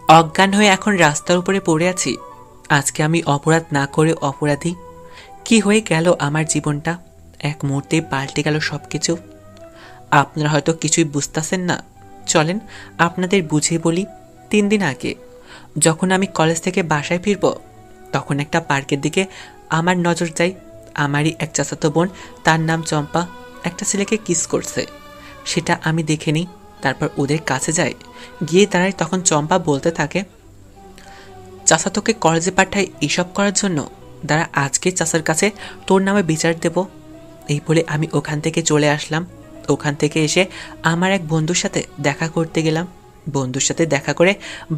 অজ্ঞান হয়ে এখন রাস্তার উপরে পড়ে আছি। আজকে আমি অপরাধ না করে অপরাধী। কি হয়ে গেল আমার জীবনটা? এক মুহূর্তেই পাল্টে গেল সবকিছু। আপনারা হয়তো কিছুই বুঝতেছেন না। চলেন আপনাদের বুঝিয়ে বলি। 3 দিন আগে যখন আমি কলেজ থেকে বাসায় ফিরব, তখন একটা পার্কের দিকে আমার নজর যায়। আমারই এক চাচাতো বোন, তার নাম চম্পা, একটা ছেলেকে কিস করছে। সেটা আমি দেখে নিই। তারপর ওদের কাছে যাই, গিয়ে দাঁড়াই। তখন চম্পা বলতে থাকে, চাচা তোকে কলেজে পাঠায় এসব করার জন্য। দাঁড়া, আজকে চাচার কাছে তোর নামে বিচার দেব। এই বলে আমি ওখান থেকে চলে আসলাম। ওখান থেকে এসে আমার এক বন্ধুর সাথে দেখা করতে গেলাম। বন্ধুর সাথে দেখা করে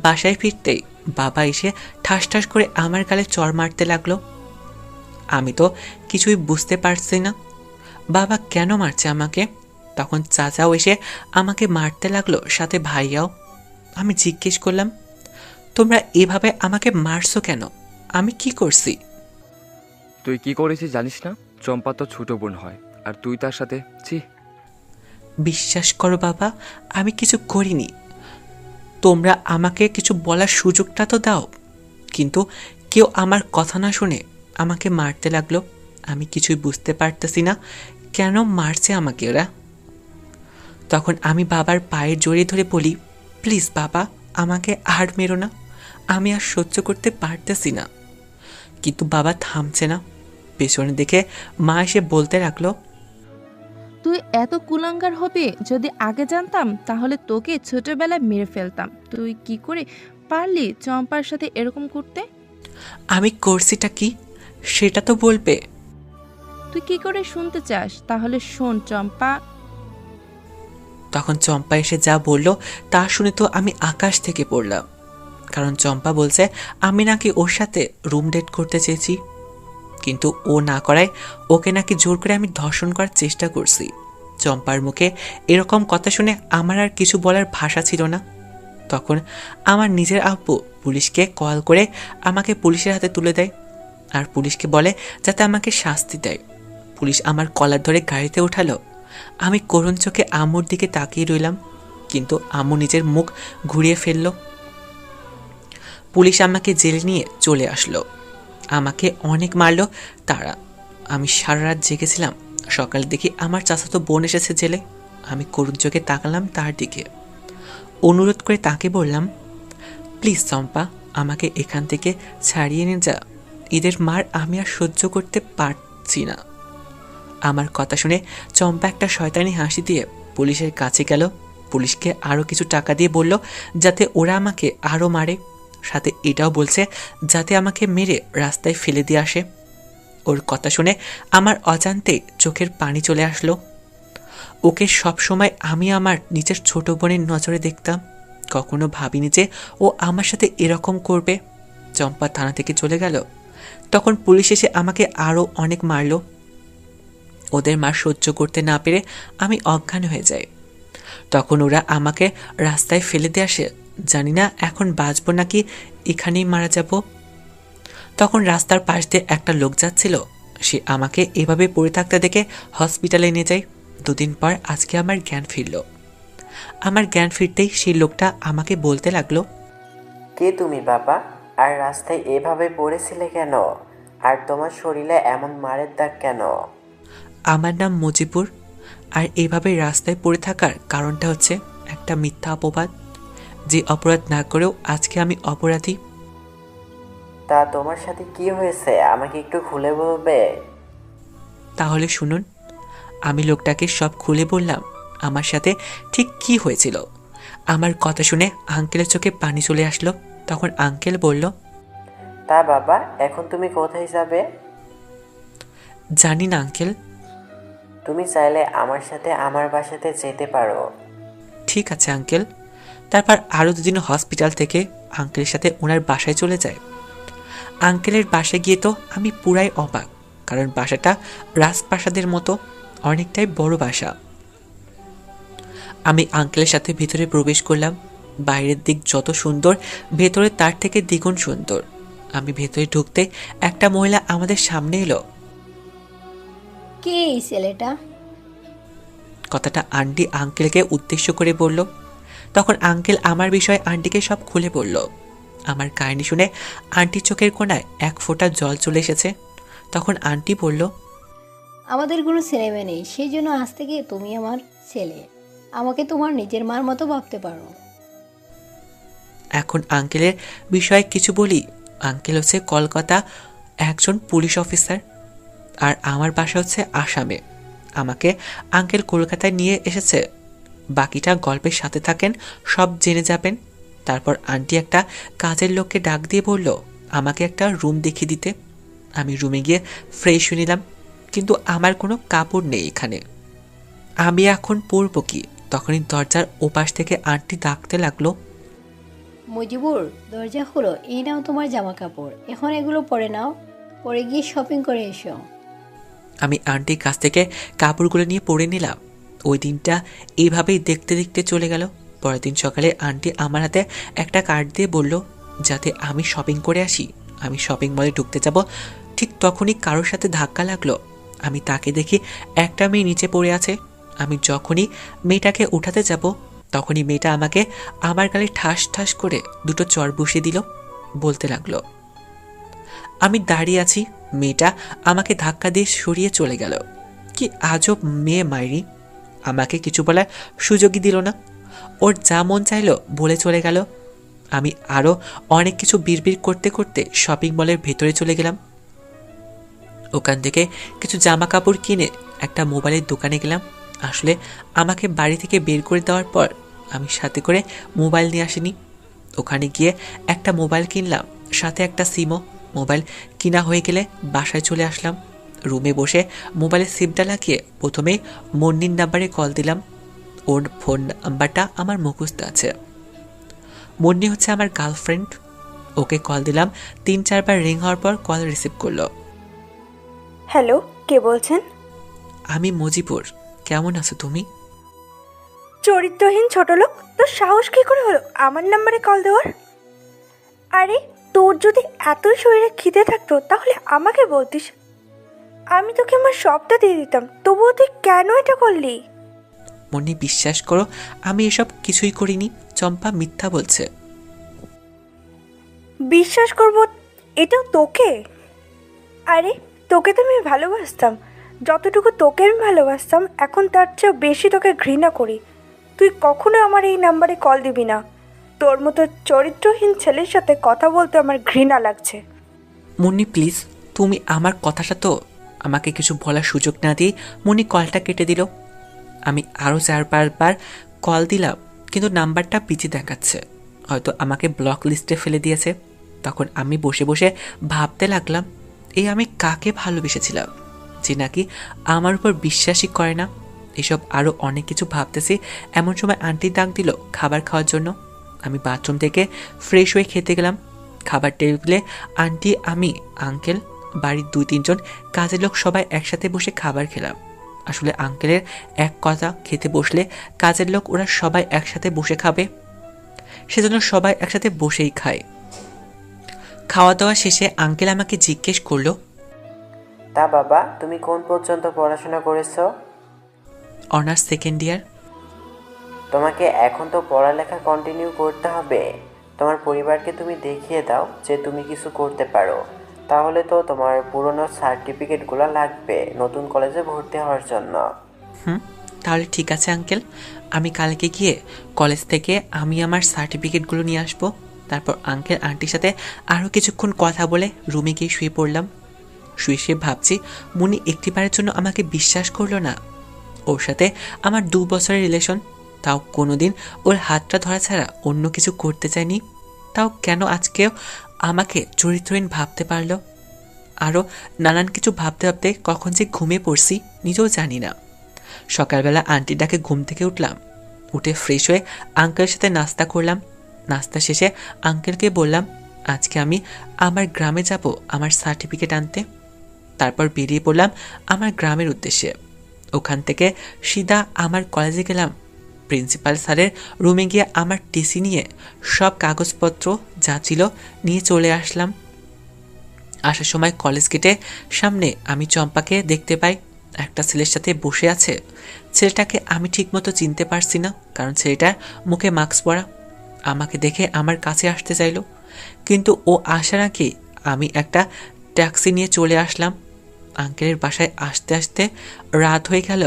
বাসায় ফিরতেই বাবা এসে ঠাস ঠাস করে আমার গালে চড় মারতে লাগলো। আমি তো কিছুই বুঝতে পারছি না বাবা কেন মারছে আমাকে। তখন চাচাও এসে আমাকে মারতে লাগলো, সাথে ভাইয়াও। আমি জিজ্ঞেস করলাম, তোমরা এভাবে আমাকে মারছো কেন? আমি কি করছি? তুই কি করেছিস জানিস না? চম্পা তো ছোট বোন হয়, আর তুই তার সাথে ছি। বিশ্বাস করো বাবা, আমি কিছু করিনি। তোমরা আমাকে কিছু বলার সুযোগটা তো দাও। কিন্তু কেউ আমার কথা না শুনে আমাকে মারতে লাগলো। আমি কিছুই বুঝতে পারতেছি না কেন মারছে আমাকে ওরা। তখন আমি বাবার পায়ের জড়িয়ে ধরে বলি, প্লিজ বাবা, আমাকে আর মেরো না, আমি আর সহ্য করতে পারতেছি না। কিন্তু বাবা থামছে না। পেছনে দেখে মা এসে বলতে লাগলো, তুই এত কুলাঙ্গার হবে যদি আগে জানতাম তাহলে তোকে ছোটবেলায় মেরে ফেলতাম। তুই কি করে পারলি চম্পার সাথে এরকম করতে? আমি করছিটা কি সেটা তো বলবে। তুই কি করে শুনতে চাস? তাহলে শোন চম্পা। তখন চম্পা এসে যা বলল তা শুনে তো আমি আকাশ থেকে পড়লাম। কারণ চম্পা বলছে আমি নাকি ওর সাথে রুম ডেট করতে চেয়েছি, কিন্তু ও না করায় ওকে নাকি জোর করে আমি ধর্ষণ করার চেষ্টা করছি। চম্পার মুখে এরকম কথা শুনে আমার আর কিছু বলার ভাষা ছিল না। তখন আমার নিজের আব্বু পুলিশকে কল করে আমাকে পুলিশের হাতে তুলে দেয়, আর পুলিশকে বলে যাতে আমাকে শাস্তি দেয়। পুলিশ আমার কলার ধরে গাড়িতে উঠালো। আমি করুণ চোখে আম্মুর দিকে তাকিয়ে রইলাম, কিন্তু আম্মু নিজের মুখ ঘুরিয়ে ফেলল। পুলিশ আমাকে জেলে নিয়ে চলে আসলো। আমাকে অনেক মারলো তারা। আমি সারা রাত জেগেছিলাম। সকালে দেখি আমার চাচাতো বোন এসেছে জেলে। আমি করুণ চোখে তাকালাম তার দিকে, অনুরোধ করে তাকে বললাম, প্লিজ চম্পা, আমাকে এখান থেকে ছাড়িয়ে নিয়ে যা। ঈদের মার আমি আর সহ্য করতে পারছি না। আমার কথা শুনে চম্পা একটা শয়তানি হাসি দিয়ে পুলিশের কাছে গেল। পুলিশকে আরও কিছু টাকা দিয়ে বলল যাতে ওরা আমাকে আরও মারে, সাথে এটাও বলছে যাতে আমাকে মেরে রাস্তায় ফেলে দিয়ে আসে। ওর কথা শুনে আমার অজান্তে চোখের পানি চলে আসলো। ওকে সব সময় আমি আমার নিজের ছোট বোনের নজরে দেখতাম। কখনো ভাবিনি যে ও আমার সাথে এরকম করবে। চম্পা থানা থেকে চলে গেল। তখন পুলিশ এসে আমাকে আরও অনেক মারলো। ওদের মার সহ্য করতে না পেরে আমি অজ্ঞান হয়ে যাই। তখন ওরা আমাকে রাস্তায় ফেলে দিয়ে আসে। জানি না এখন বাঁচবো নাকি এখানেই মারা যাব। তখন রাস্তার পাশ দিয়ে একটা লোক যাচ্ছিল। সে আমাকে এভাবে পড়ে থাকতে দেখে হসপিটালে নিয়ে যায়। 2 দিন পর আজকে আমার জ্ঞান ফিরল। আমার জ্ঞান ফিরতেই সেই লোকটা আমাকে বলতে লাগলো, কে তুমি বাবা? আর রাস্তায় এভাবে পড়েছিলে কেন? আর তোমার শরীরে এমন মারের দাগ কেন? আমার নাম মুজিবুর। আর এইভাবে রাস্তায় পড়ে থাকার কারণটা হচ্ছে একটা মিথ্যা অপবাদ। যে অপরাধ না করেও আজকে আমি অপরাধী। তা তোমার সাথে কি হয়েছে আমাকে একটু খুলে বলবে? তাহলে শুনুন। আমি লোকটাকে সব খুলে বললাম আমার সাথে ঠিক কি হয়েছিল। আমার কথা শুনে আঙ্কেলের চোখে পানি চলে আসলো। তখন আঙ্কেল বলল, তা বাবা, এখন তুমি কোথায় যাবে? জানি না আঙ্কেল। তুমি চাইলে আমার সাথে আমার বাসাতে যেতে পারো। ঠিক আছে আঙ্কেল। তারপর আরও 2 দিন হসপিটাল থেকে আঙ্কেলের সাথে ওনার বাসায় চলে যায়। আঙ্কেলের বাসায় গিয়ে তো আমি পুরাই অবাক, কারণ বাসাটা রাজপ্রাসাদের মতো, অনেকটাই বড় বাসা। আমি আঙ্কেলের সাথে ভিতরে প্রবেশ করলাম। বাইরের দিক যত সুন্দর, ভেতরে তার থেকে দ্বিগুণ সুন্দর। আমি ভেতরে ঢুকতে একটা মহিলা আমাদের সামনে এলো। কে এই ছেলেটা? কথাটা আন্টি আঙ্কেলকে উদ্দেশ্য করে বলল। তখন আঙ্কেল আমার বিষয়ে আন্টিকে সব খুলে বলল। আমার কাহিনী শুনে আন্টির চোখের কোণায় এক ফোঁটা জল চলে এসেছে। তখন আন্টি বলল, আমাদের কোনো ছেলেমেয়ে নেই, সেই জন্য আজ থেকে তুমি আমার ছেলে। আমাকে তোমার নিজের মার মতো ভাবতে পারো। এখন আঙ্কেলের বিষয়ে কিছু বলি। আঙ্কেল হচ্ছে কলকাতা একজন পুলিশ অফিসার, আর আমার বাসা হচ্ছে আসামে। আমাকে আঙ্কেল কলকাতায় নিয়ে এসেছে। বাকিটা গল্পের সাথে থাকেন, সব জেনে যাবেন। তারপর আন্টি একটা কাজের লোককে ডাক দিয়ে বলল আমাকে একটা রুম দেখিয়ে দিতে। আমি রুমে গিয়ে ফ্রেশ হয়ে নিলাম, কিন্তু আমার কোনো কাপড় নেই এখানে। আমি এখন পরবো কি? তখনই দরজার ওপাশ থেকে আন্টি ডাকতে লাগলো, মুজিবুর, দরজা খোলো, এই নাও তোমার জামা কাপড়, এখন এগুলো পরে নাও, পরে গিয়ে শপিং করে এসো। আমি আন্টির কাছ থেকে কাপড়গুলো নিয়ে পরে নিলাম। ওই দিনটা এইভাবেই দেখতে দেখতে চলে গেল। পরের দিন সকালে আন্টি আমার হাতে একটা কার্ড দিয়ে বলল যাতে আমি শপিং করে আসি। আমি শপিং মলে ঢুকতে যাব, ঠিক তখনই কারোর সাথে ধাক্কা লাগলো। আমি তাকে দেখি একটা মেয়ে নিচে পড়ে আছে। আমি যখনই মেয়েটাকে উঠাতে যাব, তখনই মেয়েটা আমাকে আমার গালে ঠাস ঠাস করে দুটো চর বসিয়ে দিল। বলতে লাগলো, আমি দাঁড়িয়ে আছি, মেয়েটা আমাকে ধাক্কা দিয়ে সরিয়ে চলে গেল। কি আজব মেয়ে মাইরি! আমাকে কিছু বলার সুযোগই দিল না। ওর যা মন চাইলো বলে চলে গেল। আমি আরও অনেক কিছু বিড়বিড় করতে করতে শপিং মলের ভেতরে চলে গেলাম। ওখান থেকে কিছু জামা কাপড় কিনে একটা মোবাইলের দোকানে গেলাম। আসলে আমাকে বাড়ি থেকে বের করে দেওয়ার পর আমি সাথে করে মোবাইল নিয়ে আসিনি। ওখানে গিয়ে একটা মোবাইল কিনলাম, সাথে একটা সিমও। মোবাইল কিনা হয়ে গেলে বাসায় চলে আসলাম। রুমে বসে মোবাইলের সিমটা লাগিয়ে প্রথমেই মন্নির নাম্বারে কল দিলাম। ওর ফোন নাম্বারটা আমার মুখস্থ আছে। মন্নি হচ্ছে আমার গার্লফ্রেন্ড। ওকে কল দিলাম, 3-4 বার রিং হওয়ার পর কল রিসিভ করলো। হ্যালো, কে বলছেন? আমি মজিবুর, কেমন আছো তুমি? চরিত্রহীন ছোট লোক, তোর সাহস কী করে হলো আমার নাম্বারে কল দেওয়ার? আরে তোর যদি এতই শরীরে খিদে থাকতো তাহলে আমাকে বলতিস, আমি তোকে আমার সবটা দিয়ে দিতাম। তবুও তুই কেন এটা করলি? মন্নি, বিশ্বাস করো আমি এসব কিছুই করিনি। চম্পা মিথ্যা বলছে। বিশ্বাস করব এটাও তোকে? আরে তোকে তো আমি ভালোবাসতাম, যতটুকু তোকে আমি ভালোবাসতাম এখন তার চেয়েও বেশি তোকে ঘৃণা করি। তুই কখনো আমার এই নাম্বারে কল দিবি না। তোর মতো চরিত্রহীন ছেলের সাথে কথা বলতে আমার ঘৃণা লাগছে। মুন্নি প্লিজ, তুমি আমার কথাটা তো আমাকে কিছু বলার সুযোগ না দিয়ে মুন্নি কলটা কেটে দিল। আমি আরও 4-5 বার কল দিলাম, কিন্তু নাম্বারটা বিজি দেখাচ্ছে, হয়তো আমাকে ব্লক লিস্টে ফেলে দিয়েছে। তখন আমি বসে বসে ভাবতে লাগলাম, এই আমি কাকে ভালোবেসেছিলাম যে নাকি আমার উপর বিশ্বাসই করে না। এসব আরও অনেক কিছু ভাবতেছি। এমন সময় আন্টি ডাক দিল খাবার খাওয়ার জন্য। আমি বাথরুম থেকে ফ্রেশ হয়ে খেতে গেলাম। খাবার টেবিলে আন্টি, আমি, আঙ্কেল, বাড়ির 2-3 জন কাজের লোক সবাই একসাথে বসে খাবার খেলাম। আসলে আঙ্কেলের এক কথা, খেতে বসলে কাজের লোক ওরা সবাই একসাথে বসে খাবে, সেজন্য সবাই একসাথে বসেই খায়। খাওয়া দাওয়া শেষে আঙ্কেল আমাকে জিজ্ঞেস করলো, তা বাবা, তুমি কোন পর্যন্ত পড়াশোনা করেছো? অনার্স 2nd ইয়ার। তোমাকে এখন তো পড়ালেখা কন্টিনিউ করতে হবে। তোমার পরিবারকে তুমি দেখিয়ে দাও যে তুমি কিছু করতে পারো। তাহলে তো তোমার পুরনো সার্টিফিকেটগুলো লাগবে নতুন কলেজে ভর্তি হওয়ার জন্য। তাহলে ঠিক আছে আঙ্কেল, আমি কালকে গিয়ে কলেজ থেকে আমি আমার সার্টিফিকেটগুলো নিয়ে আসবো। তারপর আঙ্কেল আন্টির সাথে আরও কিছুক্ষণ কথা বলে রুমে গিয়ে শুয়ে পড়লাম। শুয়ে ভাবছি, মুনি একটিবারের জন্য আমাকে বিশ্বাস করলো না। ওর সাথে আমার 2 বছরের রিলেশন, তাও কোনোদিন ওর হাতটা ধরা ছাড়া অন্য কিছু করতে চাইনি। তাও কেন আজকেও আমাকে চরিত্রহীন ভাবতে পারলো? আরও নানান কিছু ভাবতে ভাবতে কখন যে ঘুমিয়ে পড়ছি নিজেও জানি না। সকালবেলা আন্টির ডাকে ঘুম থেকে উঠলাম। উঠে ফ্রেশ হয়ে আঙ্কেলের সাথে নাস্তা করলাম। নাস্তা শেষে আঙ্কেলকে বললাম আজকে আমি আমার গ্রামে যাব আমার সার্টিফিকেট আনতে। তারপর বেরিয়ে পড়লাম আমার গ্রামের উদ্দেশ্যে। ওখান থেকে সিধা আমার কলেজে গেলাম। প্রিন্সিপাল স্যারের রুমে গিয়ে আমার টিসি নিয়ে সব কাগজপত্র যা ছিল নিয়ে চলে আসলাম। আসার সময় কলেজ গেটে সামনে আমি চম্পাকে দেখতে পাই। একটা ছেলের সাথে বসে আছে। ছেলেটাকে আমি ঠিকমতো চিনতে পারছি না, কারণ ছেলেটার মুখে মাস্ক পরা। আমাকে দেখে আমার কাছে আসতে চাইলো, কিন্তু ও আসার আগে আমি একটা ট্যাক্সি নিয়ে চলে আসলাম। আঙ্কেলের বাসায় আসতে আসতে রাত হয়ে গেল।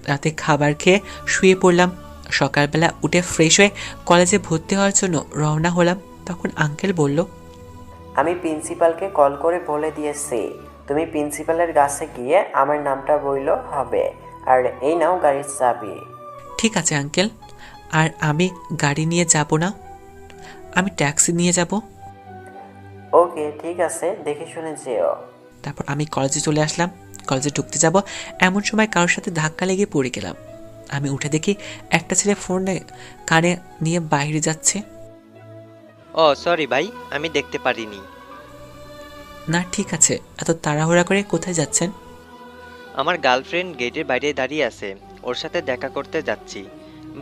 রাতে খাবার খেয়ে শুয়ে পড়লাম। সকালবেলা উঠে ফ্রেশ হয়ে কলেজে ভর্তি হওয়ার জন্য রওনা হলাম। তখন আঙ্কেল বলল, আমি প্রিন্সিপালকে কল করে বলে দিয়েছি, তুমি প্রিন্সিপালের কাছে গিয়ে আমার নামটা বইল হবে। আর এই নাও গাড়ির চাবি। ঠিক আছে আঙ্কেল, আর আমি গাড়ি নিয়ে যাব না, আমি ট্যাক্সি নিয়ে যাব। ওকে ঠিক আছে, দেখে শুনে যেও। তারপর আমি কলেজে চলে আসলাম। কলেজে ঢুকতে যাব এমন সময় কারোর সাথে ধাক্কা লেগে পড়ে গেলাম। আমি উঠে দেখি একটা ছেলে ফোনে কানে নিয়ে বাইরে যাচ্ছে। ও সরি ভাই, আমি দেখতে পারিনি। না ঠিক আছে, এত তাড়াহুড়া করে কোথায় যাচ্ছেন? আমার গার্লফ্রেন্ড গেটের বাইরে দাঁড়িয়ে আছে, ওর সাথে দেখা করতে যাচ্ছি।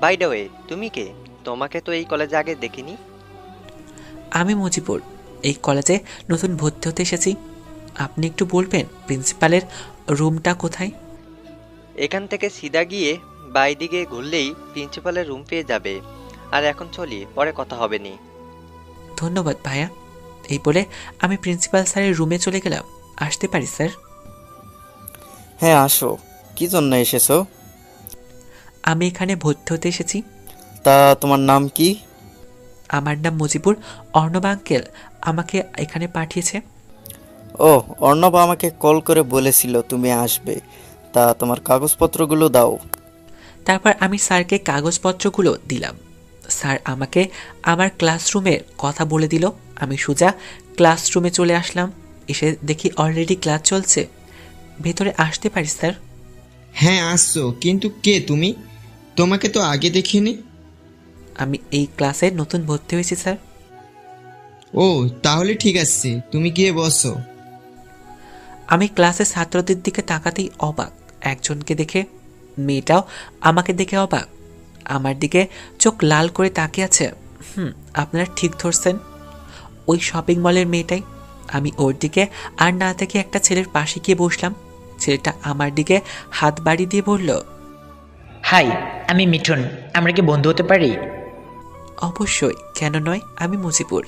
বাই দ্য ওয়ে, তুমি কে? তোমাকে তো এই কলেজে আগে দেখিনি। আমি মজিপুর, এই কলেজে নতুন ভর্তি হতে এসেছি। আপনি একটু বলবেন প্রিন্সিপালের রুমটা কোথায়? এখান থেকে সিধা গিয়ে বাই দিকে ঘুরলেই প্রিন্সিপালের রুম পেয়ে যাবে। আর এখন চলি, পরে কথা হবে নি। ধন্যবাদ ভাইয়া। এই বলে আমি প্রিন্সিপাল স্যারের রুমে চলে গেলাম। আসতে পারি স্যার? হ্যাঁ আসো। কি জন্য এসেছো? আমি এখানে ভর্তি হতে এসেছি। তা তোমার নাম কি? আমার নাম মজিবুর। অর্ণব আঙ্কেল আমাকে এখানে পাঠিয়েছে। ও, অর্ণব আমাকে কল করে বলেছিল তুমি আসবে। তা তোমার কাগজপত্রগুলো দাও। তারপর আমি স্যারকে কাগজপত্রগুলো দিলাম। স্যার আমাকে আমার ক্লাসরুমের কথা বলে দিল। আমি সোজা ক্লাসরুমে চলে আসলাম। এসে দেখি অলরেডি ক্লাস চলছে। ভেতরে আসতে পারি স্যার? হ্যাঁ আসছো, কিন্তু কে তুমি? তোমাকে তো আগে দেখিনি। আমি এই ক্লাসে নতুন ভর্তি হয়েছি স্যার। ও তাহলে ঠিক আছে, তুমি গিয়ে বসো। আমি ক্লাসের ছাত্রদের দিকে তাকাতেই অবাক একজনকে দেখে। মেয়েটাও আমাকে দেখে অবাক, আমার দিকে চোখ লাল করে তাকিয়ে আছে। আপনারা ঠিক ধরছেন, ওই শপিং মলের মেয়েটাই। আমি ওর দিকে আর না থেকে একটা ছেলের পাশে গিয়ে বসলাম। ছেলেটা আমার দিকে হাত বাড়ি দিয়ে বলল, হাই, আমি মিঠুন, আমরা কি বন্ধু হতে পারি? অবশ্যই, কেন নয়, আমি মুজিবুর।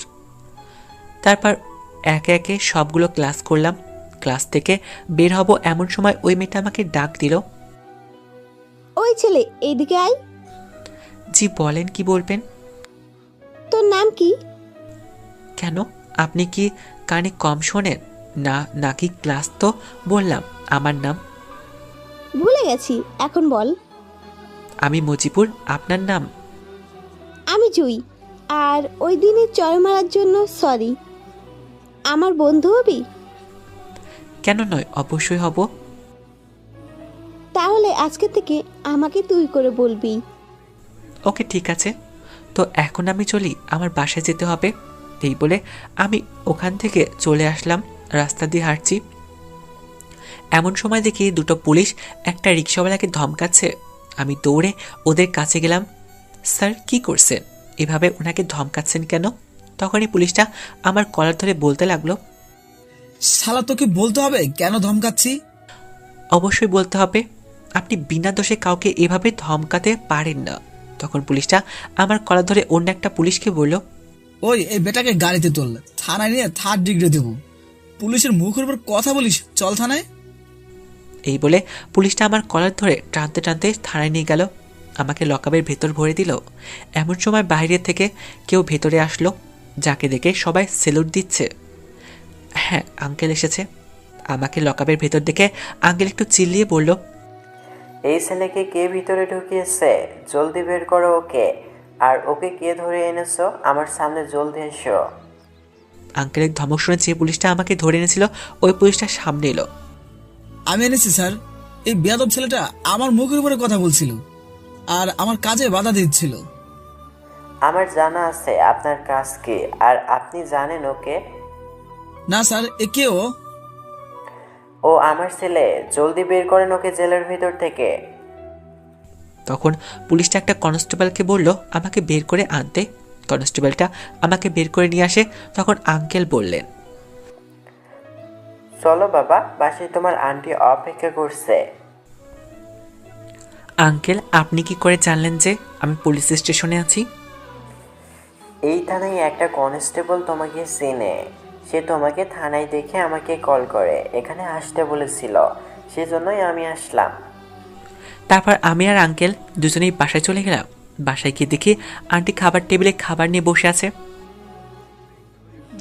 তারপর একে একে সবগুলো ক্লাস করলাম। ক্লাস থেকে বের হব এমন সময় ওই মেয়েটা আমাকে ডাক দিল। ওই ছেলে, এইদিকে আয়। জি বলেন, কি বলবেন? তোর নাম কি? কেন, আপনি কি কানে কম শোনেন না নাকি? ক্লাস তো বললাম আমার নাম। ভুলে গেছি, এখন বল। আমি মজিবুর, আপনার নাম? আমি জুই। আর ওই দিনে চর মারার জন্য সরি। আমার বন্ধু হবি? কেন নয়, অবশ্যই হব। তাহলে আজকে থেকে আমাকে তুই করে বলবি। ওকে ঠিক আছে, তো এখন আমি চলি, আমার বাসায় যেতে হবে। এই বলে আমি ওখান থেকে চলে আসলাম। রাস্তা দিয়ে হাঁটছি, এমন সময় দেখি দুটো পুলিশ একটা রিক্সাওয়ালাকে ধমকাচ্ছে। আমি দৌড়ে ওদের কাছে গেলাম। স্যার কি করছেন, এভাবে ওনাকে ধমকাচ্ছেন কেন? তখনই পুলিশটা আমার কলার ধরে বলতে লাগলো, শালা তোকে বলতে হবে কেন ধমকাচ্ছি? অবশ্যই বলতে হবে, আপনি বিনা দোষে কাউকে এভাবে ধমকাতে পারেন না। তখন পুলিশটা আমার কলার ধরে অন্য একটা পুলিশকে বলল, ওই এই বেটাকে গাড়িতে তোল, থানায় নিয়ে 3rd ডিগ্রি দেবো। পুলিশের মুখের উপর কথা বলিস, চল থানায়। এই বলে পুলিশটা আমার কলার ধরে টানতে টানতে থানায় নিয়ে গেল। আমাকে লকআপের ভেতর ভরে দিল। এমন সময় বাইরে থেকে কেউ ভেতরে আসলো, যাকে দেখে সবাই সেলুট দিচ্ছে। হ্যাঁ, আঙ্কেল এসেছে। আমাকে লকআপের ভেতর দেখে আঙ্কেল একটু চিল্লিয়ে বলল, এই ছেলেকে কে ভিতরে ঢুকিয়েছে? জলদি বের করো ওকে। আর ওকে কে ধরে এনেছো? আমার সামনে জলদি এসো। আঙ্কেলের ধমক শুনে যে পুলিশটা আমাকে ধরে এনেছিল ওই পুলিশটা সামনে এলো। আমি এনেছি স্যার। এই বেয়াদব ছেলেটা আমার মুখের উপরে কথা বলছিল আর আমার কাজে বাধা দিচ্ছিল। আমার জানা আছে আপনার কাজ কি, আর আপনি জানেন ওকে? না স্যার, এ কে ও? ও আমার ছেলে, জলদি বের করেন ওকে জেলের ভিতর থেকে। তখন পুলিশটা একটা কনস্টেবলকে বলল আমাকে বের করে আনতে। কনস্টেবলটা আমাকে বের করে নিয়ে আসে। তখন আঙ্কেল বললেন, চলো বাবা, বাসায় তোমার আন্টি অপেক্ষা করছে। আঙ্কেল, আপনি কি করে জানলেন যে আমি পুলিশ স্টেশনে আছি? এই থানায় একটা কনস্টেবল তোমাকে চেনে। সে তোমাকে থানায় দেখে আমাকে কল করে এখানে আসতে বলেছিল, সেজন্যই আমি আসলাম। তারপর আমি আর আঙ্কেল দুজনেই বাসায় চলে গেলাম। বাসায় গিয়ে দেখি আন্টি খাবার টেবিলে খাবার নিয়ে বসে আছে।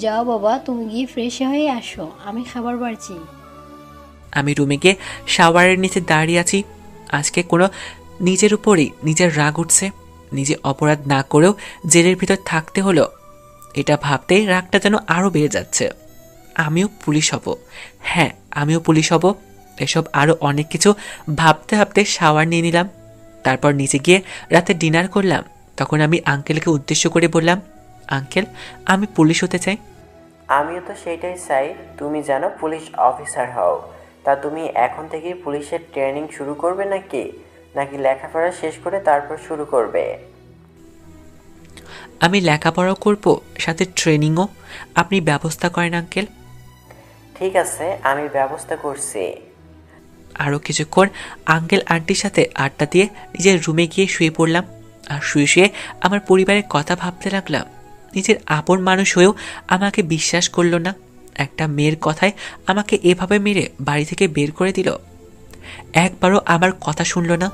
যাও বাবা, তুমি গিয়ে ফ্রেশ হয়ে আসো, আমি খাবার বাড়ছি। আমি রুমে গিয়ে শাওয়ারের নিচে দাঁড়িয়ে আছি। আজকে কোনো নিজের উপরেই নিজের রাগ উঠছে। নিজে অপরাধ না করেও জেলের ভিতর থাকতে হলো, এটা ভাবতেই রাগটা যেন আরও বেড়ে যাচ্ছে। আমিও পুলিশ হব, হ্যাঁ আমিও পুলিশ হব, এসব আরও অনেক কিছু ভাবতে ভাবতে শাওয়ার নিয়ে নিলাম। তারপর নিচে গিয়ে রাতে ডিনার করলাম। তখন আমি আঙ্কেলকে উদ্দেশ্য করে বললাম, আঙ্কেল আমি পুলিশ হতে চাই। আমিও তো সেটাই চাই, তুমি যেন পুলিশ অফিসার হও। তা তুমি এখন থেকেই পুলিশের ট্রেনিং শুরু করবে নাকি নাকি লেখাপড়া শেষ করে তারপর শুরু করবে? আমি লেখাপড়াও করব, সাথে ট্রেনিংও আপনি ব্যবস্থা করেন আঙ্কেল। ঠিক আছে, আমি ব্যবস্থা করছি। আরও কিছুক্ষণ আঙ্কেল আন্টির সাথে আড্ডা দিয়ে নিজের রুমে গিয়ে শুয়ে পড়লাম। আর শুয়ে শুয়ে আমার পরিবারের কথা ভাবতে লাগলাম। নিজের আপন মানুষ হয়েও আমাকে বিশ্বাস করলো না। একটা মেয়ের কথায় আমাকে এভাবে মেরে বাড়ি থেকে বের করে দিল। একবারও আমার কথা শুনলো না।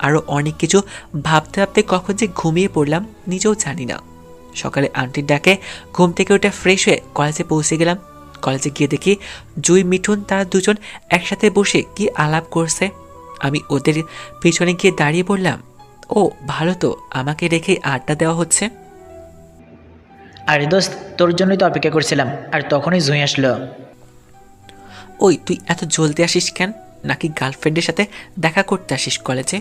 আরও অনেক কিছু ভাবতে ভাবতে কখন যে ঘুমিয়ে পড়লাম নিজেও জানি না। সকালে আন্টির ডাকে ঘুম থেকে উঠে ফ্রেশ হয়ে কলেজে পৌঁছে গেলাম। কলেজে গিয়ে দেখি জুই, মিঠুন তারা দুজন একসাথে বসে কি আলাপ করছে। আমি ওদের পিছনে গিয়ে দাঁড়িয়ে বললাম, ও ভালো তো, আমাকে রেখে আড্ডা দেওয়া হচ্ছে। আরে দোস্ত, তোর জন্যই তো অপেক্ষা করছিলাম, আর তখনই জুঁই আসলো। ওই তুই এত জলদি আসিস কেন? নাকি গার্লফ্রেন্ডের সাথে দেখা করতে আসিস কলেজে?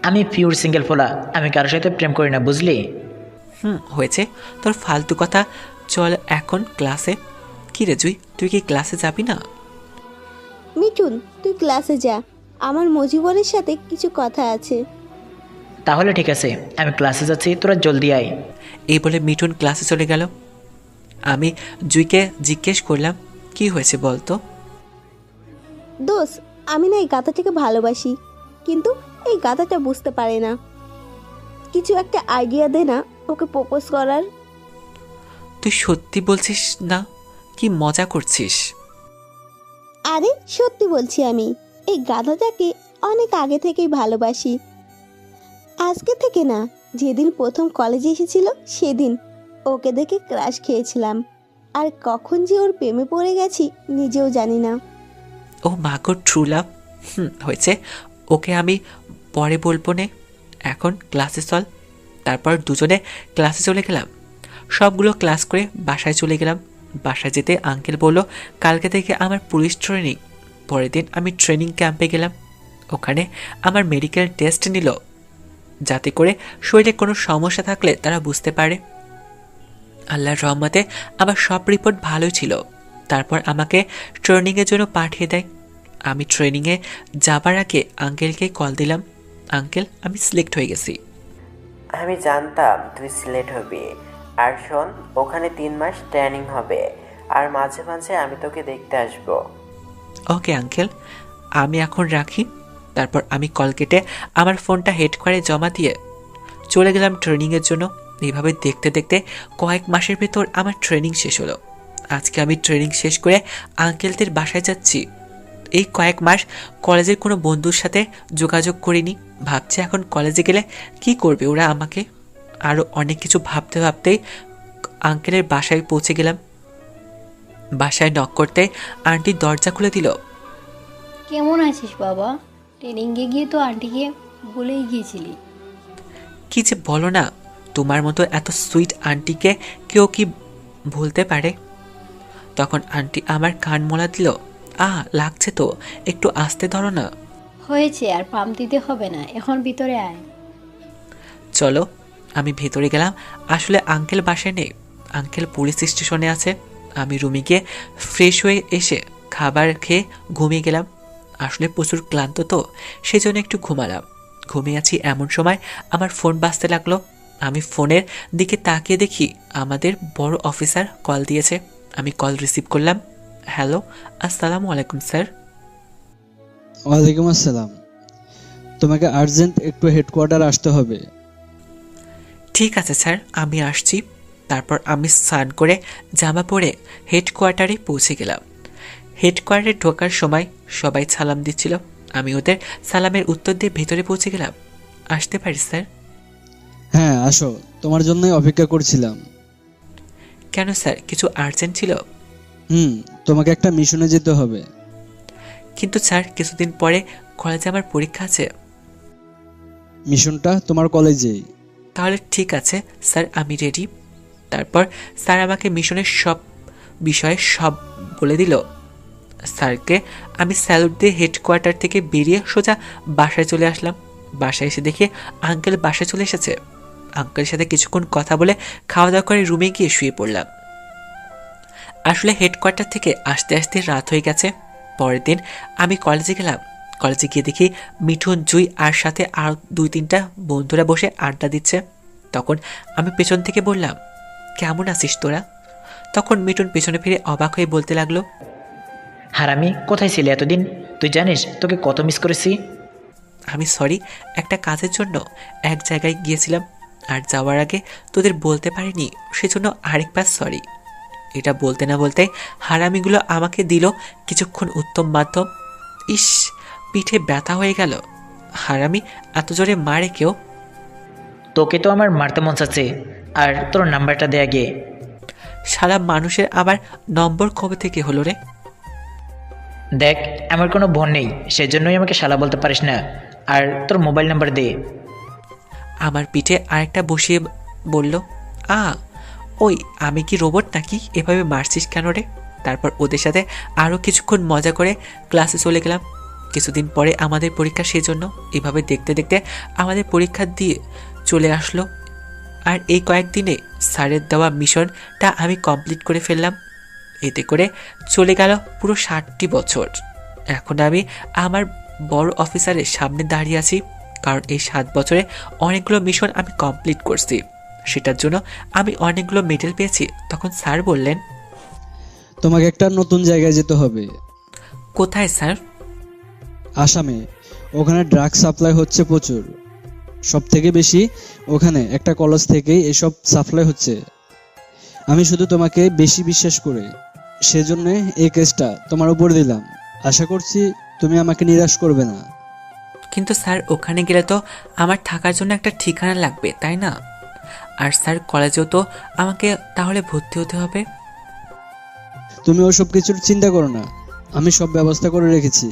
আমি পিওর সিঙ্গেল ফোলা, আমি কারোর সাথে প্রেম করি না, বুঝলি? হয়েছে তোর ফালতু কথা, চল এখন ক্লাসে। কি রে জুই, তুই কি ক্লাসে যাবি না? মিঠুন, তুই ক্লাসে যা, আমার মজিবরের সাথে কিছু কথা আছে। তাহলে ঠিক আছে, আমি ক্লাসে যাচ্ছি, তোরা জলদি আয়। এই বলে মিঠুন ক্লাসে চলে গেল। আমি জুইকে জিজ্ঞেস করলাম, কি হয়েছে বলতো? দোষ, আমি না এই গাধাটাকে ভালোবাসি, কিন্তু এই গাধাটা বুঝতে পারে না। কিছু একটা আইডিয়া দে না ওকে প্রপোজ করার। তুই সত্যি বলছিস না কি মজা করছিস? আরে সত্যি বলছি, আমি এই গাধাটাকে অনেক আগে থেকেই ভালোবাসি। আজকে থেকে না, যেদিন প্রথম কলেজে এসেছিল সেদিন ওকে দেখে ক্রাশ খেয়েছিলাম, আর কখন যে ওর প্রেমে পড়ে গেছি নিজেও জানি না। ও মা গো, ট্রু লাভ। হয়েছে, ওকে আমি পরে বলবো নে, এখন ক্লাসে চল। তারপর দুজনে ক্লাসে চলে গেলাম। সবগুলো ক্লাস করে বাসায় চলে গেলাম। বাসায় যেতে আঙ্কেল বলল, কালকে থেকে আমার পুলিশ ট্রেনিং। পরের দিন আমি ট্রেনিং ক্যাম্পে গেলাম। ওখানে আমার মেডিকেল টেস্ট নিল, যাতে করে শরীরে কোনো সমস্যা থাকলে তারা বুঝতে পারে। আল্লাহর রহমতে আমার সব রিপোর্ট ভালোই ছিল। তারপর আমাকে ট্রেনিংয়ের জন্য পাঠিয়ে দেয়। আমি ট্রেনিংয়ে যাবার আগে আঙ্কেলকে কল দিলাম, আঙ্কেল আমি সিলেক্ট হয়ে গেছি। আমি জানতাম তুই সিলেক্ট হবি। আর শোন, ওখানে 3 মাস ট্রেনিং হবে, আর মাঝে মাঝে আমি তোকে দেখতে আসবো। ওকে আঙ্কেল, আমি এখন রাখি। তারপর আমি কল কেটে আমার ফোনটা হেড করে জমা দিয়ে চলে গেলাম ট্রেনিংয়ের জন্য। এইভাবে দেখতে দেখতে কয়েক মাসের ভেতর আমার ট্রেনিং শেষ হলো। আজকে আমি ট্রেনিং শেষ করে আঙ্কেলদের বাসায় যাচ্ছি। এই কয়েক মাস কলেজের কোনো বন্ধুর সাথে যোগাযোগ করিনি। ভাবছি এখন কলেজে গেলে কি করবে ওরা আমাকে। আরও অনেক কিছু ভাবতে ভাবতেই আঙ্কেলের বাসায় পৌঁছে গেলাম। বাসায় নক করতে আন্টি দরজা খুলে দিল। কেমন আছিস বাবা? ট্রেনিংয়ে গিয়ে তো আন্টিকে বলেই গিয়েছিলি। কি যে বলো না, তোমার মতো এত সুইট আন্টিকে কেউ কি ভুলতে পারে? তখন আন্টি আমার কান মোলা দিল। লাগছে তো, একটু আস্তে ধরো না। হয়েছে, আর পাম্প দিতে হবে না, এখন ভিতরে আয়। চলো। আমি ভেতরে গেলাম। আসলে আঙ্কেল বাসায় নেই, আঙ্কেল পুলিশ স্টেশনে আছে। আমি রুমে গিয়ে ফ্রেশ হয়ে এসে খাবার খেয়ে ঘুমিয়ে গেলাম। আসলে প্রচুর ক্লান্ত তো, সেজন্য একটু ঘুমালাম। ঘুমিয়ে আছি এমন সময় আমার ফোন বাজতে লাগলো। আমি ফোনের দিকে তাকিয়ে দেখি আমাদের বড় অফিসার কল দিয়েছে। আমি কল রিসিভ করলাম। হ্যালো, আসসালামু আলাইকুম স্যার। ওয়ালাইকুম আসসালাম। তোমাকে আর্জেন্ট একটু হেডকোয়ার্টার আসতে হবে। ঠিক আছে স্যার, আমি আসছি। তারপর আমি স্নান করে জামা পরে হেডকোয়ার্টারে পৌঁছে গেলাম। হেডকোয়ার্টারে ঢোকার সময় সবাই সালাম দিচ্ছিল। আমি ওদের সালামের উত্তর দিয়ে ভেতরে পৌঁছে গেলাম। আসতে পারি স্যার? হ্যাঁ আসো, তোমার জন্যই অপেক্ষা করছিলাম। কেন স্যার, কিছু আর্জেন্ট ছিল? তোমাকে একটা মিশনে যেতে হবে। কিন্তু স্যার, কিছুদিন পরে কলেজে আমার পরীক্ষা আছে। মিশনটা তোমার কলেজেই। তাহলে ঠিক আছে স্যার, আমি রেডি। তারপর স্যার আমাকে মিশনের সব বিষয়ে সব বলে দিল। স্যারকে আমি স্যালুট দিয়ে হেডকোয়ার্টার থেকে বেরিয়ে সোজা বাসায় চলে আসলাম। বাসায় এসে দেখি আঙ্কেল বাসায় চলে এসেছে। আঙ্কেলের সাথে কিছুক্ষণ কথা বলে খাওয়া দাওয়া করে রুমে গিয়ে শুয়ে পড়লাম। আসলে হেডকোয়ার্টার থেকে আসতে আসতে রাত হয়ে গেছে। পরের দিন আমি কলেজে গেলাম। কলেজে গিয়ে দেখি মিঠুন, জুই আর সাথে আর 2-3টা বন্ধুরা বসে আড্ডা দিচ্ছে। তখন আমি পেছন থেকে বললাম, কেমন আছিস তোরা? তখন মিঠুন পেছনে ফিরে অবাক হয়ে বলতে লাগলো, হারামি, কোথায় ছিলি এতদিন? তুই জানিস তোকে কত মিস করেছি। আমি সরি, একটা কাজের জন্য এক জায়গায় গিয়েছিলাম, আর যাওয়ার আগে তোদের বলতে পারিনি, সেজন্য আরেকবার সরি। এটা বলতে না বলতে হারামিগুলো আমাকে দিল কিছুক্ষণ উত্তম মাধ্যম। ইস, পিঠে ব্যথা হয়ে গেল। হারামি, এত জোরে মারে কেউ? তোকে তো আমার মারতে মন চাচ্ছে, আর তোর নাম্বারটা দেয়া গিয়ে। সারা মানুষের আবার নম্বর কবে থেকে হলো রে? দেখ, আমার কোনো বোন নেই, সেজন্যই আমাকে শালা বলতে পারিস না। আর তোর মোবাইল নাম্বার দে। আমার পিঠে আরেকটা বসিয়ে বলল, ওই আমি কি রোবট নাকি, এভাবে মারছিস কেন রে? তারপর ওদের সাথে আরও কিছুক্ষণ মজা করে ক্লাসে চলে গেলাম। কিছুদিন পরে আমাদের পরীক্ষা, সেজন্য এভাবে দেখতে দেখতে আমাদের পরীক্ষা দিয়ে চলে আসলো। আর এই কয়েকদিনে স্যারের দেওয়া মিশনটা আমি কমপ্লিট করে ফেললাম। এতে করে চলে গেল পুরো 60টি বছর। এখন আমি আমার বড় অফিসারের সামনে দাঁড়িয়ে আছি, কারণ এই 7 বছরে অনেকগুলো মিশন আমি কমপ্লিট করছি। সেটার জন্য আমি অনেকগুলো মেডেল পেয়েছি। তখন স্যার বললেন, তোমাকে একটা নতুন জায়গায় যেতে হবে। কোথায় স্যার? আসামে। ওখানে ড্রাগ সাপ্লাই হচ্ছে প্রচুর, সব থেকে বেশি ওখানে একটা কলেজ থেকেই এসব সাপ্লাই হচ্ছে। আমি শুধু তোমাকে বেশি বিশ্বাস করি, সেজন্য এই কেসটা তোমার উপর দিলাম। আশা করছি তুমি আমাকে নিরাশ করবে না। কিন্তু স্যার, ওখানে গেলে তো আমার থাকার জন্য একটা ঠিকানা লাগবে, তাই না? আর স্যার, কলেজেও তো আমাকে তাহলে ভর্তি হতে হবে। তুমি ওসব কিছুর চিন্তা করো না, আমি সব ব্যবস্থা করে রেখেছি।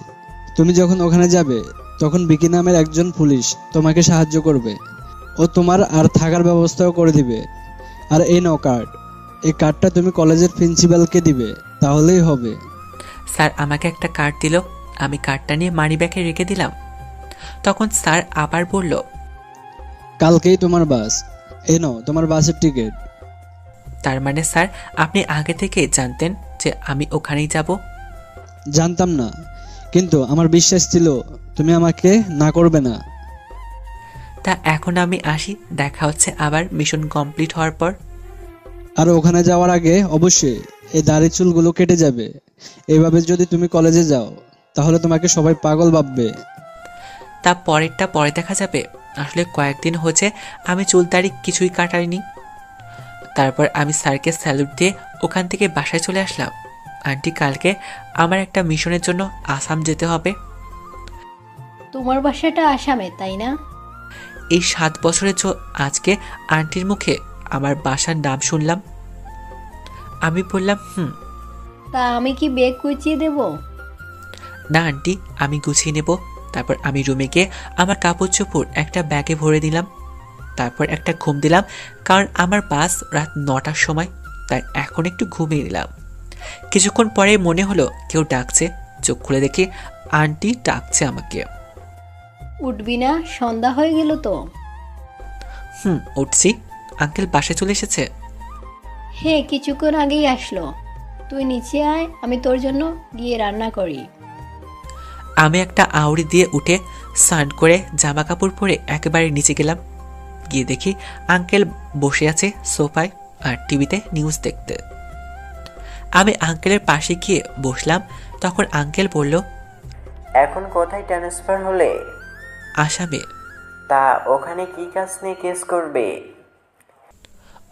তুমি যখন ওখানে যাবে তখন বিকি নামের একজন পুলিশ তোমাকে সাহায্য করবে। ও তোমার আর থাকার ব্যবস্থাও করে দিবে। আর এই নাও কার্ড, এই কার্ডটা তুমি কলেজের প্রিন্সিপালকে দিবে, তাহলেই হবে। স্যার আমাকে একটা কার্ড দিল। আমি কার্ডটা নিয়ে মানিব্যাগে রেখে দিলাম। তখন স্যার আবার বলল, কালকেই তোমার বাস, এই নাও তোমার বাসের টিকিট। তার মানে স্যার, আপনি আগে থেকে জানতেন যে আমি ওখানেই যাব? জানতাম না, কিন্তু আমার বিশ্বাস ছিল তুমি আমাকে না করবে না। তা এখন আমি আসি, দেখা হচ্ছে আবার মিশন কমপ্লিট হওয়ার পর। আর ওখানে যাওয়ার আগে অবশ্যই এই দাড়ি চুলগুলো কেটে যাবে। এইভাবে যদি তুমি কলেজে যাও তাহলে তোমাকে সবাই পাগল ভাববে। তা পরেরটা পরে দেখা যাবে। আসলে কয়েকদিন হচ্ছে আমি চুল দাড়ি কিছুই কাটাইনি। তারপর আমি স্যারকে স্যালুট দিয়ে ওখান থেকে বাসায় চলে আসলাম। আন্টি, কালকে আমার একটা মিশনের জন্য আসাম যেতে হবে। তোমার বাসাটা আসামে, তাই না? এই 7 বছরের আজকে আন্টির মুখে আমার বাসার নাম শুনলাম। আমি বললাম, তা আমি কি ব্যাগ গুছিয়ে দেব? না আন্টি, আমি গুছিয়ে নেব। তারপর আমি রুমে গিয়ে আমার কাপড় চোপড় একটা ব্যাগে ভরে দিলাম। তারপর একটা ঘুম দিলাম, কারণ আমার বাস রাত 9টার সময়, তাই এখন একটু ঘুমিয়ে নিলাম। কিছুক্ষণ পরে মনে হলো কেউ ডাকছে। চোখ খুলে দেখি আন্টি ডাকছে আমাকে। উঠবি না? সন্ধ্যা হয়ে গেল তো। উঠছি। আঙ্কেল বাসায় চলে এসেছে? হ্যাঁ, কিছুক্ষণ আগেই আসলো। তুই নিচে আয়, আমি তোর জন্য গিয়ে রান্না করি। আমি একটা আউড়ি দিয়ে উঠে স্নান করে জামা কাপড় পরে একেবারে নিচে গেলাম। গিয়ে দেখি আঙ্কেল বসে আছে সোফায় আর টিভিতে নিউজ দেখতে। আমি আঙ্কেলের পাশে গিয়ে বসলাম। তখন আঙ্কেল বলল, এখন কোথায় ট্রান্সফার হলে? আসামে। তা ওখানে কি কাজ নিয়ে কেস করবে?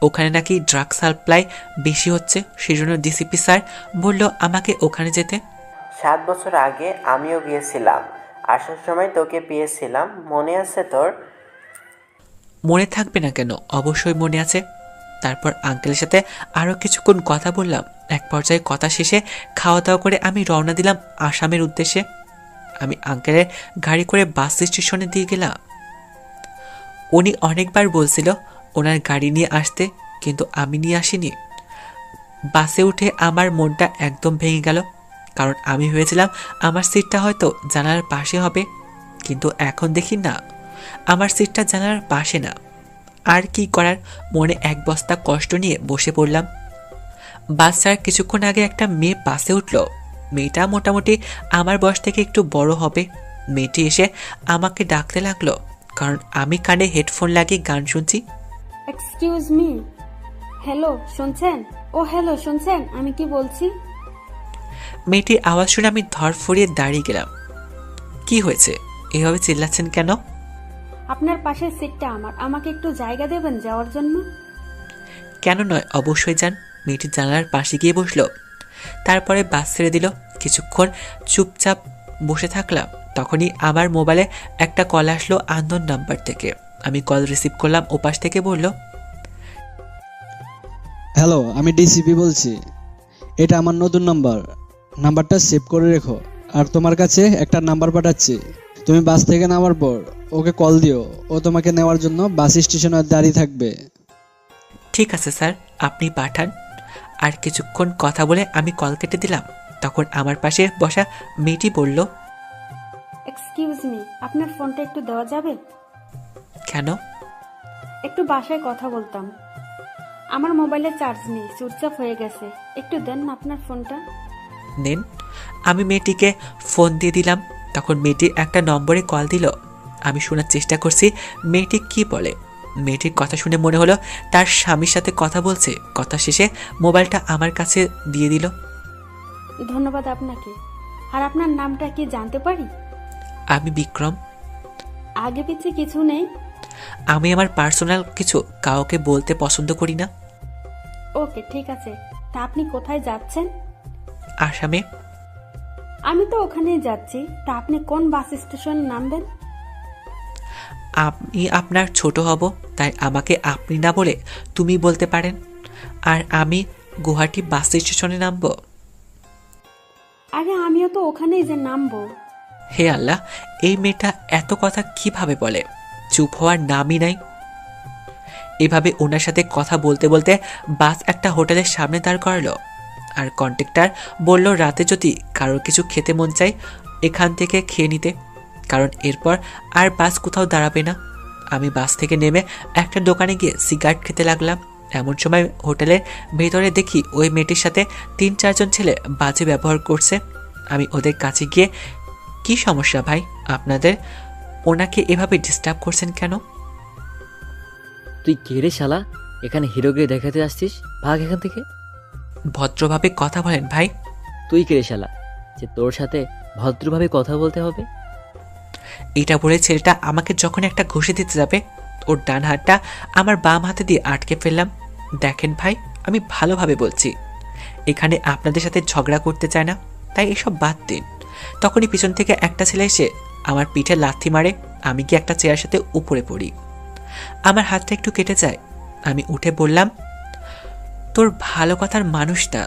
ওখানে নাকি ড্রাগ সাপ্লাই বেশি হচ্ছে, সেজন্য ডিসিপি স্যার বলল আমাকে ওখানে যেতে। 7 বছর আগে আমিও গিয়েছিলাম, আসার সময় তোকে পেয়েছিলাম, মনে আছে তোর? মনে থাকবে না কেন, অবশ্যই মনে আছে। তারপর আঙ্কেলের সাথে আরও কিছুক্ষণ কথা বললাম। এক পর্যায়ে কথা শেষে খাওয়া দাওয়া করে আমি রওনা দিলাম আসামের উদ্দেশ্যে। আমি আঙ্কেলের গাড়ি করে বাস স্টেশনে দিয়ে গেলাম। উনি অনেকবার বলছিল ওনার গাড়ি নিয়ে আসতে, কিন্তু আমি নিয়ে আসিনি। বাসে উঠে আমার মনটা একদম ভেঙে গেল, কারণ আমি ভেবেছিলাম আমার সিটটা হয়তো জানালার পাশে হবে, কিন্তু এখন দেখি না, আমার সিটটা জানালার পাশে না। আর কি করার, মনে এক বস্তা কষ্ট নিয়ে বসে পড়লাম। বাস ছাড়ার কিছুক্ষণ আগে একটা মেয়ে বাসে উঠল। মেয়েটা মোটামুটি আমার বয়স থেকে একটু বড় হবে। মেয়েটি এসে আমাকে ডাকতে লাগলো, কারণ আমি কানে হেডফোন লাগিয়ে গান শুনছি। এক্সকিউজ মি, হ্যালো শুনছেন? ও হ্যালো শুনছেন আমি কি বলছি? মেয়েটির আওয়াজ শুনে আমি ধরফড়িয়ে দাঁড়িয়ে গেলাম। কি হয়েছে, এভাবে চিল্লাচ্ছেন কেন? আপনার পাশের সিটটা আমার, আমাকে একটু জায়গা দেবেন যাওয়ার জন্য? কেন নয়, অবশ্যই যান। মেয়েটি জানালার পাশে গিয়ে বসলো। তারপরে বাস ছেড়ে দিল। কিছুক্ষণ চুপচাপ বসে থাকলাম। তখনই আমার মোবাইলে একটা কল আসলো আননোন নাম্বার থেকে। আমি কল রিসিভ করলাম। ওপাশ থেকে বলল, হ্যালো, আমি ডিসিপি বলছি। এটা আমার নতুন নাম্বার, নাম্বারটা সেভ করে রেখো। আর তোমার কাছে একটা নাম্বার পাঠাচ্ছি, তুমি বাস থেকে নামার পর ওকে কল দিও, ও তোমাকে নেওয়ার জন্য বাস স্টেশনে দাঁড়িয়ে থাকবে। ঠিক আছে স্যার, আপনি পাঠান। আর কিছুক্ষণ কথা বলে আমি কল কেটে দিলাম। তখন আমার পাশে বসা মেয়েটি বলল, এক্সকিউজ মি, আপনার ফোনটা একটু দেওয়া যাবে? কেন? একটু বাসায় কথা বলতাম। আমার মোবাইলে চার্জ নেই, সুইচ অফ হয়ে গেছে, একটু দেন না আপনার ফোনটা। নেন। আমি মেয়েটিকে ফোন দিয়ে দিলাম। তখন মেয়েটি একটা নম্বরে কল দিল। আমি শোনার চেষ্টা করছি মেয়েটি কি বলে। মেয়েটির কথা শুনে মনে হলো তার স্বামীর সাথে কথা বলছে। কথা শেষে মোবাইলটা আমার কাছে দিয়ে দিল। ধন্যবাদ আপনাকে। আর আপনার নামটা কি জানতে পারি? আমি বিক্রম। আগে পিছে কিছু নেই? আমি আমার পার্সোনাল কিছু কাউকে বলতে পছন্দ করি না। ওকে ঠিক আছে। তা আপনি কোথায় যাচ্ছেন? আসামে। আমি তো ওখানেই যাচ্ছি। তা আপনি কোন বাস স্টেশন নামবেন? আমি আপনার ছোট হব, তাই আমাকে আপনি না বলে তুমি বলতে পারেন। আর আমি গুয়াহাটি বাস স্টেশনে নামবো। আরে আমিও তো ওখানেই যে নামবো। হে আল্লাহ, এই মেয়েটা এত কথা কিভাবে বলে, চুপ হওয়ার নামই নাই। এভাবে ওনার সাথে কথা বলতে বলতে বাস একটা হোটেলের সামনে দাঁড় করালো। আর কন্ট্রাক্টর বলল রাতে যদি কারোর কিছু খেতে মন চায় এখান থেকে খেয়ে নিতে, কারণ এরপর আর বাস কোথাও দাঁড়াবে না। আমি বাস থেকে নেমে একটা দোকানে গিয়ে সিগারেট খেতে লাগলাম। এমন সময় হোটেলের ভেতরে দেখি ওই মেয়েটির সাথে 3-4 জন ছেলে বাজে ব্যবহার করছে। আমি ওদের কাছে গিয়ে, কি সমস্যা ভাই আপনাদের, ওনাকে এভাবে ডিস্টার্ব করছেন কেন? তুই কে রে শালা, এখানে হিরোগিরি দেখাতে আসছিস? ভাগ এখান থেকে। ভদ্রভাবে কথা বলেন ভাই। তুই কে রে শালা যে তোর সাথে ভদ্রভাবে কথা বলতে হবে? এটা বলে ছেলেটা আমাকে যখন একটা ঘুষি দিতে যাবে, ওর ডান হাতটা আমার বাম হাতে দিয়ে আটকে ফেললাম। দেখেন ভাই, আমি ভালোভাবে বলছি, এখানে আপনাদের সাথে ঝগড়া করতে চায় না, তাই এসব বাদ দিন। তখনই পিছন থেকে একটা ছেলে এসে আমার পিঠে লাথি মারে। আমি কি একটা চেয়ারের সাথে উপরে পড়ি। আমার হাতটা একটু কেটে যায়। আমি উঠে বললাম, তোর ভালো কথার মানুষ না।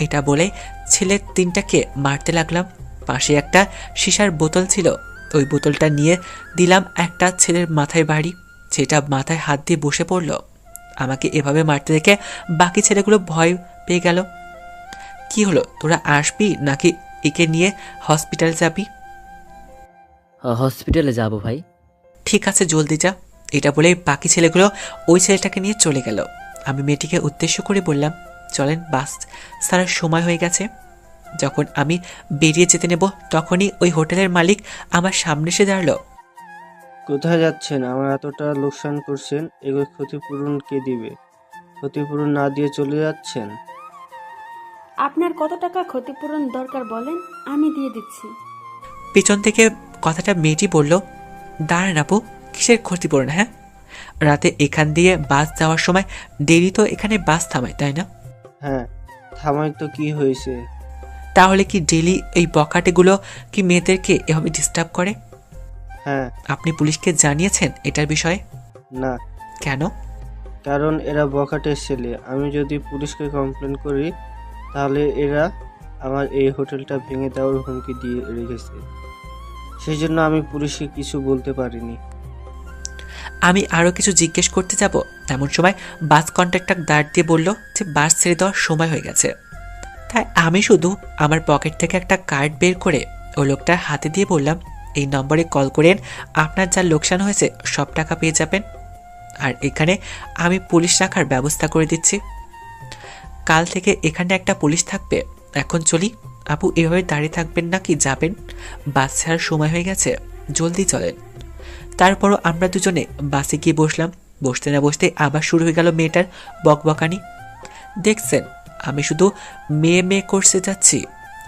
এটা বলে ছেলে 3টাকে মারতে লাগলাম। পাশে একটা সীসার বোতল ছিল, ওই বোতলটা নিয়ে দিলাম একটা ছেলের মাথায় বাড়ি। সেটা মাথায় হাত দিয়ে বসে পড়ল। আমাকে এভাবে মারতে দেখে বাকি ছেলেগুলো ভয় পেয়ে গেল। কি হলো, তোরা আসবি নাকি একে নিয়ে হসপিটালে যাবি? হসপিটালে যাব ভাই। ঠিক আছে, জলদি যা। এটা বলে বাকি ছেলেগুলো ওই ছেলেটাকে নিয়ে চলে গেল। আমি মেয়েটিকে উদ্দেশ্য করে বললাম, চলেন, বাস ছাড়ার সময় হয়ে গেছে। যখন আমি বেরিয়ে যেতে নেব, তখনই ওই হোটেলের মালিক আমার সামনে এসে দাঁড়ালো। কোথায় যাচ্ছেন? আমার এতটা লোকসান করছেন, এগুলো ক্ষতিপূরণ কে দিবে? ক্ষতিপূরণ না দিয়ে চলে যাচ্ছেন? আপনার কত টাকা ক্ষতিপূরণ দরকার বলেন, আমি দিয়ে দিচ্ছি। পিছন থেকে কথাটা মেয়েটি বলল, দাঁড়ান আপু, কিসের ক্ষতিপূরণ? হ্যাঁ, রাতে এখান দিয়ে বাস যাওয়ার সময় দেরি তো এখানে বাস থামায়, তাই না? হ্যাঁ, থামাই তো কি হয়েছে? তাহলে কি ডেলি এই বখাটেগুলো কি মেয়েদেরকে এভাবে ডিস্টার্ব করে? হ্যাঁ। আপনি পুলিশকে জানিয়েছেন এটার বিষয়ে? না। কেন? কারণ এরা বখাটের ছেলে। আমি যদি পুলিশকে কমপ্লেন করি তাহলে এরা আমার এই হোটেলটা ভেঙে দেওয়ার হুমকি দিয়ে রেখেছে। সেই জন্য আমি পুলিশকে কিছু বলতে পারিনি। আমি আরও কিছু জিজ্ঞেস করতে যাব, এমন সময় বাস কন্ট্রাক্টর দাঁড় দিয়ে বলল যে বাস ছেড়ে দেওয়ার সময় হয়ে গেছে। তাই আমি শুধু আমার পকেট থেকে একটা কার্ড বের করে ওই লোকটার হাতে দিয়ে বললাম, এই নম্বরে কল করেন, আপনার যা লোকসান হয়েছে সব টাকা পেয়ে যাবেন। আর এখানে আমি পুলিশ রাখার ব্যবস্থা করে দিচ্ছি। কাল থেকে এখানে একটা পুলিশ থাকবে। এখন চলি। আপু, এভাবে দাঁড়িয়ে থাকবেন না কি যাবেন? বাস ছাড়ার সময় হয়ে গেছে, জলদি চলেন। তারপরও আমরা দুজনে বাসে গিয়ে বসলাম। বসতে না বসতে আবার শুরু হয়ে গেল মেয়েটার বকবকানি। দেখছেন, আমি শুধু মেয়ে মেয়ে করতে যাচ্ছি।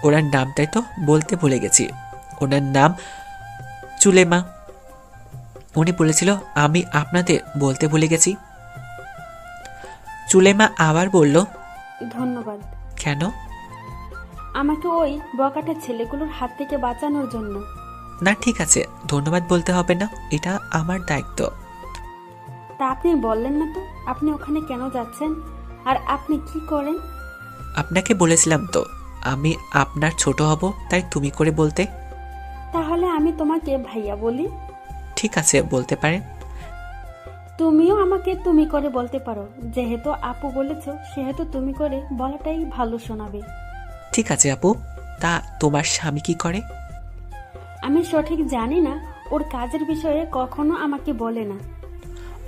ওনার নামটাই তো বলতে ভুলে গেছি। ওনার নাম চুলেমা। উনি বলেছিল আমি আপনাদের বলতে ভুলে গেছি। চুলেমা আবার বলল, ধন্যবাদ। কেন? আমাকে ওই বকাটা ছেলেগুলোর হাত থেকে বাঁচানোর জন্য। না, ঠিক আছে, ধন্যবাদ বলতে হবে না, এটা আমার দায়িত্ব। তা আপনি বললেন না তো আপনি ওখানে কেন যাচ্ছেন, আর আপনি কি করেন? আপনাকে বলেছিলাম তো আমি আপনার ছোট হব, তাই তুমি করে বলতে। তাহলে আমি তোমাকে ভাইয়া বলি? ঠিক আছে, বলতে পারেন। তুমিও আমাকে তুমি করে বলতে পারো। যেহেতু আপু বলেছো সেহেতু তুমি করে বলাটাই ভালো শোনাবে। ঠিক আছে আপু, তা তোমার স্বামী কি করে? আমি সঠিক জানি না, ওর কাজের বিষয়ে কখনো আমাকে বলে না।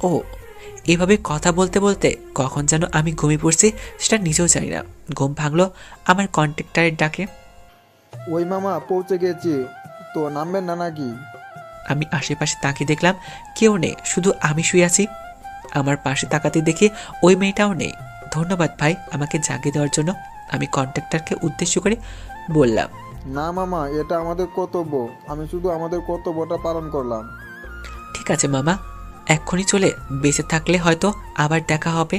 ও, এভাবে কথা বলতে বলতে কখন যেন আমি ঘুমিয়ে পড়ছি সেটা নিজেও জানি না। ঘুম ভাঙলো আমার কন্ট্রাক্টরের ডাকে। ওই মামা পৌঁছে গেছি, তো নামবেন না নাকি? আমি আশেপাশে তাকিয়ে দেখলাম কেউ নেই, শুধু আমি শুয়ে আছি। আমার পাশে তাকাতে দেখি ওই মেয়েটাও নেই। ধন্যবাদ ভাই আমাকে জাগিয়ে দেওয়ার জন্য, আমি কন্ট্রাক্টরকে উদ্দেশ্য করে বললাম। না মামা, এটা আমাদের কর্তব্য, আমি শুধু আমাদের কর্তব্যটা পালন করলাম। ঠিক আছে মামা, এক্ষুনি চলে, বেঁচে থাকলে হয়তো আবার দেখা হবে।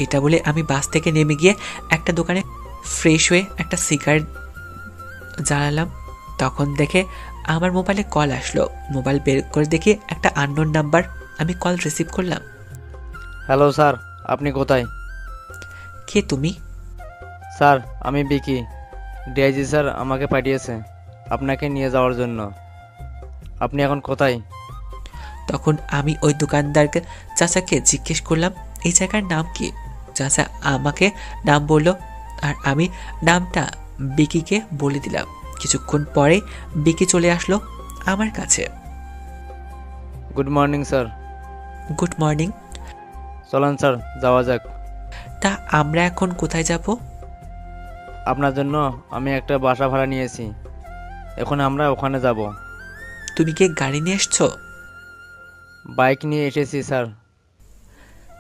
এটা বলে আমি বাস থেকে নেমে গিয়ে একটা দোকানে ফ্রেশ হয়ে একটা সিগারেট জ্বালালাম। তখন দেখে আমার মোবাইলে কল আসলো। মোবাইল বের করে দেখি একটা আননোন নাম্বার। আমি কল রিসিভ করলাম। হ্যালো স্যার, আপনি কোথায়? কে তুমি? স্যার, আমি বিকি। ডিআইজি স্যার আমাকে পাঠিয়েছে আপনাকে নিয়ে যাওয়ার জন্য। আপনি এখন কোথায়? তখন আমি ওই দোকানদারকে চাচাকে জিজ্ঞেস করলাম এই জায়গার নাম কি। চাচা আমাকে নাম বলল আর আমি নামটা বিকিকে বলে দিলাম। কিছুক্ষণ পরে বিকি চলে আসলো আমার কাছে। Good morning sir. Good morning. চলেন স্যার, যাওয়া যাক। তা আমরা এখন কোথায় যাব? আপনার জন্য আমি একটা বাসা ভাড়া নিয়েছি, এখন আমরা ওখানে যাব। তুমি কি গাড়ি নিয়ে এসছো? বাইক নিয়ে এসেছি স্যার।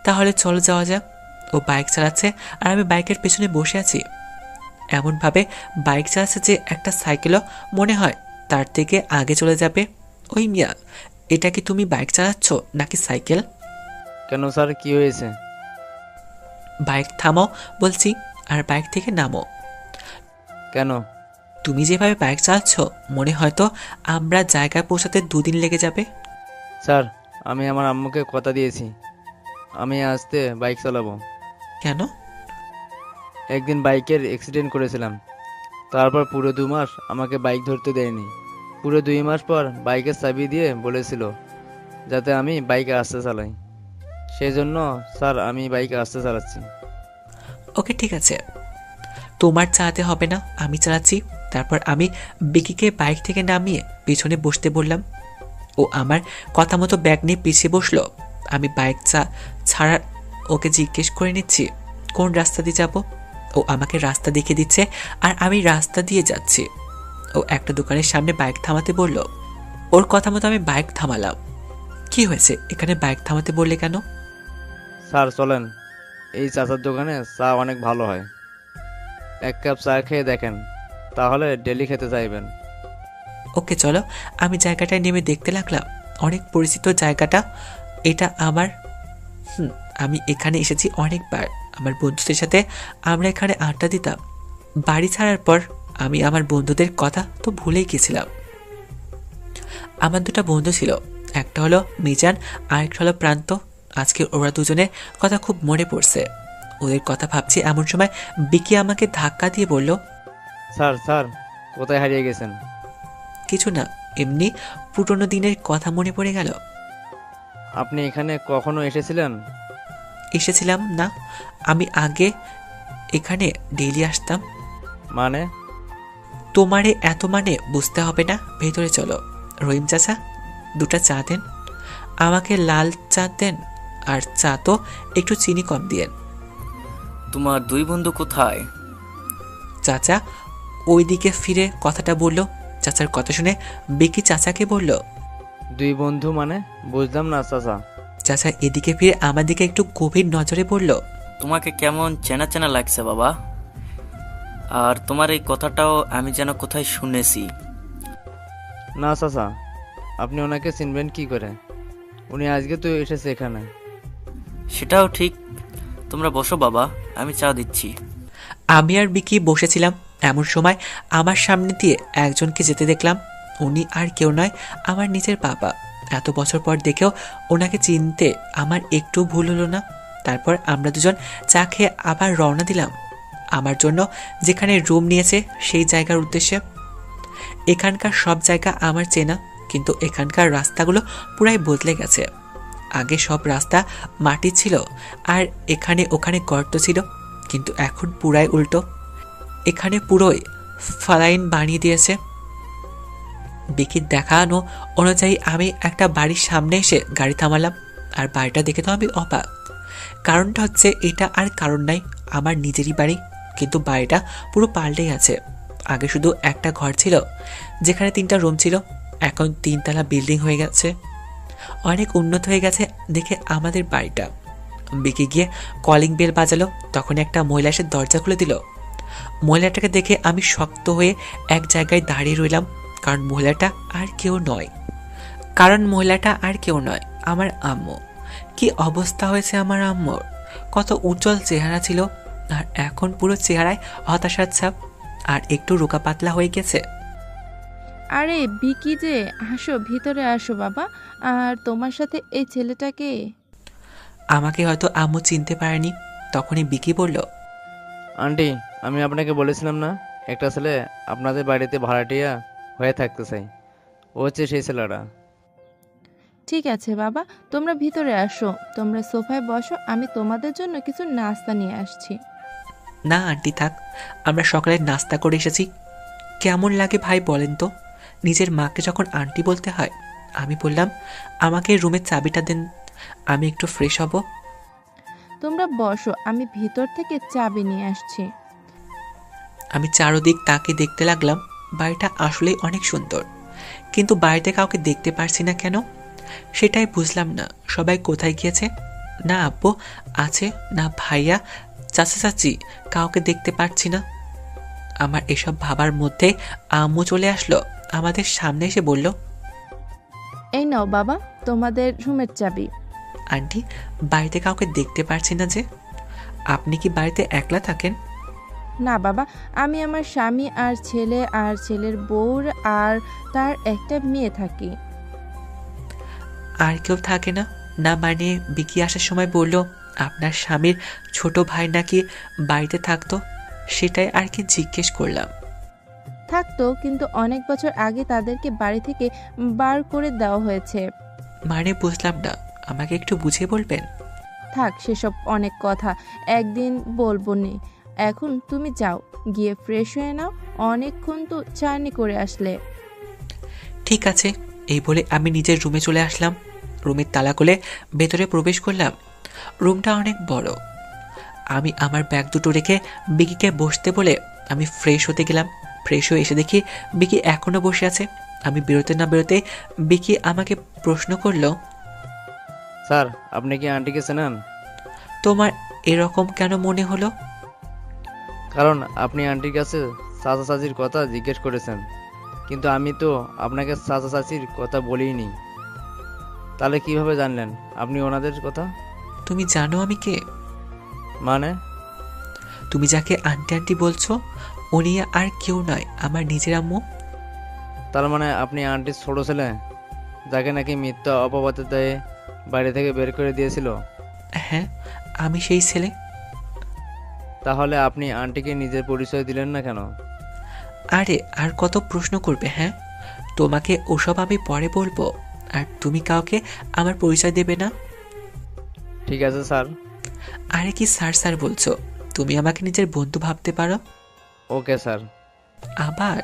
তাহলে চলো যাওয়া যাক। ও বাইক চালাচ্ছে আর আমি বাইকের পেছনে বসে আছি। এমনভাবে বাইক চালাচ্ছে যে একটা সাইকেলও মনে হয় তার থেকে আগে চলে যাবে। ওই মিয়া, এটা কি তুমি বাইক চালাচ্ছ নাকি সাইকেল? কেন স্যার, কি হয়েছে? বাইক থামাও বলছি, আর বাইক থেকে নামো। কেন? তুমি যেভাবে বাইক চালাচ্ছ মনে হয়তো আমরা জায়গায় পৌঁছাতে 2 দিন লেগে যাবে। স্যার, আমি আমার আম্মুকে কথা দিয়েছি আমি আস্তে বাইক চালাবো। কেন? একদিন বাইকের অ্যাক্সিডেন্ট করেছিলাম, তারপর পুরো 2 মাস আমাকে বাইক ধরতে দেয়নি। পুরো 2 মাস পর বাইকের চাবি দিয়ে বলেছিল যাতে আমি বাইক আস্তে চালাই। সেই জন্য স্যার আমি বাইক আস্তে চালাচ্ছি। ওকে, ঠিক আছে, তোমার চালাতে হবে না, আমি চালাচ্ছি। তারপর আমি বিকিকে বাইক থেকে নামিয়ে পিছনে বসতে বললাম। ও আমার কথা মতো ব্যাগ নিয়ে পিছিয়ে বসলো। আমি বাইক ছাড়া ওকে জিজ্ঞেস করে নিচ্ছি কোন রাস্তা দিয়ে যাব। ও আমাকে রাস্তা দেখিয়ে দিচ্ছে আর আমি রাস্তা দিয়ে যাচ্ছি। ও একটা দোকানের সামনে বাইক থামাতে বলল। ওর কথা মতো আমি বাইক থামালাম। কি হয়েছে, এখানে বাইক থামাতে বললে কেন? স্যার চলেন, এই চাচার দোকানে চা অনেক ভালো হয়, 1 কাপ চা খেয়ে দেখেন, তাহলে ডেলি খেতে চাইবেন। ওকে চলো। আমি জায়গাটায় নেমে দেখতে লাগলাম অনেক পরিচিত জায়গাটা। এটা আমার আমি এখানে এসেছি অনেকবার। আমার বন্ধুদের সাথে আমরা এখানে আড্ডা দিতাম। বাড়ি ছাড়ার পর আমি আমার বন্ধুদের কথা তো ভুলেই গেছিলাম। আমার দুটো বন্ধু ছিল, একটা হলো মিজান আর একটা হলো প্রান্ত। আজকে ওরা দুজনের কথা খুব মনে পড়ছে। ওদের কথা ভাবছি এমন সময় বিকি আমাকে ধাক্কা দিয়ে বলল, স্যার স্যার কোথায় হারিয়ে গেছেন? কিছু না, এমনি পুরনো দিনের কথা মনে পড়ে গেল। আপনি এখানে কখনো এসেছিলেন? এসেছিলাম না, আমি আগে এখানে ডেইলি আসতাম। মানে? তোমারে এত মানে বুঝতে হবে না, ভেতরে চলো। রহিম চাচা, দুটা চা দেন। আমাকে লাল চা দেন, আর চা তো একটু চিনি কম দিয়েন। তোমার দুই বন্ধু কোথায়? চাচা ওইদিকে ফিরে কথাটা বলল। চাচার কথা শুনে বিকি চাচাকে বলল, দুই বন্ধু মানে? বুঝলাম না চাচা। চাচা এদিকে ফিরে আমার দিকে একটু গভীর নজরে বলল, তোমাকে কেমন চেনা চেনা লাগছে বাবা, আর তোমার এই কথাটাও আমি যেন কোথায় শুনেছি। না চাচা, আপনি ওনাকে চিনবেন কি করে? উনি আজকে তো এসেছে এখানে। সেটাও ঠিক, তোমরা বসো বাবা, আমি চা দিচ্ছি। আমি আর বিকি বসেছিলাম। এমন সময় আমার সামনে দিয়ে একজনকে যেতে দেখলাম। উনি আর কেউ নয়, আমার নিজের বাবা। এত বছর পর দেখেও ওনাকে চিনতে আমার একটু ভুল হলো না। তারপর আমরা দুজন চা খেয়ে আবার রওনা দিলাম আমার জন্য যেখানে রুম নিয়েছে সেই জায়গার উদ্দেশ্যে। এখানকার সব জায়গা আমার চেনা, কিন্তু এখানকার রাস্তাগুলো পুরাই বদলে গেছে। আগে সব রাস্তা মাটি ছিল, আর এখানে ওখানে গর্ত ছিল, কিন্তু এখন পুরাই উল্টো। এখানে পুরোই ফালাইন বানিয়ে দিয়েছে। বিকির দেখানো অনুযায়ী আমি একটা বাড়ির সামনে এসে গাড়ি থামালাম। আর বাড়িটা দেখে তো আমি অবাক। কারণটা হচ্ছে এটা আর কারণ নাই, আমার নিজেরই বাড়ি, কিন্তু বাড়িটা পুরো পাল্টে গেছে। আগে শুধু একটা ঘর ছিল যেখানে 3টা রুম ছিল, এখন 3তলা বিল্ডিং হয়ে গেছে। অনেক উন্নত হয়ে গেছে দেখে আমাদের বাড়িটা। বিকি গিয়ে কলিং বেল বাজালো, তখন একটা মহিলা এসে দরজা খুলে দিল। মহিলাটাকে দেখে আমি শক্ত হয়ে এক জায়গায় দাঁড়িয়ে রইলাম, কারণ মহিলাটা আর কেউ নয় আমার আম্মু। কি অবস্থা হয়েছে আমার আম্মুর! কত উজ্জ্বল চেহারা ছিল, আর এখন পুরো চেহারায় হতাশার ছাপ, আর একটু রোগা পাতলা হয়ে গেছে। আরে বিকি যে, আসো ভিতরে আসো বাবা। আর তোমার সাথে এই ছেলেটাকে? আমাকে হয়তো আম্মু চিনতে পারেনি। তখনই বিকি বলল, আন্টি, আমি আপনাকে বলেছিলাম না একটা ছেলে আপনাদের বাড়িতে ভাড়াটিয়া হয়ে থাকতে চাই। ও হচ্ছে সেই ছেলেটা। ঠিক আছে বাবা, তোমরা ভিতরে আসো, তোমরা সোফায় বসো, আমি তোমাদের জন্য কিছু নাস্তা নিয়ে আসছি। না আন্টি থাক, আমরা সকালে নাস্তা করে এসেছি। কেমন লাগে ভাই বলেন তো, নিজের মাকে যখন আন্টি বলতে হয়। আমি বললাম, আমাকে রুমের চাবিটা দেন, আমি একটু ফ্রেশ হব। তোমরা বসো, আমি ভিতর থেকে চাবি নিয়ে আসছি। আমি চারদিক তাকে দেখতে লাগলাম। বাড়িটা আসলেই অনেক সুন্দর, কিন্তু বাড়িতে কাউকে দেখতে পারছি না কেন, সেটাই বুঝলাম না। সবাই কোথায় গিয়েছে? না আব্বু আছে, না ভাইয়া, চাচা চাচি, কাউকে দেখতে পাচ্ছি না। আমার এসব ভাবার মধ্যে আম্মু চলে আসলো, আমাদের সামনে এসে বলল, এই নাও বাবা তোমাদের রুমের চাবি। আন্টি, বাড়িতে কাউকে দেখতে পারছি না যে। আপনি কি বাড়িতে একলা থাকেন? না বাবা, আমি আমার স্বামী আর ছেলে আর ছেলের বউ আর তার একটা মেয়ে থাকি। আর কেউ থাকে না? না মানে বিকি আসার সময় বলল আপনার স্বামীর ছোট ভাই নাকি বাড়িতে থাকতো, সেটাই আর কি জিজ্ঞেস করলাম। থাকতো, কিন্তু অনেক বছর আগে তাদেরকে বাড়ি থেকে বার করে দেওয়া হয়েছে। মানে বুঝলাম না, আমাকে একটু বুঝিয়ে বলবেন? থাক সেসব অনেক কথা, একদিন বলবো নি। এখন তুমি যাও, গিয়ে ফ্রেশ হয়ে নাও, অনেকক্ষণ তো জার্নি করে আসলে। ঠিক আছে, এই বলে আমি নিজের রুমে চলে আসলাম। রুমের তালা খুলে ভেতরে প্রবেশ করলাম। রুমটা অনেক বড়। আমি আমার ব্যাগ দুটো রেখে বিকিকে বসতে বলে আমি ফ্রেশ হতে গেলাম। ফ্রেশ হয়ে এসে দেখি বিকি এখনো বসে আছে। আমি বেরোতে না বেরোতে বিকি আমাকে প্রশ্ন করলো, স্যার আপনি কি আন্টিকে চেনেন? তোমার এরকম কেন মনে হলো? কারণ আপনি আন্টির কাছে চাচা চাচির কথা জিজ্ঞেস করেছেন, কিন্তু আমি তো আপনাকে চাচা চাচির কথা বলিনি। তাহলে কিভাবে জানলেন আপনি ওনাদের কথা? তুমি জানো আমি কে? মানে? তুমি যাকে আন্টি আন্টি বলছো উনি আর কেউ নয়, আমার নিজের আম্মু। তার মানে আপনি আন্টির ছোট ছেলে, যাকে নাকি মিথ্যা অপবাদের দায়ে বাড়ি থেকে বের করে দিয়েছিল? হ্যাঁ, আমি সেই ছেলে। তাহলে আপনি আন্টিকে নিজের পরিচয় দিলেন না কেন? আরে আর কত প্রশ্ন করবে? হ্যাঁ, তোমাকে ওসব আমি পরে বলবো, আর তুমি কাউকে আমার পরিচয় দেবে না। ঠিক আছে স্যার। আরে কি স্যার স্যার বলছো? তুমি আমাকে নিজের বন্ধু ভাবতে পারো। Okay sir. আবার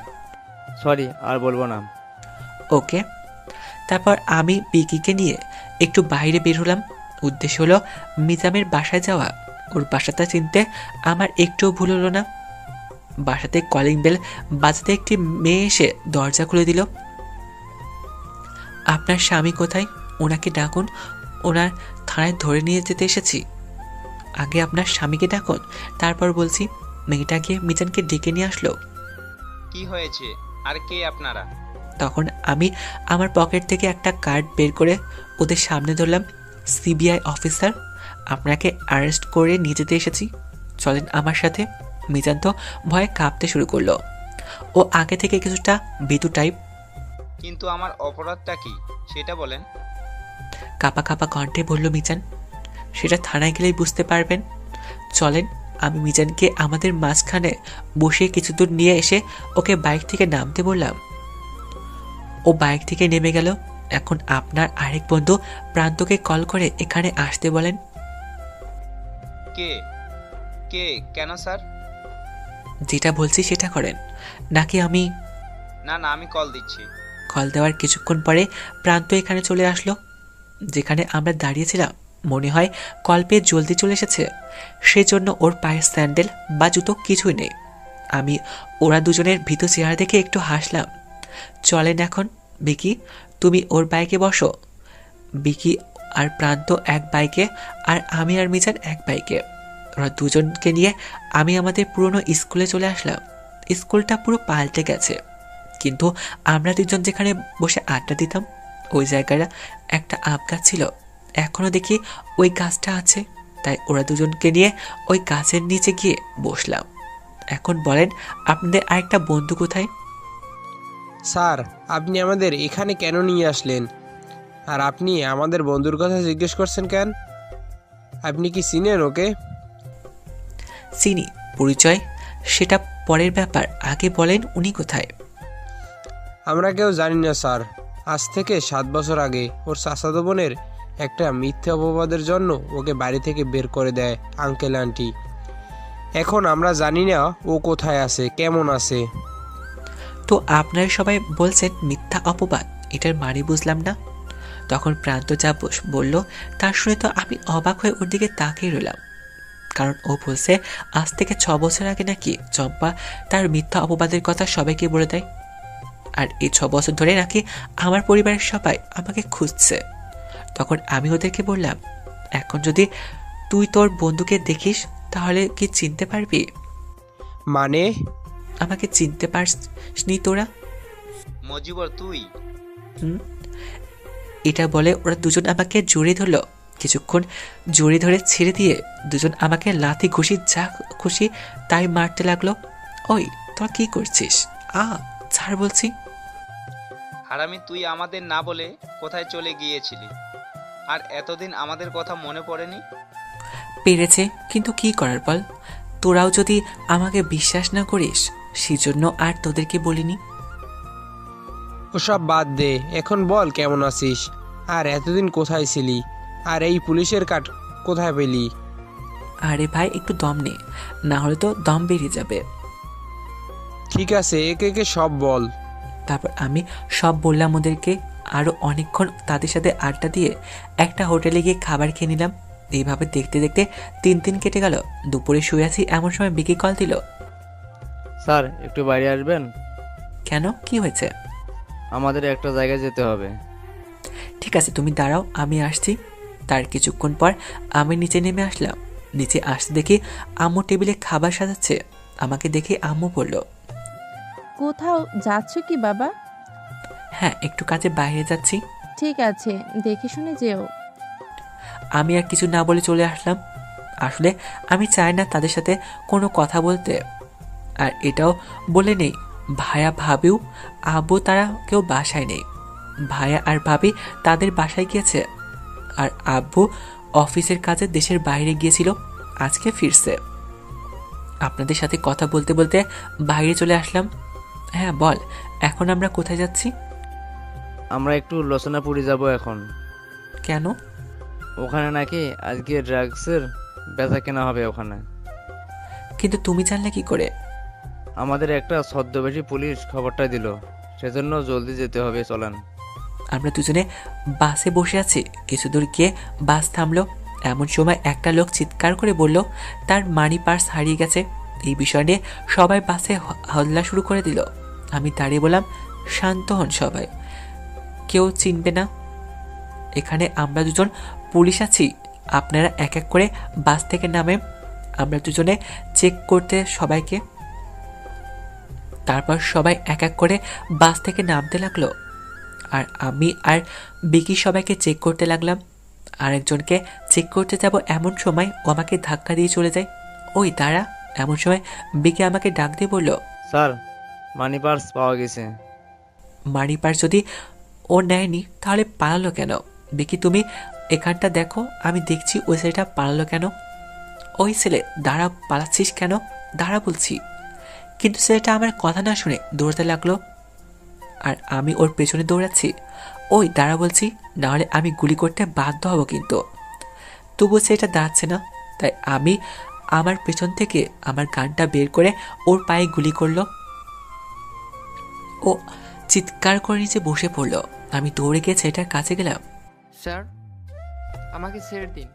সরি, আর বলবো না। ওকে। তারপর আমি বিকিকে নিয়ে একটু বাইরে বের হলাম। উদ্দেশ্য হলো মিজামের বাসায় যাওয়া। ওর বাসাটা চিনতে আমার একটুও ভুল হলো না। বাসাতে কলিং বেল বাজাতে একটি মেয়ে এসে দরজা খুলে দিল। আপনার স্বামী কোথায়? ওনাকে ডাকুন, ওনার থানায় ধরে নিয়ে যেতে এসেছি। আগে আপনার স্বামীকে ডাকুন, তারপর বলছি। মেয়েটা গিয়ে মিজানকে ডেকে নিয়ে আসলো। কি হয়েছে আর কে আপনারা? তখন আমি আমার পকেট থেকে একটা কার্ড বের করে ওদের সামনে ধরলাম। সিবিআই অফিসার, আপনাকে অ্যারেস্ট করে নিয়ে যেতে এসেছি, চলেন আমার সাথে। মিজান তো ভয়ে কাঁপতে শুরু করলো। ও আগে থেকে কিছুটা ভীতু টাইপ। কিন্তু আমার অপরাধটা কি সেটা বলেন। কাঁপা কাঁপা কণ্ঠে বলল মিজান। সেটা থানায় গেলেই বুঝতে পারবেন, চলেন। আমি মিজানকে আমাদের মাঝখানে বসে কিছু দূর নিয়ে এসে ওকে বাইক থেকে নামতে বললাম। ও বাইক থেকে নেমে গেল। এখন আপনার আরেক বন্ধু প্রান্তকে কল করে এখানে আসতে বলেন। কে কে কেন স্যার? যেটা বলছি সেটা করেন, নাকি আমি? না না, আমি কল দিচ্ছি। কল দেওয়ার কিছুক্ষণ পরে প্রান্ত এখানে চলে আসলো। যেখানে আমরা দাঁড়িয়েছিলাম মনে হয় কল পেয়ে জলদি চলে এসেছে, সেজন্য ওর পায়ের স্যান্ডেল বা জুতো কিছুই নেই। আমি ওরা দুজনের ভীত চেহারা দেখে একটু হাসলাম। চলেন এখন। বিকি, তুমি ওর বাইকে বসো। বিকি আর প্রান্ত এক বাইকে, আর আমি আর মিজান এক বাইকে। ওরা দুজনকে নিয়ে আমি আমাদের পুরনো স্কুলে চলে আসলাম। স্কুলটা পুরো পাল্টে গেছে, কিন্তু আমরা দুজন যেখানে বসে আড্ডা দিতাম ওই জায়গাটা একটা আম গাছ ছিল। এখনো দেখি ওই গাছটা আছে, তাই ওরা দুজনকে নিয়ে ওই গাছের নিচে গিয়ে বসলাম। এখন বলেন আপনাদের আরেকটা বন্ধু কোথায়? স্যার, আপনি আমাদের এখানে কেন নিয়ে আসলেন? আর আপনি আমাদের বন্ধুর কথা জিজ্ঞেস করছেন কেন? আপনি কি চিনেন ওকে? চিনি, পরিচয় সেটা পরের ব্যাপার, আগে বলেন উনি কোথায়? আমরা কেউ জানি না স্যার। আজ থেকে 7 বছর আগে ওর চাচাতো বোনের একটা মিথ্যে অপবাদের জন্য ওকে বাড়ি থেকে বের করে দেয় আঙ্কেল আন্টি। এখন আমরা জানি না ও কোথায় আছে, কেমন আছে। তো আপনারা সবাই বলছেন মিথ্যা অপবাদ, এটার মানে বুঝলাম না। তখন প্রান্ত যা বলল তা শুনে তো আমি অবাক হয়ে ওর দিকে তাকিয়ে রইলাম। কারণ ও বলছে আজ থেকে 6 বছর আগে নাকি চম্পা তার মিথ্যা অপবাদের কথা সবাইকে বলে দেয়, আর এই 6 বছর ধরে নাকি আমার পরিবারের সবাই আমাকে খুঁজছে। তখন আমি ওদেরকে বললাম, এখন যদি তুই তোর বন্ধুকে দেখিস তাহলে কি চিনতে পারবি? মানে? আমাকে চিনতে পারসনি তোরা? মজিবর তুই? এটা বলে ওরা দুজন আমাকে জড়িয়ে ধরলো। কিছুক্ষণ জড়িয়ে ধরে ছেড়ে দিয়ে দুজন আমাকে লাথি ঘুষি যা খুশি তাই মারতে লাগলো। ওই তোরা কি করছিস? ছাড় বলছি। হারামি, তুই আমাদের না বলে কোথায় চলে গিয়েছিলি? আর এতদিন আমাদের কথা মনে পড়েনি? পেরেছে, কিন্তু কি করার বল। তোরাও যদি আমাকে বিশ্বাস না করিস সেজন্য আর তোদেরকে বলিনি। ওসব বাদ দে, এখন বল কেমন আছিস, আর এতদিন কোথায় ছিলি, আর এই পুলিশের কাঠ কোথায় পেলি? আরে ভাই একটু দম নে, না হলে তো দম বেরিয়ে যাবে। ঠিক আছে, একে একে সব বল। তারপর আমি সব বললাম ওদেরকে। আরও অনেকক্ষণ তাদের সাথে আড্ডা দিয়ে একটা হোটেলে গিয়ে খাবার খেয়ে নিলাম। এইভাবে দেখতে দেখতে 3 দিন কেটে গেল। দুপুরে শুয়ে আছি এমন সময় বিকি কল দিল। স্যার, একটু বাইরে আসবেন? কেন, কি হয়েছে? আমাদের একটা জায়গায় যেতে হবে। ঠিক আছে, তুমি দাঁড়াও, আমি আসছি। তার কিছুক্ষণ পর আমি নিচে নেমে আসলাম। নিচে আসতে দেখি আম্মু টেবিলে খাবার সাজাচ্ছে। আমাকে দেখে আম্মু বলল, কোথাও যাচ্ছ কি বাবা? হ্যাঁ, একটু কাজে বাইরে যাচ্ছি। ঠিক আছে, দেখে শুনে যেও। আমি আর কিছু না বলে চলে আসলাম। আসলে আমি চাই না তাদের সাথে কোনো কথা বলতে। আর এটাও বলে নেই, ভাইয়া ভাবিও আব্বু তারা কেউ বাসায় নেই। ভাইয়া আর ভাবি তাদের বাসায় গিয়েছে, আর আব্বু অফিসের কাজে দেশের বাইরে গিয়েছিল, আজকে ফিরছে। আপনাদের সাথে কথা বলতে বলতে বাইরে চলে আসলাম। হ্যাঁ বল, এখন আমরা কোথায় যাচ্ছি? আমরা একটু লোচনাপুরি যাব এখন। কেন? ওখানে নাকি আজকে ড্রাগসের বেচা কেনা হবে ওখানে। কিন্তু তুমি জানলে কি করে? আমাদের একটা ছদ্মবেশী পুলিশ খবরটা দিল, সেজন্য জলদি যেতে হবে, চলেন। আমরা দুজনে বাসে বসে আছি। কিছু দূর গিয়ে বাস থামলো। এমন সময় একটা লোক চিৎকার করে বলল তার মানি পার্স হারিয়ে গেছে। এই বিষয় নিয়ে সবাই বাসে হল্লা শুরু করে দিল। আমি দাঁড়িয়ে বললাম, শান্ত হন সবাই, কেউ চিনবে না। এখানে আমরা দুজন পুলিশ আছি, আপনারা এক এক করে বাস থেকে নামে। আমরা দুজনে চেক করতে সবাইকে। তারপর সবাই এক এক করে বাস থেকে নামতে লাগলো, আর আমি আর বিকি সবাইকে চেক করতে লাগলাম। আরেকজনকে চেক করতে যাব এমন সময় ও আমাকে ধাক্কা দিয়ে চলে যায়। ওই দাঁড়া! এমন সময় বিকি আমাকে ডাক দিয়ে বলল, স্যার মানি পার্স পাওয়া গেছে। মানি পার্স যদি ও নেয়নি তাহলে পালালো কেন? বিকি তুমি এখানটা দেখো, আমি দেখছি ওই ছেলেটা পালালো কেন। ওই ছেলে, দাঁড়া, পালাচ্ছিস কেন? দাঁড়া বলছি। কিন্তু ছেলেটা আমার কথা না শুনে দৌড়াতে লাগলো, আর আমি ওর পেছনে দৌড়াচ্ছি। ওই দাঁড়া বলছি, নাহলে আমি গুলি করতে বাধ্য হব। কিন্তু তবুও সেটা দাঁড়াচ্ছে না, তাই আমি আমার পেছন থেকে আমার গানটা বের করে ওর পায়ে গুলি করলো। ও চিৎকার করে নিচে বসে পড়লো। আমি দৌড়ে গিয়ে ছেলেটার কাছে গেলাম। স্যার, আমাকে ছেড়ে দিন,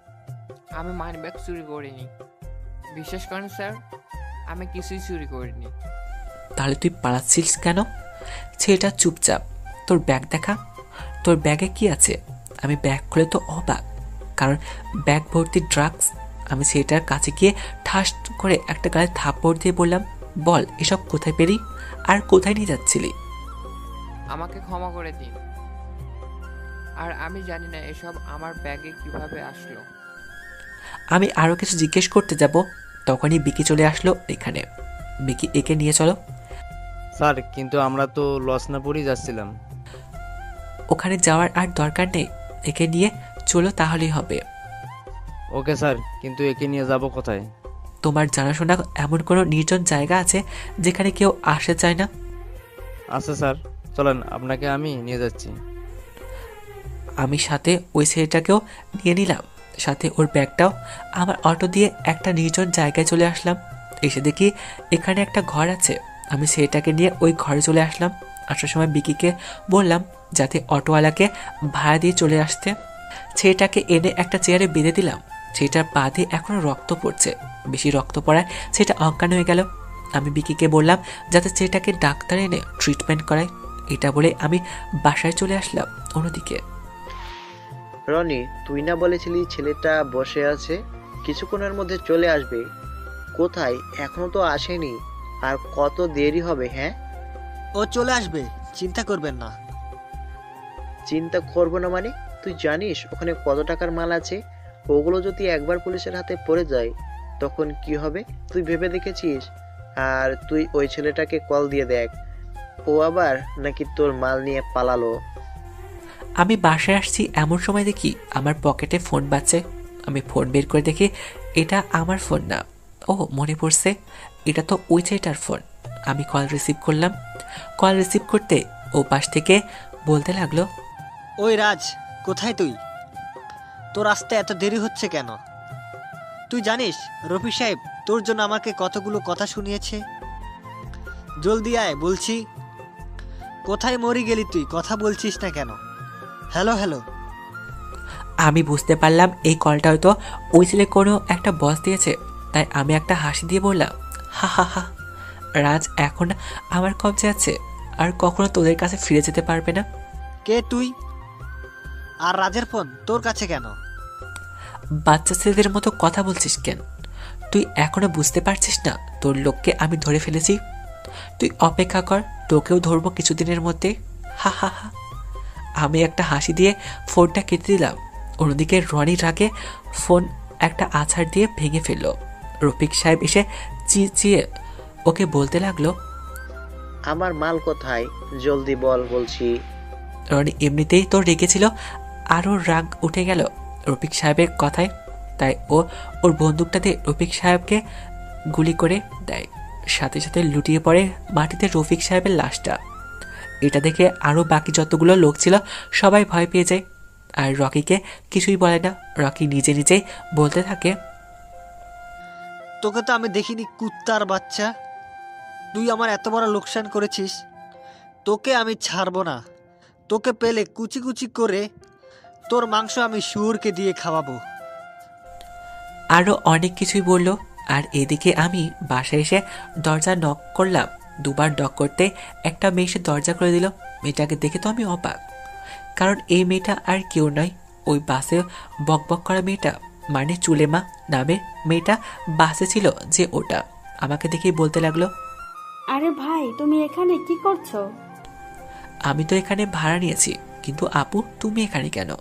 আমি মানিব্যাগ চুরি করিনি। বিশ্বাস করেন স্যার, আমি কিছুই চুরি করিনি। তাহলে তুই পালাচ্ছিস কেন? ছেলেটা চুপচাপ। তোর ব্যাগ দেখা, তোর ব্যাগে কি আছে? আমি ব্যাগ খুলে তো অবাক, কারণ ব্যাগ ভর্তি ড্রাগস। আমি ছেলেটার কাছে গিয়ে ঠাস করে একটা গায়ে থাপ্পড় দিয়ে বললাম, বল এসব কোথায় পেলি আর কোথায় নিয়ে যাচ্ছিলি? আমাকে ক্ষমা করে দিন, আর আমি জানি না এসব আমার ব্যাগে কিভাবে আসলো। আমি আরো কিছু জিজ্ঞেস করতে যাব, তখনই বিকি চলে আসলো এখানে। বিকি, একে নিয়ে চলো। স্যার কিন্তু আমরা তো লসনাপুরি যাচ্ছিলাম। ওখানে যাওয়ার আর দরকার নেই, একে নিয়ে চলো তাহলেই হবে। ওকে স্যার, কিন্তু একে নিয়ে যাব কোথায়? তোমার জানাশোনা এমন কোনো নির্জন জায়গা আছে যেখানে কেউ আসে চায় না? আচ্ছা স্যার, চলেন, আপনাকে আমি নিয়ে যাচ্ছি। আমি সাথে ওই ছেলেটাকেও নিয়ে নিলাম, সাথে ওর ব্যাগটাও। আমার অটো দিয়ে একটা নির্জন জায়গায় চলে আসলাম। এসে দেখি এখানে একটা ঘর আছে। আমি ছেলেটাকে নিয়ে ওই ঘরে চলে আসলাম। আসার সময় বিকিকে বললাম যাতে অটোওয়ালাকে ভাড়া দিয়ে চলে আসতে। ছেলেটাকে এনে একটা চেয়ারে বেঁধে দিলাম। ছেলেটার পা দিয়ে এখনো রক্ত পড়ছে, বেশি রক্ত পড়ায় ছেলেটা অজ্ঞান হয়ে গেল। আমি বিকিকে বললাম যাতে ছেলেটাকে ডাক্তার এনে ট্রিটমেন্ট করায়। এটা বলে আমি বাসায় চলে আসলাম। অন্যদিকে রনি, তুই না বলেছিলি ছেলেটা বসে আছে, কিছুক্ষণের মধ্যে চলে আসবে? কোথায়? এখনো তো আসেনি, আর কত দেরি হবে? হ্যাঁ, ও চলে আসবে, চিন্তা করবেন না। চিন্তা করবো না মানে? তুই জানিস ওখানে কত টাকার মাল আছে? ওগুলো যদি একবার পুলিশের হাতে পড়ে যায় তখন কি হবে তুই ভেবে দেখেছিস? আর তুই ওই ছেলেটাকে কল দিয়ে দেখ, ও আবার নাকি তোর মাল নিয়ে পালালো। আমি বাসায় আসছি এমন সময় দেখি আমার পকেটে ফোন বাজছে। আমি ফোন বের করে দেখি এটা আমার ফোন না। ও মনে পড়ছে, এটা তো ওই ছেলেটার ফোন। আমি কল রিসিভ করলাম। কল রিসিভ করতে ও পাশ থেকে বলতে লাগলো, ওই রাজ, কোথায় তুই? তোর আসতে এত দেরি হচ্ছে কেন? তুই জানিস রফি সাহেব তোর জন্য আমাকে কতগুলো কথা শুনিয়েছে। জলদি আয় বলছি। কোথায় মরি গেলি তুই? কথা বলছিস না কেন? Hello hello. আমি বুঝতে পারলাম এই কলটা হয়তো ওই ছেলে কোনো একটা বস দিয়েছে, তাই আমি একটা হাসি দিয়ে বললাম, হা হা হা, রাজ এখন আমার কবজে আছে, আর কখনো তোদের কাছে ফিরে যেতে পারবে না। কে তুই? আর রাজের ফোন তোর কাছে কেন? বাচ্চা ছেলেদের মতো কথা বলছিস কেন? তুই এখনো বুঝতে পারছিস না তোর লোককে আমি ধরে ফেলেছি? তুই অপেক্ষা কর, তোকেও ধরবো কিছুদিনের মধ্যে। হা হা হা। আমি একটা হাসি দিয়ে ফোনটা কেটে দিলাম। অন্যদিকে রনির রাগে ফোন একটা আছাড় দিয়ে ভেঙে ফেলল। রফিক সাহেব এসে চিয়ে ওকে বলতে লাগলো, আমার মাল কোথায়, জলদি বল বলছি। রনি এমনিতেই তো রেগেছিল, আরও রাগ উঠে গেল রফিক সাহেবের কথায়। তাই ওর বন্দুকটা দিয়ে রফিক সাহেবকে গুলি করে দেয়। সাথে সাথে লুটিয়ে পড়ে মাটিতে রফিক সাহেবের লাশটা। এটা দেখে আরও বাকি যতগুলো লোক ছিল সবাই ভয় পেয়ে যায়, আর রকিকে কিছুই বলে না। রকি নিজে নিজেই বলতে থাকে, তোকে তো আমি দেখিনি কুত্তার বাচ্চা, তুই আমার এত বড় লোকসান করেছিস, তোকে আমি ছাড়বো না। তোকে পেলে কুচি কুচি করে তোর মাংস আমি শুয়োরকে দিয়ে খাওয়াবো। আরও অনেক কিছুই বলল। আর এদিকে আমি বাসায় এসে দরজা নক করলাম। দুবার নক করতে একটা মেয়ে এসে দরজা খুলে দিল। মেয়েটাকে দেখে তো আমি অবাক, কারণ এই মেয়েটা আর কেউ নয়, ওই বাসে বকবক করা মেয়েটা, মানে চুলেমা নামে মেয়েটা বাসে ছিল যে, ওটা। আমাকে দেখেই বলতে লাগলো, আরে ভাই তুমি এখানে কি করছো? আমি তো এখানে ভাড়া নিয়েছি, কিন্তু আপু তুমি এখানে কেন?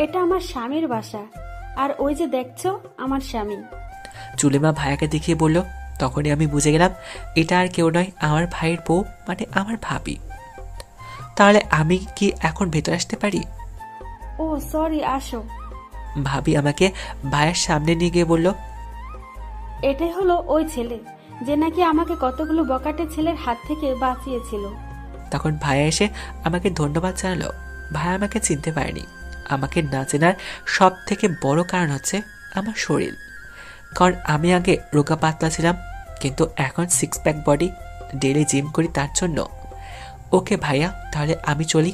এটা আমার স্বামীর বাসা, আর ওই যে দেখছো আমার স্বামী। চুলেমা ভাইয়াকে দেখিয়ে বলল। তখনই আমি বুঝে গেলাম এটা আর কেউ নয়, আমার ভাইয়ের বউ, মানে আমার ভাবি। তাহলে আমি কি এখন ভেতরে আসতে পারি? ও সরি, আসো। ভাবি আমাকে ভাইয়ের সামনে নিয়ে গিয়ে বলল, এটাই হলো ওই ছেলে যে নাকি আমাকে কতগুলো বকাটে ছেলের হাত থেকে বাঁচিয়েছিল। তখন ভাইয়া এসে আমাকে ধন্যবাদ জানালো। ভাইয়া আমাকে চিনতে পারেনি। আমাকে না চেনার সব থেকে বড় কারণ হচ্ছে আমার শরীর, কারণ আমি আগে রোগা পাতলা ছিলাম, কিন্তু এখন 6 প্যাক বডি, ডেলি জিম করি তার জন্য। ওকে ভাইয়া, তাহলে আমি চলি,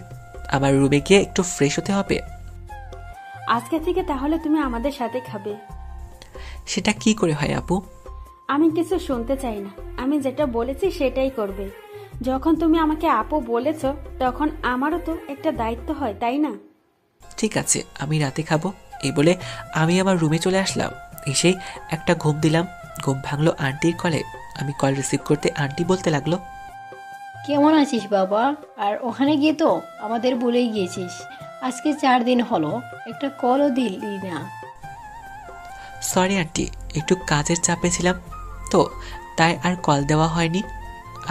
আমার রুমে গিয়ে একটু ফ্রেশ হতে হবে। আজকে থেকে তাহলে তুমি আমাদের সাথে খাবে। সেটা কি করে হয় আপু? আমি কিছু শুনতে চাই না, আমি যেটা বলেছি সেটাই করবে। যখন তুমি আমাকে আপু বলেছ, তখন আমারও তো একটা দায়িত্ব হয়, তাই না? ঠিক আছে, আমি রাতে খাবো। এই বলে আমি আমার রুমে চলে আসলাম। এসেই একটা ঘুম দিলাম। ঘুম ভাঙলো আন্টির কলে। আমি কল রিসিভ করতে আন্টি বলতে লাগলো, কেমন আছিস বাবা? আর ওখানে গিয়ে তো আমাদের ভুলেই গিয়েছিস। আজকে 4 দিন হলো, একটা কলও দিলি না। সরি আন্টি, একটু কাজের চাপে ছিলাম তো, তাই আর কল দেওয়া হয়নি।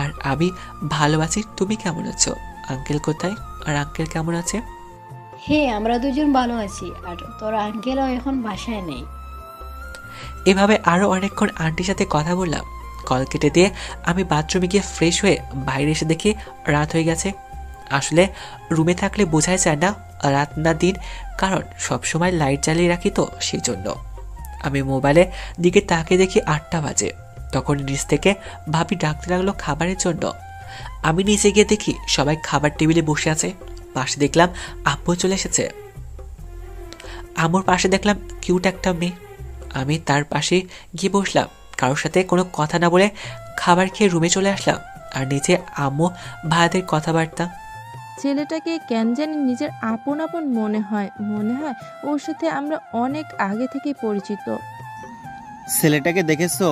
আর আমি ভালো আছি, তুমি কেমন আছো? আঙ্কেল কোথায়, আর আঙ্কেল কেমন আছে? হ্যাঁ, আমরা দুজন ভালো আছি, আর তোর আঙ্কেলও এখন বাসায় নেই। এভাবে আরও অনেকক্ষণ আন্টির সাথে কথা বললাম। কল কেটে দিয়ে আমি বাথরুমে গিয়ে ফ্রেশ হয়ে বাইরে এসে দেখি রাত হয়ে গেছে। আসলে রুমে থাকলে বোঝাই যায় না রাত না দিন, কারণ সবসময় লাইট জ্বালিয়ে রাখি তো, সেই জন্য। আমি মোবাইলের দিকে তাকিয়ে দেখি 8টা বাজে। তখন নিচ থেকে ভাবি ডাকতে লাগলো খাবারের জন্য। আমি নিচে গিয়ে দেখি সবাই খাবার টেবিলে বসে আছে। পাশে দেখলাম আব্বু চলে এসেছে। আম্মুর পাশে দেখলাম কিউট একটা মেয়ে। আমি তার পাশে গিয়ে বসলাম। কারোর সাথে কোনো কথা না বলে খাবার খেয়ে রুমে চলে আসলাম। আর নিচে আম্মু ভাইয়াদের কথাবার্তা। ছেলেটাকে কেন জানি নিজের আপন আপন মনে হয় ওর সাথে আমরা অনেক আগে থেকে পরিচিত। ছেলেটাকে দেখেছো?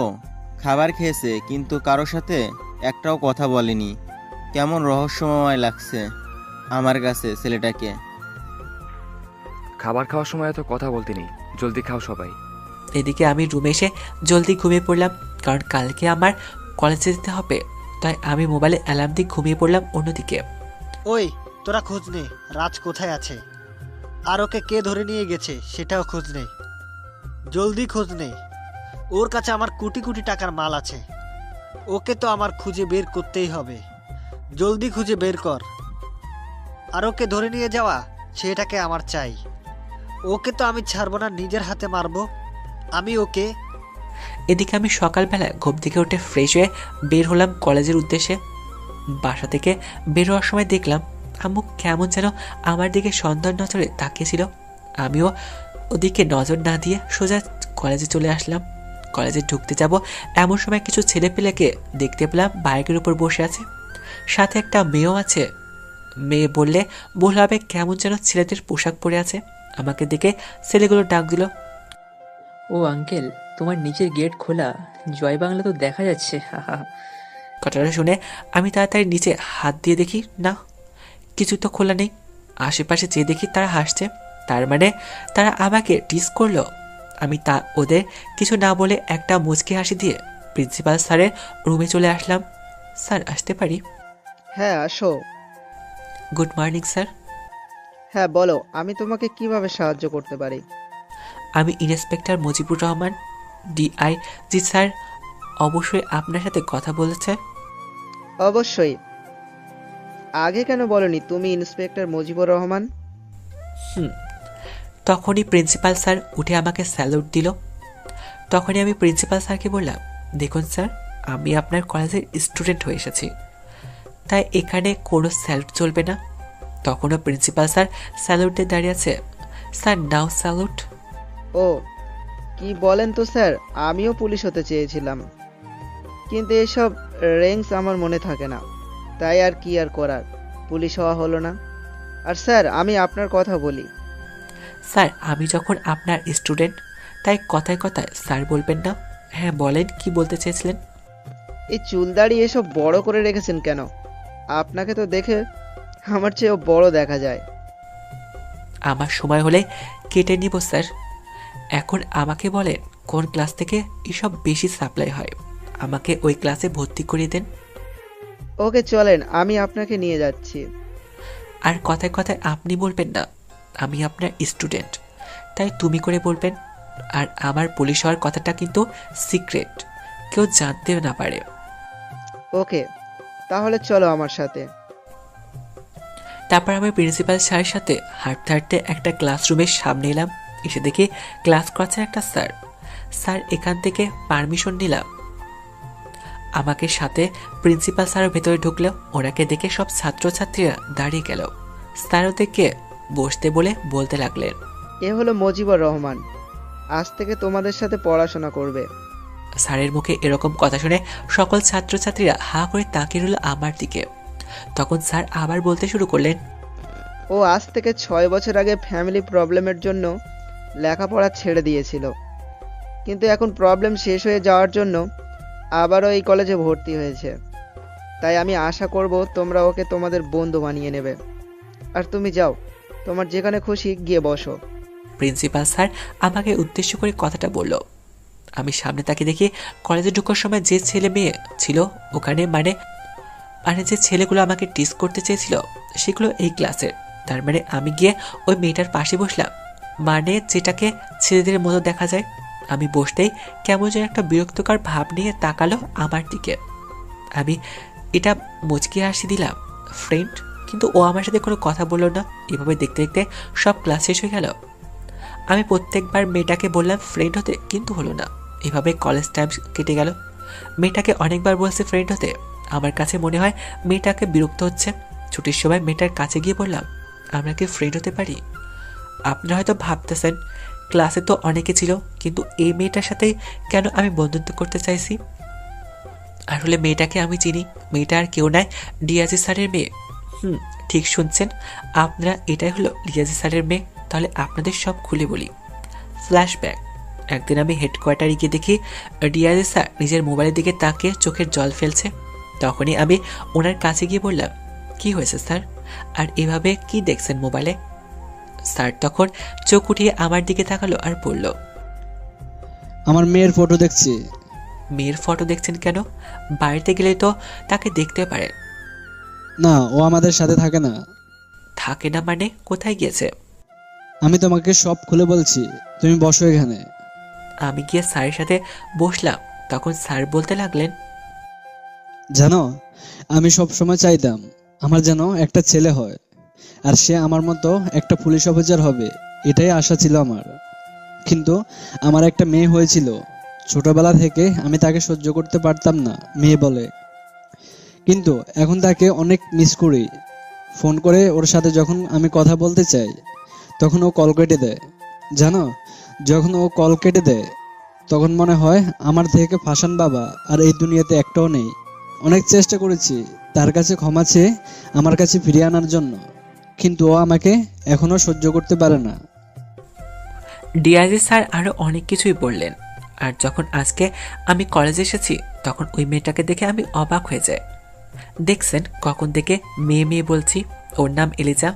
খাবার খেয়েছে, কিন্তু কারোর সাথে একটাও কথা বলেনি। কেমন রহস্যময় লাগছে আমার কাছে ছেলেটাকে। খাবার খাওয়ার সময় এত কথা বলতে নেই, জলদি খাও সবাই। এদিকে আমি রুমে এসে জলদি ঘুমিয়ে পড়লাম, কারণ কালকে আমার কলেজে যেতে হবে। তাই আমি মোবাইলে অ্যালার্ম দিয়ে ঘুমিয়ে পড়লাম। অন্যদিকে, ওই তোরা খোঁজ নে রাজ কোথায় আছে, আর ওকে কে ধরে নিয়ে গেছে সেটাও খোঁজ নে, জলদি খোঁজ নে। ওর কাছে আমার কোটি কোটি টাকার মাল আছে, ওকে তো আমার খুঁজে বের করতেই হবে। জলদি খুঁজে বের কর। আর ওকে ধরে নিয়ে যাওয়া সেটাকে আমার চাই। ওকে তো আমি ছাড়বো না, নিজের হাতে মারবো আমি ওকে। এদিকে আমি সকালবেলা ঘুম থেকে উঠে ফ্রেশ হয়ে বের হলাম কলেজের উদ্দেশ্যে। বাসা থেকে বের হওয়ার সময় দেখলাম আম্মু কেমন যেন আমার দিকে সন্ধ্যার নজরে তাকিয়েছিল। আমিও ওদিকে নজর না দিয়ে সোজা কলেজে চলে আসলাম। কলেজে ঢুকতে যাব এমন সময় কিছু ছেলেপেলেকে দেখতে পেলাম বাইকের উপর বসে আছে, সাথে একটা মেয়েও আছে। মেয়ে বললে ভুল হবে, কেমন যেন ছেলেদের পোশাক পরে আছে। আমাকে দেখে ছেলেগুলো ডাক দিল, ও আঙ্কেল, তোমার নিচের গেট খোলা, জয় বাংলা তো দেখা যাচ্ছে। কথাটা শুনে আমি তাড়াতাড়ি নিচে হাত দিয়ে দেখি না, কিছু তো খোলা নেই। আশেপাশে চেয়ে দেখি তারা হাসছে, তার মানে তারা আমাকে টিস করলো। আমি তা ওদের কিছু না বলে একটা মুচকি হাসি দিয়ে প্রিন্সিপাল স্যারের রুমে চলে আসলাম। স্যার, আসতে পারি? হ্যাঁ, আসো। Good morning sir. হ্যাঁ, বলো, আমি তোমাকে কিভাবে সাহায্য করতে পারি? আমি ইন্সপেক্টর মুজিবুর রহমান, ডিআই। জি স্যার, অবশ্যই আপনার সাথে কথা বলেছে। অবশ্যই। আগে কেন বলনি তুমি ইন্সপেক্টর মুজিবুর রহমান? তখনই প্রিন্সিপাল স্যার উঠে আমাকে স্যালুট দিল। তখনই আমি প্রিন্সিপাল স্যারকে বললাম, দেখুন স্যার, আমি আপনার কলেজের স্টুডেন্ট হয়ে এসেছি, তাই এখানে কোনো স্যালুট চলবে না। তখনও প্রিন্সিপাল স্যার স্যালুটে দাঁড়িয়ে আছে। স্যার, নাও স্যালুট। ও, কি বলেন তো স্যার, আমিও পুলিশ হতে চেয়েছিলাম, কিন্তু এসব র্যাঙ্কস আমার মনে থাকে না, তাই আর কি আর করার, পুলিশ হওয়া হলো না। আর স্যার, আমি আপনার কথা বলি। স্যার, আমি যখন আপনার স্টুডেন্ট, তাই কথায় কথায় স্যার বলবেন না। হ্যাঁ বলেন, কি বলতে চেয়েছিলেন? এই চুলদাড়ি এসব বড় করে রেখেছেন কেন? আপনাকে তো দেখে আমার চেয়েও বড় দেখা যায়। আমার সময় হলে কেটে নিব স্যার। এখন আমাকে বলেন কোন ক্লাস থেকে এসব বেশি সাপ্লাই হয়, আমাকে ওই ক্লাসে ভর্তি করিয়ে দেন। ওকে, চলেন, আমি আপনাকে নিয়ে যাচ্ছি। আর কথায় কথায় আপনি বলবেন না, আমি আপনার স্টুডেন্ট, তাই তুমি করে বলবেন। আর আমার পুলিশ হওয়ার কথাটা কিন্তু সিক্রেট, কেউ জানতে না পারে। ওকে, তাহলে চলো আমার সাথে। তারপর আমি প্রিন্সিপাল স্যারের সাথে হাঁটতে হাঁটতে একটা ক্লাসরুমের সামনে এলাম। এসে দেখি ক্লাস করছেন একটা স্যার। স্যার, এখান থেকে পারমিশন নিলাম। আমাকে সাথে প্রিন্সিপাল স্যারের ভেতরে ঢুকলো। ওনাকে দেখে সব ছাত্রছাত্রীরা দাঁড়িয়ে গেল। স্যার ওদেরকে বসতে বলে বলতে লাগলেন, এ হলো মুজিবুর রহমান, আজ থেকে তোমাদের সাথে পড়াশোনা করবে। স্যারের মুখে এরকম কথা শুনে সকল ছাত্রছাত্রীরা হা করে তাকিয়ে রইল আমার দিকে। তখন স্যার আবার বলতে শুরু করলেন, ও আজ থেকে 6 বছর আগে ফ্যামিলি প্রবলেমের জন্য লেখাপড়া ছেড়ে দিয়েছিল, কিন্তু এখন প্রবলেম শেষ হয়ে যাওয়ার জন্য আবারও এই কলেজে ভর্তি হয়েছে। তাই আমি আশা করব তোমরা ওকে তোমাদের বন্ধু বানিয়ে নেবে। আর তুমি যাও, তোমার যেখানে খুশি গিয়ে বসো। প্রিন্সিপাল স্যার আমাকে উদ্দেশ্য করে কথাটা বলল। আমি সামনে তাকে দেখি কলেজে ঢোকার সময় যে ছেলে মেয়ে ছিল ওখানে, মানে যে ছেলেগুলো আমাকে টিস করতে চেয়েছিল সেগুলো এই ক্লাসের। তার মানে আমি গিয়ে ওই মেয়েটার পাশে বসলাম, মানে যেটাকে ছেলেদের মতো দেখা যায়। আমি বসতেই কেমন যেন একটা বিরক্তকর ভাব নিয়ে তাকালো আমার দিকে। আমি এটা মুচকি হাসি দিলাম, ফ্রেন্ড, কিন্তু ও আমার সাথে কোনো কথা বললো না। এভাবে দেখতে দেখতে সব ক্লাস শেষ হয়ে গেল। আমি প্রত্যেকবার মেয়েটাকে বললাম ফ্রেন্ড হতে, কিন্তু হলো না। এভাবে কলেজ টাইম কেটে গেল। মেয়েটাকে অনেকবার বলছে ফ্রেন্ড হতে, আমার কাছে মনে হয় মেয়েটাকে বিরক্ত হচ্ছে। ছুটির সময় মেয়েটার কাছে গিয়ে বললাম, আমরা কি ফ্রেন্ড হতে পারি? আপনারা হয়তো ভাবতেছেন ক্লাসে তো অনেকে ছিল, কিন্তু এই মেয়েটার সাথে কেন আমি বন্ধুত্ব করতে চাইছি? আসলে মেয়েটাকে আমি চিনি, মেয়েটা আর কেউ নয়, ডিয়াজি স্যারের মেয়ে। ঠিক শুনছেন আপনারা, এটাই হলো ডিয়াজি স্যারের মেয়ে। তাহলে আপনাদের সব খুলে বলি। ফ্ল্যাশব্যাক। একদিন আমি হেডকোয়ার্টারে গিয়ে দেখি ডিয়াজি স্যার নিজের মোবাইলের দিকে তাকিয়ে চোখের জল ফেলছে। তখনই আমি ওনার কাছে গিয়ে বললাম, কি হয়েছে স্যার, আর এভাবে কি দেখছেন মোবাইলে? স্যার তখন চোখ উঠিয়ে আমার দিকে তাকালো আর বলল, আমার মেয়ের ফটো দেখছি। মেয়ের ফটো দেখছেন কেন? বাড়িতে গেলে তো তাকে দেখতে পারেন। না, ও আমাদের সাথে থাকে না। থাকে না মানে? কোথায় গিয়েছে? আমি তোমাকে সব খুলে বলছি, তুমি বসো এখানে। আমি গিয়ে স্যারের সাথে বসলাম। তখন স্যার বলতে লাগলেন, জানো, আমি সব সময় চাইতাম আমার যেন একটা ছেলে হয়, আর সে আমার মতো একটা পুলিশ অফিসার হবে, এটাই আশা ছিল আমার। কিন্তু আমার একটা মেয়ে হয়েছিল। ছোটবেলা থেকে আমি তাকে সহ্য করতে পারতাম না মেয়ে বলে, কিন্তু এখন তাকে অনেক মিস করি। ফোন করে ওর সাথে যখন আমি কথা বলতে চাই তখন ও কল কেটে দেয়। জানো, যখন ও কল কেটে দেয় তখন মনে হয় আমার থেকে ফাসান বাবা আর এই দুনিয়াতে একটাও নেই। অনেক চেষ্টা করেছি তার কাছে ক্ষমা চেয়ে আমার কাছে ফিরিয়ে আনার জন্য, কিন্তু ও আমাকে এখনো সহ্য করতে পারে না। ডিআইজি স্যার আরো অনেক কিছুই বললেন। আর যখন আজকে আমি কলেজে এসেছি তখন ওই মেয়েটাকে দেখে আমি অবাক হয়ে যাই। দেখছেন কখন থেকে মেয়ে মেয়ে বলছি, ওর নাম এলিজা।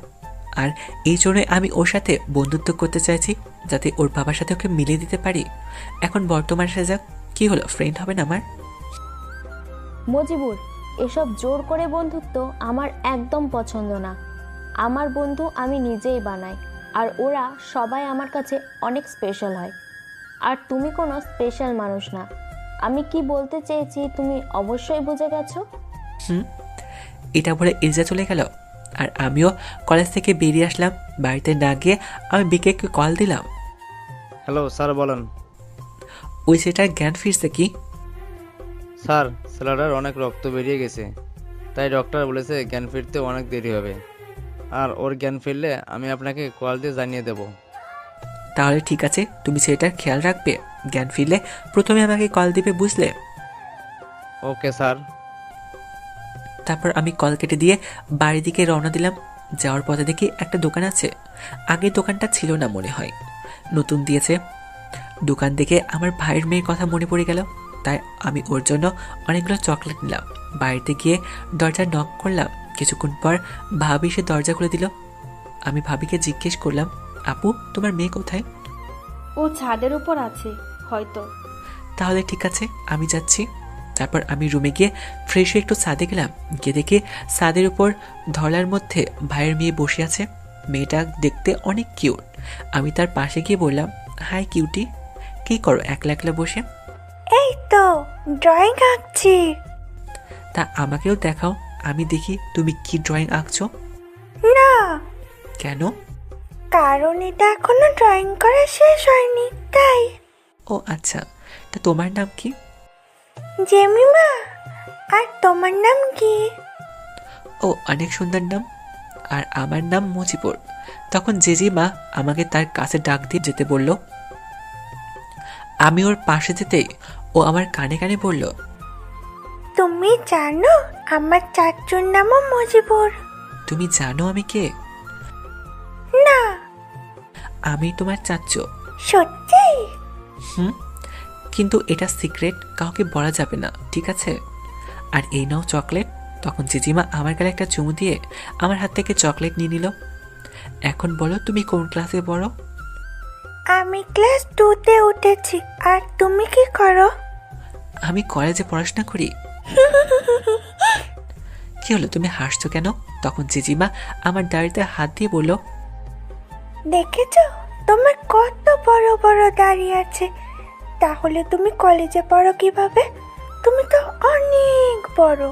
আর এই জন্যই আমি ওর সাথে বন্ধুত্ব করতে চাইছি, যাতে ওর বাবার সাথে ওকে মিলিয়ে দিতে পারি। এখন বর্তমানে সে যাক, কি হলো, ফ্রেন্ড হবে না আমার? মজিবুর, এসব জোর করে বন্ধুত্ব আমার একদম পছন্দ না। আমার বন্ধু আমি নিজেই বানাই, আর ওরা সবাই আমার কাছে অনেক স্পেশাল হয়। আর তুমি কোনো স্পেশাল মানুষ না। আমি কি বলতে চেয়েছি তুমি অবশ্যই বুঝে গেছো। এটা বলে এলিজা চলে গেল। আর আমিও কলেজ থেকে বেরিয়ে আসলাম। বাড়িতে না গিয়ে আমি বিকেকে কল দিলাম। হ্যালো স্যার, বলেন। ওই সেটার জ্ঞান ফিরছে কি? স্যার, ছেলেটার অনেক রক্ত বেরিয়ে গেছে, তাই ডক্টর বলেছে জ্ঞান ফিরতে অনেক দেরি হবে। আর ওর জ্ঞান ফিরলে আমি আপনাকে কল দিয়ে জানিয়ে দেব। তাহলে ঠিক আছে, তুমি সেটার খেয়াল রাখবে। জ্ঞান ফিরলে প্রথমে আমাকে কল দিবে, বুঝলে? Okay sir. তারপর আমি কল কেটে দিয়ে বাড়ির দিকে রওনা দিলাম। যাওয়ার পথে দেখি একটা দোকান আছে। আগে দোকানটা ছিল না মনে হয়, নতুন দিয়েছে। দোকান দেখে আমার ভাইয়ের মেয়ের কথা মনে পড়ে গেল, তাই আমি ওর জন্য অনেকগুলো চকলেট নিলাম। বাড়িতে গিয়ে দরজা নক করলাম। কিছুক্ষণ পর ভাবি সে দরজা খুলে দিল। আমি ভাবিকে জিজ্ঞেস করলাম, আপু তোমার মেয়ে কোথায়? ও ছাদের উপর আছে হয়তো। তাহলে ঠিক আছে, আমি যাচ্ছি। তারপর আমি রুমে গিয়ে ফ্রেশ হয়ে একটু ছাদে গেলাম। গিয়ে দেখি ছাদের উপর ধলার মধ্যে ভাইয়ের মেয়ে বসে আছে। মেয়েটা দেখতে অনেক কিউট। আমি তার পাশে গিয়ে বললাম, হাই কিউটি, কি করো একলা একলা বসে? এই তো ড্রয়িং আঁকছি। তা আমাকেও দেখাও, আমি দেখি তুমি কি ড্রয়িং আঁকছো। না। কেন? কারণ এটা এখনো ড্রয়িং করা শেষ হয়নি, তাই। ও আচ্ছা, তা তোমার নাম কি? জেমিমা। আর তোমার নাম কি? ও অনেক সুন্দর নাম। আর আমার নাম মজিবুর। তখন জেজিমা আমাকে তার কাছে ডাক দিয়ে যেতে বলল। আমি ওর পাশে যেতেই ও আমার কানে কানে বলল, তুমি জানো আমার চাচুর নামও মজিবুর। তুমি জানো আমি কে? না। আমি তোমার চাচু। সত্যি? কিন্তু এটা সিক্রেট, কাউকে বলা যাবে না, ঠিক আছে? আর এই নাও চকলেট। তখন জেজিমা আমার গালে একটা চুমু দিয়ে আমার হাত থেকে চকলেট নিয়ে নিল। এখন বলো তুমি কোন ক্লাসে পড়ো? আমি ক্লাস 2-তে উঠেছি। আর তুমি কি করো? আমি কলেজে পড়াশোনা করি। কি হলো, তুমি হাসছো কেন? তখন জেজিমা আমার দাড়িতে হাত দিয়ে বলল, দেখেছো তোমার কত বড় বড় দাড়ি আছে, তাহলে তুমি কলেজে পড়ো কিভাবে? তুমি তো অনেক বড়।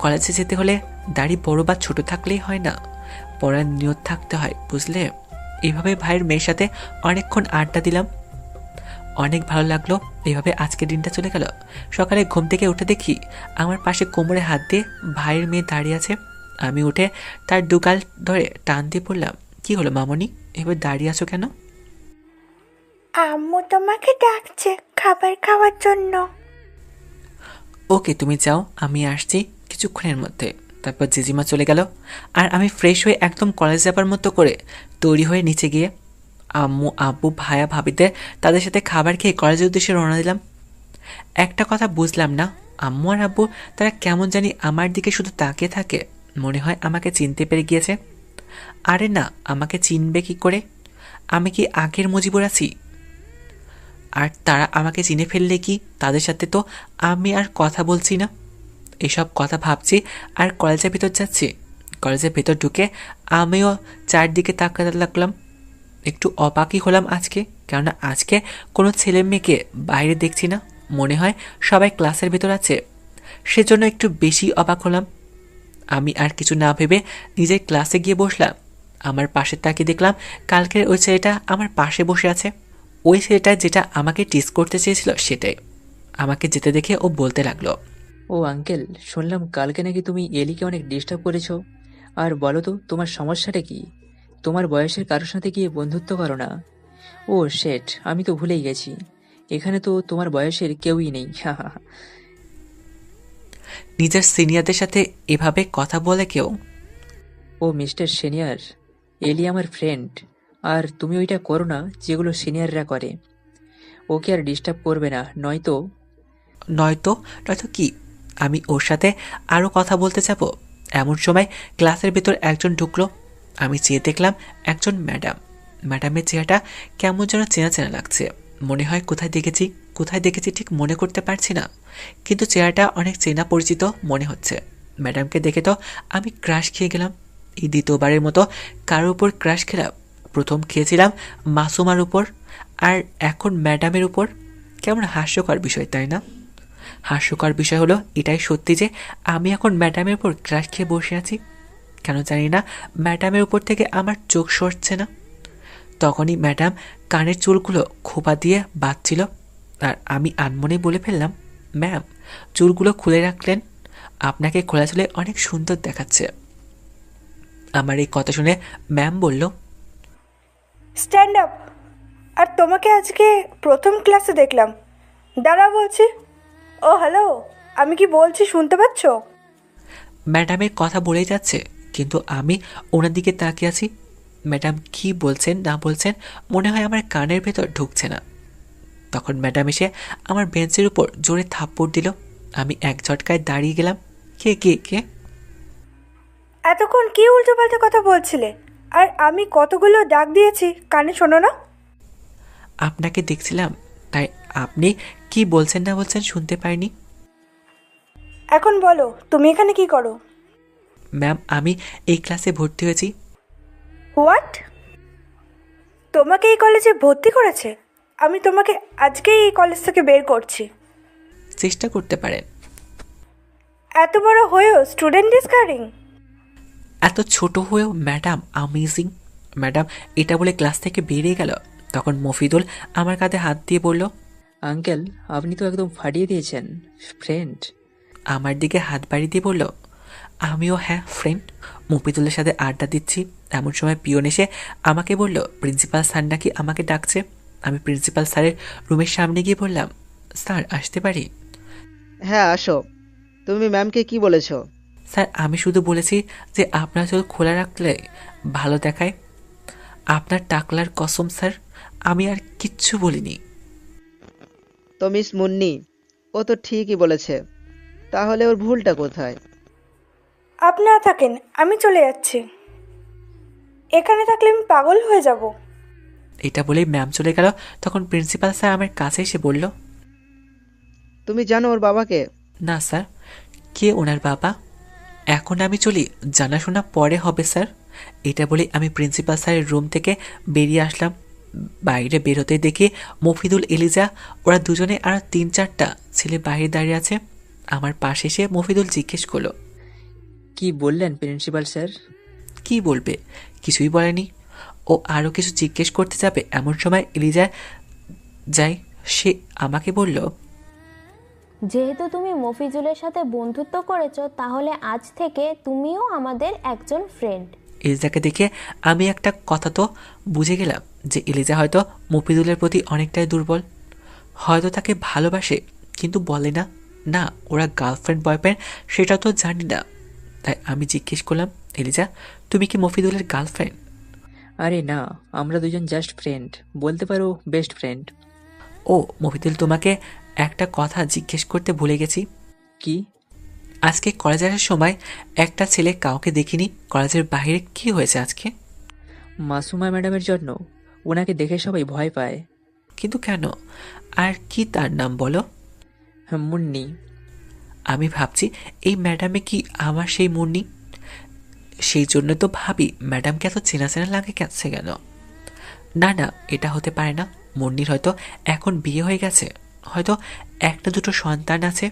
কলেজে যেতে হলে দাড়ি বড় বা ছোট থাকলেই হয় না, পড়ার নিয়ত থাকতে হয়, বুঝলে? এইভাবে ভাইয়ের মেয়ের সাথে অনেকক্ষণ আড্ডা দিলাম। অনেক ভালো লাগলো। এইভাবে আজকের দিনটা চলে গেল। সকালে ঘুম থেকে উঠে দেখি আমার পাশে কোমরে হাত দিয়ে ভাইয়ের মেয়ে দাঁড়িয়ে আছে। আমি উঠে তার দুগাল ধরে টান দিয়ে পড়লাম, কি হলো মামনি, এবার দাঁড়িয়ে আছো কেন? আম্মু তোমাকে ডাকছে খাবার খাওয়ার জন্য। ওকে তুমি যাও, আমি আসছি কিছুক্ষণের মধ্যে। তারপর জেজিমা চলে গেল। আর আমি ফ্রেশ হয়ে একদম কলেজ যাবার মতো করে তৈরি হয়ে নিচে গিয়ে আম্মু আব্বু ভাইয়া ভাবিদের তাদের সাথে খাবার খেয়ে কলেজের উদ্দেশ্যে রওনা দিলাম। একটা কথা বুঝলাম না, আম্মু আর আব্বু তারা কেমন জানি আমার দিকে শুধু তাকিয়ে থাকে, মনে হয় আমাকে চিনতে পেরে গিয়েছে। আরে না, আমাকে চিনবে কি করে? আমি কি আগের মজিবুর আছি? আর তারা আমাকে চিনে ফেললে কি তাদের সাথে তো আমি আর কথা বলছি না। এসব কথা ভাবছি আর কলেজের ভিতর যাচ্ছি। কলেজের ভেতর ঢুকে আমিও চারদিকে তাকাতে লাগলাম। একটু অবাকই হলাম আজকে, কেননা আজকে কোনো ছেলে মেয়েকে বাইরে দেখছি না, মনে হয় সবাই ক্লাসের ভেতর আছে। সেজন্য একটু বেশি অবাক হলাম। আমি আর কিছু না ভেবে নিজের ক্লাসে গিয়ে বসলাম। আমার পাশে তাকিয়ে দেখলাম কালকের ওই ছেলেটা আমার পাশে বসে আছে। ওই ছেলেটা যেটা আমাকে টিস করতে চেয়েছিল সেটাই। আমাকে যেতে দেখে ও বলতে লাগলো, ও আঙ্কেল, শুনলাম কালকে নাকি তুমি এলিকে অনেক ডিস্টার্ব করেছো। আর বলো তো তোমার সমস্যাটা কি? তোমার বয়সের কারোর সাথে গিয়ে বন্ধুত্ব করো না। ও শেট, আমি তো ভুলেই গেছি, এখানে তো তোমার বয়সের কেউই নেই। নিজের সিনিয়রদের সাথে এভাবে কথা বলে কেউ? ও মিস্টার সিনিয়র, এলি আমার ফ্রেন্ড। আর তুমি ওইটা করো না যেগুলো সিনিয়ররা করে। ওকে আর ডিস্টার্ব করবে না, নয়তো নয়তো কি? আমি ওর সাথে আরও কথা বলতে যাব? এমন সময় ক্লাসের ভেতর একজন ঢুকলো। আমি চেয়ে দেখলাম একজন ম্যাডাম। ম্যাডামের চেহারাটা কেমন যেন চেনা চেনা লাগছে। মনে হয় কোথায় দেখেছি ঠিক মনে করতে পারছি না, কিন্তু চেহারাটা অনেক চেনা পরিচিত মনে হচ্ছে। ম্যাডামকে দেখে তো আমি ক্রাশ খেয়ে গেলাম। এই দ্বিতীয়বারের মতো কারোর উপর ক্রাশ খেলাম। প্রথম খেয়েছিলাম মাসুমার উপর, আর এখন ম্যাডামের উপর। কেমন হাস্যকর বিষয়, তাই না? হাস্যকর বিষয় হলো এটাই সত্যি যে আমি এখন ম্যাডামের উপর ক্রাশ খেয়ে বসে আছি। কেন জানি না ম্যাডামের উপর থেকে আমার চোখ সরছে না। তখনই ম্যাডাম কানের চুলগুলো খোপা দিয়ে বাঁধছিল, আর আমি আনমনে বলে ফেললাম, ম্যাম চুলগুলো খুলে রাখলেন, আপনাকে খোলা চুলে অনেক সুন্দর দেখাচ্ছে। আমার এই কথা শুনে ম্যাম বলল, স্ট্যান্ড আপ। আর তোমাকে আজকে প্রথম ক্লাসে দেখলাম। দাঁড়া বলছি। ও হ্যালো, আমি কি বলছি শুনতে পাচ্ছ? ম্যাডামের কথা বলেই যাচ্ছে, কিন্তু আমি ওনার দিকে তাকিয়ে আছি। ম্যাডাম কি বলছেন না বলছেন মনে হয় আমার কানের ভেতর ঢুকছে না। তখন ম্যাডাম এসে আমার বেঞ্চের উপর জোরে থাপ্পড় দিল। আমি এক ঝটকায় দাঁড়িয়ে গেলাম। কে কে কে? এতক্ষণ কি উল্টোপাল্টা কথা বলছিলে? আর আমি কতগুলো ডাক দিয়েছি, কানে শোনো না? আপনাকে দেখছিলাম, তাই আপনি কি বলছেন না বলছেন শুনতে পাইনি। এখন বলো, তুমি এখানে কি করো? ম্যাম আমি এই ক্লাসে ভর্তি হয়েছি। হোয়াট? তোমাকে এই কলেজে ভর্তি করেছে? আমি তোমাকে আজকেই এই কলেজ থেকে বের করছি। চেষ্টা করতে পারেন। এত বড় হয়েও স্টুডেন্ট ডিসকারিং। এত ছোট হয়েও ম্যাডাম অ্যামেজিং। ম্যাডাম এটা বলে ক্লাস থেকে বেরিয়ে গেল। তখন মফিদুল আমার কাঁধে হাত দিয়ে বলল, আঙ্কেল আপনি তো একদম ফাটিয়ে দিয়েছেন, ফ্রেন্ড। আমার দিকে হাত বাড়িয়ে দিয়ে বলল, আমিও হ্যাঁ ফ্রেন্ড। মফিদুলের সাথে আড্ডা দিচ্ছি, এমন সময় পিয়ন এসে আমাকে বলল, প্রিন্সিপাল স্যার নাকি আমাকে ডাকছে। আমি প্রিন্সিপাল স্যারের রুমের সামনে গিয়ে বললাম, স্যার আসতে পারি? হ্যাঁ আসো। তুমি ম্যামকে কি বলেছো? স্যার আমি শুধু বলেছি যে আপনার চোখ খোলা রাখলে ভালো দেখায়। আপনার টাকলার কসম স্যার, আমি আর কিচ্ছু বলিনি। তো মিস মুন্নি, ও তো ঠিকই বলেছে, তাহলে ওর ভুলটা কোথায়? আপনারা থাকেন, আমি চলে যাচ্ছি। এখানে থাকলে আমি পাগল হয়ে যাব। এটা বলেই ম্যাম চলে গেল। তখন প্রিন্সিপাল স্যার আমার কাছে এসে বলল, তুমি জানো ওর বাবাকে? না স্যার। কে ওনার বাবা? এখন আমি চলি, জানাশোনা পরে হবে স্যার। এটা বলে আমি প্রিন্সিপাল স্যারের রুম থেকে বেরিয়ে আসলাম। বাইরে বেরোতে দেখি মফিদুল, এলিজা ওরা দুজনে আর 3-4টা ছেলে বাইরে দাঁড়িয়ে আছে। আমার পাশে এসে মফিদুল জিজ্ঞেস করলো, কি বললেন প্রিন্সিপাল স্যার? কি বলবে, কিছুই বলেনি। ও আরও কিছু জিজ্ঞেস করতে যাবে এমন সময় এলিজা যাই, সে আমাকে বলল, যেহেতু তুমি মফিজুলের সাথে বন্ধুত্ব করেছো, তাহলে আজ থেকে তুমিও আমাদের একজন ফ্রেন্ড। এলিজাকে দেখে আমি একটা কথা তো বুঝে গেলাম যে এলিজা হয়তো মফিদুলের প্রতি অনেকটাই দুর্বল, হয়তো তাকে ভালোবাসে কিন্তু বলে না। না ওরা গার্লফ্রেন্ড বয়ফ্রেন্ড সেটা তো জানি না। তাই আমি জিজ্ঞেস করলাম, এলিজা তুমি কি মফিদুলের গার্লফ্রেন্ড? আরে না, আমরা দুজন জাস্ট ফ্রেন্ড, বলতে পারো বেস্ট ফ্রেন্ড। ও মফিদুল, তোমাকে একটা কথা জিজ্ঞেস করতে ভুলে গেছি। কি? আজকে কলেজে আসার সময় একটা ছেলে কাউকে দেখিনি, কলেজের বাইরে কি হয়েছে আজকে? মাসুমা ম্যাডামের জন্য, ওনাকে দেখে সবাই ভয় পায়। কিন্তু কেন? আর কি তার নাম বলো? মুন্নি। আমি ভাবছি এই ম্যাডামে কি আমার সেই মুন্নি? সেই জন্য তো ভাবি ম্যাডামকে এত চেনা চেনা লাগে গেছে কেন? না না, এটা হতে পারে না। মুন্নির হয়তো এখন বিয়ে হয়ে গেছে, হয়তো 1-2 সন্তান আছে।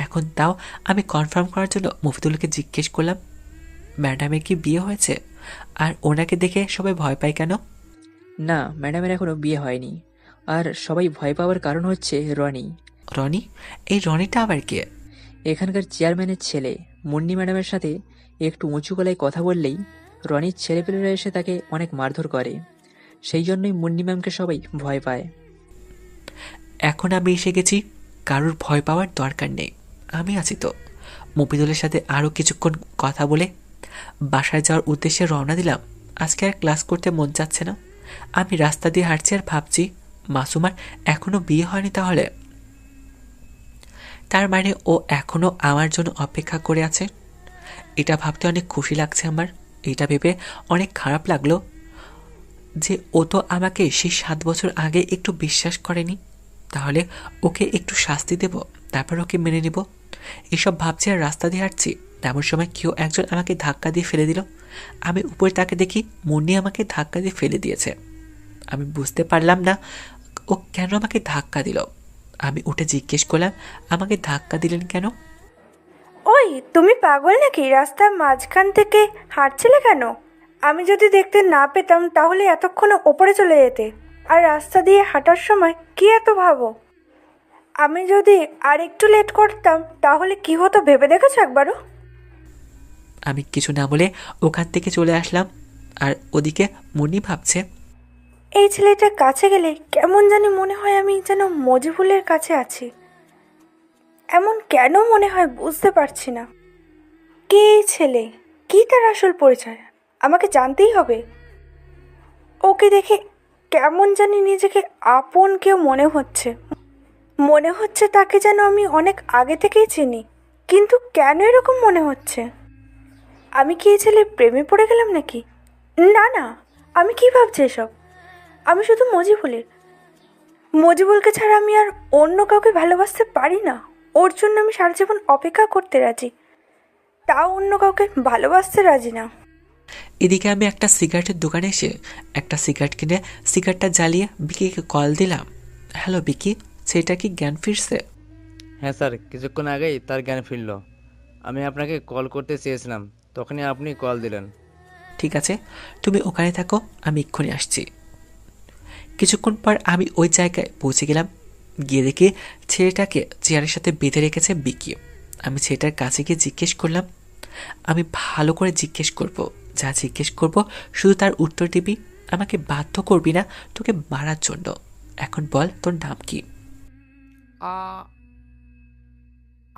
এখন তাও আমি কনফার্ম করার জন্য মফিদুলকে জিজ্ঞেস করলাম, ম্যাডামের কি বিয়ে হয়েছে? আর ওনাকে দেখে সবাই ভয় পায় কেন? না, ম্যাডামের এখনো বিয়ে হয়নি। আর সবাই ভয় পাওয়ার কারণ হচ্ছে রনি। রনি? এই রনিটা আবার কে? এখানকার চেয়ারম্যানের ছেলে। মুন্নি ম্যাডামের সাথে একটু উঁচু গলায় কথা বললেই রনির ছেলেপেলেরা এসে তাকে অনেক মারধর করে। সেই জন্যই মুন্নি ম্যামকে সবাই ভয় পায়। এখন আমি এসে গেছি, কারোর ভয় পাওয়ার দরকার নেই, আমি আছি তো। মফিদুলের সাথে আরও কিছুক্ষণ কথা বলে বাসায় যাওয়ার উদ্দেশ্যে রওনা দিলাম। আজকে আর ক্লাস করতে মন যাচ্ছে না। আমি রাস্তা দিয়ে হাঁটছি আর ভাবছি, মাসুমার এখনো বিয়ে হয়নি, তাহলে তার মানে ও এখনো আমার জন্য অপেক্ষা করে আছে। এটা ভাবতে অনেক খুশি লাগছে আমার। এটা ভেবে অনেক খারাপ লাগলো যে ও তো আমাকে সেই 7 বছর আগে একটু বিশ্বাস করেনি। তাহলে ওকে একটু শাস্তি দেব, তারপর ওকে মেনে নিব। এসব ভাবছি আর রাস্তা দিয়ে হাঁটছি, তেমন সময় কেউ একজন আমাকে ধাক্কা দিয়ে ফেলে দিল। আমি উপরে তাকে দেখি মুন্নি আমাকে ধাক্কা দিয়ে ফেলে দিয়েছে। আমি বুঝতে পারলাম না ও কেন আমাকে ধাক্কা দিল। আমি উঠে জিজ্ঞেস করলাম, আমাকে ধাক্কা দিলেন কেন? ওই তুমি পাগল নাকি? রাস্তার মাঝখান থেকে হাঁটছিলে কেন? আমি যদি দেখতে না পেতাম তাহলে এতক্ষণে ওপরে চলে যেতে। আর রাস্তা দিয়ে হাঁটার সময় কি এত ভাবো? আমি যদি আর একটু লেট করতাম তাহলে কি হতো ভেবে দেখেছো একবারও? আমি কিছু না বলে ওখান থেকে চলে আসলাম। আর ওদিকে মুন্নি ভাবছে, এই ছেলেটার কাছে গেলে কেমন জানি মনে হয় আমি যেন মজিবুলের কাছে আছি। এমন কেন মনে হয় বুঝতে পারছি না। কে এই ছেলে? কি তার আসল পরিচয়? আমাকে জানতেই হবে। ওকে দেখে কেমন জানি নিজেকে আপন কেউ মনে হচ্ছে। মনে হচ্ছে তাকে যেন আমি অনেক আগে থেকেই চিনি। কিন্তু কেন এরকম মনে হচ্ছে? আমি কি এই ছেলের প্রেমে পড়ে গেলাম নাকি? না না, আমি কি ভাবছি এসব? আমি শুধু মজিবুলকে ছাড়া আমি আর অন্য কাউকে ভালোবাসতে পারি না। ওর জন্য আমি সারা জীবন অপেক্ষা করতে রাজি, তাও অন্য কাউকে ভালোবাসতে রাজি না। এদিকে আমি একটা সিগারেটের দোকানে এসে একটা সিগারেট কিনে সিগারেটটা জ্বালিয়ে বিকিকে কল দিলাম। হ্যালো বিকি, সেটা কি জ্ঞান ফিরছে? হ্যাঁ স্যার, কিছুক্ষণ আগেই তার জ্ঞান ফিরল। আমি আপনাকে কল করতে চেয়েছিলাম, তখনই আপনি কল দিলেন। ঠিক আছে, তুমি ওখানে থাকো, আমি এক্ষুনি আসছি। কিছুক্ষণ পর আমি ওই জায়গায় পৌঁছে গেলাম। গিয়ে দেখি ছেলেটাকে চেয়ারের সাথে বেঁধে রেখেছে বিকি। আমি ছেলেটার কাছে গিয়ে জিজ্ঞেস করলাম, আমি ভালো করে জিজ্ঞেস করব, যা জিজ্ঞেস করব শুধু তার উত্তর দিবি, আমাকে বাধ্য করবি না তোকে মারার জন্য। এখন বল তোর নাম কি?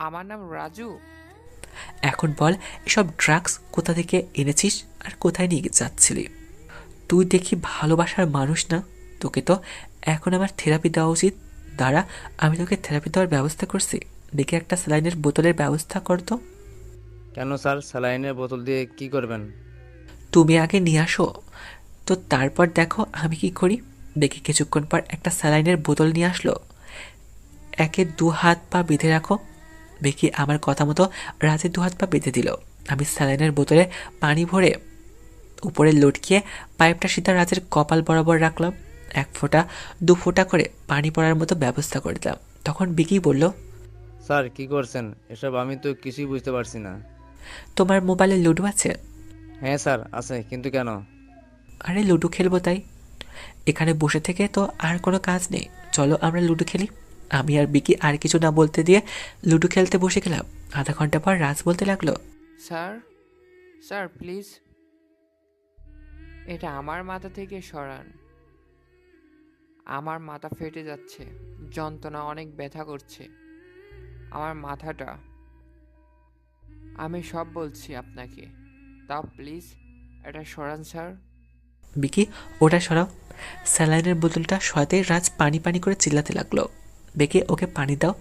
আমার নাম রাজু। এখন বল এসব ড্রাগস কোথা থেকে এনেছিস আর কোথায় নিয়ে যাচ্ছিলি? তুই দেখি ভালোবাসার মানুষ না, তোকে তো এখন আমার থেরাপি দেওয়া উচিত। দাঁড়া, আমি তোকে থেরাপি দেওয়ার ব্যবস্থা করছি। দেখি একটা স্যালাইনের বোতলের ব্যবস্থা করতো। কেন স্যার, স্যালাইনের বোতল দিয়ে কি করবেন? তুমি আগে নিয়ে আসো, তো তারপর দেখো আমি কি করি। দেখি কিছুক্ষণ পর একটা স্যালাইনের বোতল নিয়ে আসলো। একে 2 হাত পা বেঁধে রাখো। দেখি আমার কথা মতো রাজের 2 হাত পা বেঁধে দিল। আমি স্যালাইনের বোতলে পানি ভরে উপরে লটকিয়ে পাইপটা সিধা রাজের কপাল বরাবর রাখলাম। 1 ফোঁটা 2 ফোঁটা করে পানি পড়ার মতো ব্যবস্থা করে দিলাম। তখন বিকি বলল, স্যার কি করছেন এসব? আমি তো কিছুই বুঝতে পারছি না। তোমার মোবাইলে লুডো আছে? হ্যাঁ স্যার আছে, কিন্তু কেন? আরে লুডো খেলবো তাই। এখানে বসে থেকে তো আর কোনো কাজ নেই, চলো আমরা লুডো খেলি। আমি আর বিকি আর কিছু না বলতে দিয়ে লুডো খেলতে বসে গেলাম। আধা ঘন্টা পর রাজ বলতে লাগলো, স্যার স্যার প্লিজ এটা আমার মাথা থেকে সরান। আমার মাথা ফেটে যাচ্ছে, যন্ত্রণা অনেক ব্যথা করছে আমার মাথাটা। আমি সব বলছি আপনাকে, তাও প্লিজ এটা সরান স্যার। বিকি ওটা সরাও। স্যালাইনের বোতলটা সরাতে রাজ পানি পানি করে চিল্লাতে লাগলো, বিকি ওকে পানি দাও।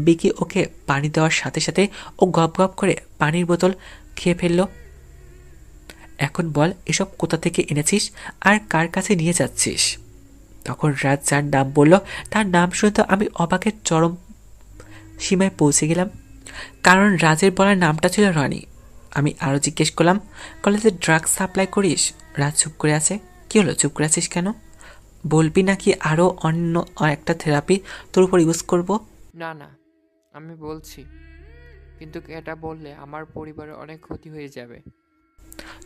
বিকি ওকে পানি দেওয়ার সাথে সাথে ও গপ গপ করে পানির বোতল খেয়ে ফেললো। এখন বল এসব কোথা থেকে এনেছিস আর কার কাছে নিয়ে যাচ্ছিস? তখন রাজ যার নাম বলল তার নাম শুনে তো আমি অবাকের চরম সীমায় পৌঁছে গেলাম, কারণ রাজের বলার নামটা ছিল রনি। আমি আরও জিজ্ঞেস করলাম, কলেজে ড্রাগস সাপ্লাই করিস? রাজ চুপ করে আছে। কি হলো, চুপ করে আছিস কেন? বলবি নাকি আরও অন্য একটা থেরাপি তোর উপর ইউজ করব? না না, আমি বলছি, কিন্তু এটা বললে আমার পরিবারের অনেক ক্ষতি হয়ে যাবে।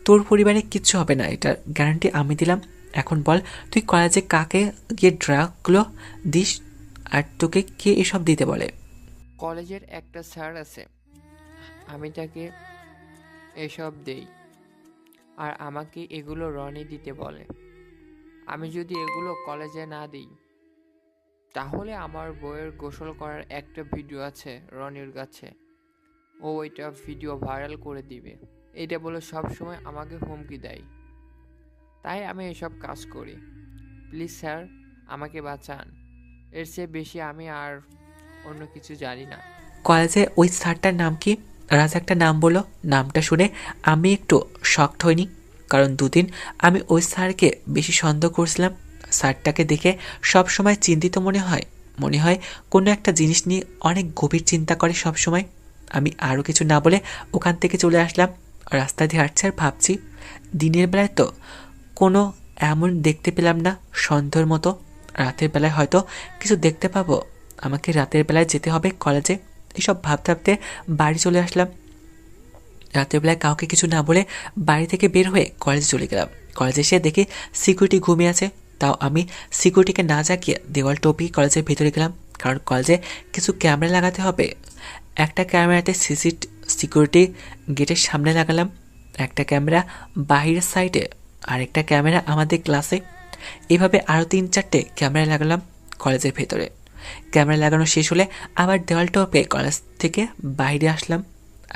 তোর পরিবারে কিচ্ছু হবে না, এটার গ্যারান্টি আমি দিলাম। এখন বল তুই কলেজে কাকে গিয়ে ড্রাগগুলো দিস আর তোকে কে এসব দিতে বলে? কলেজের একটা স্যার আছে, আমি তাকে এসব দেই আর আমাকে এগুলো রনি দিতে বলে। আমি যদি এগুলো কলেজে না দিই তাহলে আমার বইয়ের গোসল করার একটা ভিডিও আছে রনির কাছে, ও ওইটা ভিডিও ভাইরাল করে দিবে, এটা বলে সবসময় আমাকে হুমকি দেয়। তাই আমি এসব কাজ করি। প্লিজ স্যার আমাকে বাঁচান, এর চেয়ে বেশি আমি আর অন্য কিছু জানি না। কলেজে ওই স্যারটার নাম কি? রাজ একটা নাম বলল। নামটা শুনে আমি একটু শকড হইনি, কারণ দুদিন আমি ওই স্যারকে বেশি সন্দেহ করছিলাম। স্যারটাকে দেখে সব সময় চিন্তিত মনে হয় কোনো একটা জিনিস নিয়ে অনেক গভীর চিন্তা করে সব সময়। আমি আরও কিছু না বলে ওখান থেকে চলে আসলাম। রাস্তা দিয়ে হাঁটছি আর ভাবছি, দিনের বেলায় তো কোনো এমন দেখতে পেলাম না সন্দেহের মতো, রাতের বেলায় হয়তো কিছু দেখতে পাবো। আমাকে রাতের বেলায় যেতে হবে কলেজে। এসব ভাবতে ভাবতে বাড়ি চলে আসলাম। রাতের বেলায় কাউকে কিছু না বলে বাড়ি থেকে বের হয়ে কলেজে চলে গেলাম। কলেজে এসে দেখি সিকিউরিটি ঘুমিয়ে আছে, তাও আমি সিকিউরিটিকে না জাগিয়ে দেওয়াল টপিয়ে কলেজের ভেতরে গেলাম, কারণ কলেজে কিছু ক্যামেরা লাগাতে হবে। একটা ক্যামেরাতে সিকিউরিটি গেটের সামনে লাগালাম, একটা ক্যামেরা বাহিরের সাইডে, আর একটা ক্যামেরা আমাদের ক্লাসে। এভাবে আরও 3-4টে ক্যামেরা লাগালাম কলেজের ভেতরে। ক্যামেরা লাগানো শেষ হলে আবার দেওয়াল টপে কলেজ থেকে বাইরে আসলাম,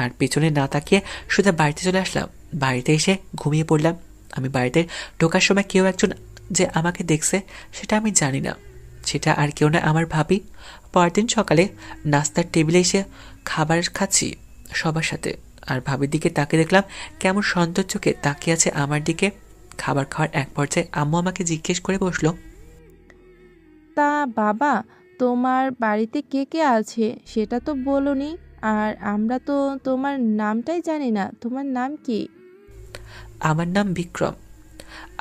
আর পেছনে না তাকিয়ে সোজা বাড়িতে চলে আসলাম। বাড়িতে এসে ঘুমিয়ে পড়লাম। আমি বাড়িতে ঢোকার সময় কেউ একজন যে আমাকে দেখছে সেটা আমি জানি না, সেটা আর কেউ না, আমার ভাবি। পরের দিন সকালে নাস্তার টেবিলে এসে খাবার খাচ্ছি সবার সাথে, আর ভাবির দিকে তাকিয়ে দেখলাম কেমন সন্তোষ চোখে তাকিয়ে আছে আমার দিকে। খাবার খাওয়ার এক পর্যায়ে আম্মু আমাকে জিজ্ঞেস করে বসলো, তা বাবা, তোমার বাড়িতে কে কে আছে সেটা তো বলোনি, আর আমরা তো তোমার নামটাই জানি না, তোমার নাম কি? আমার নাম বিক্রম,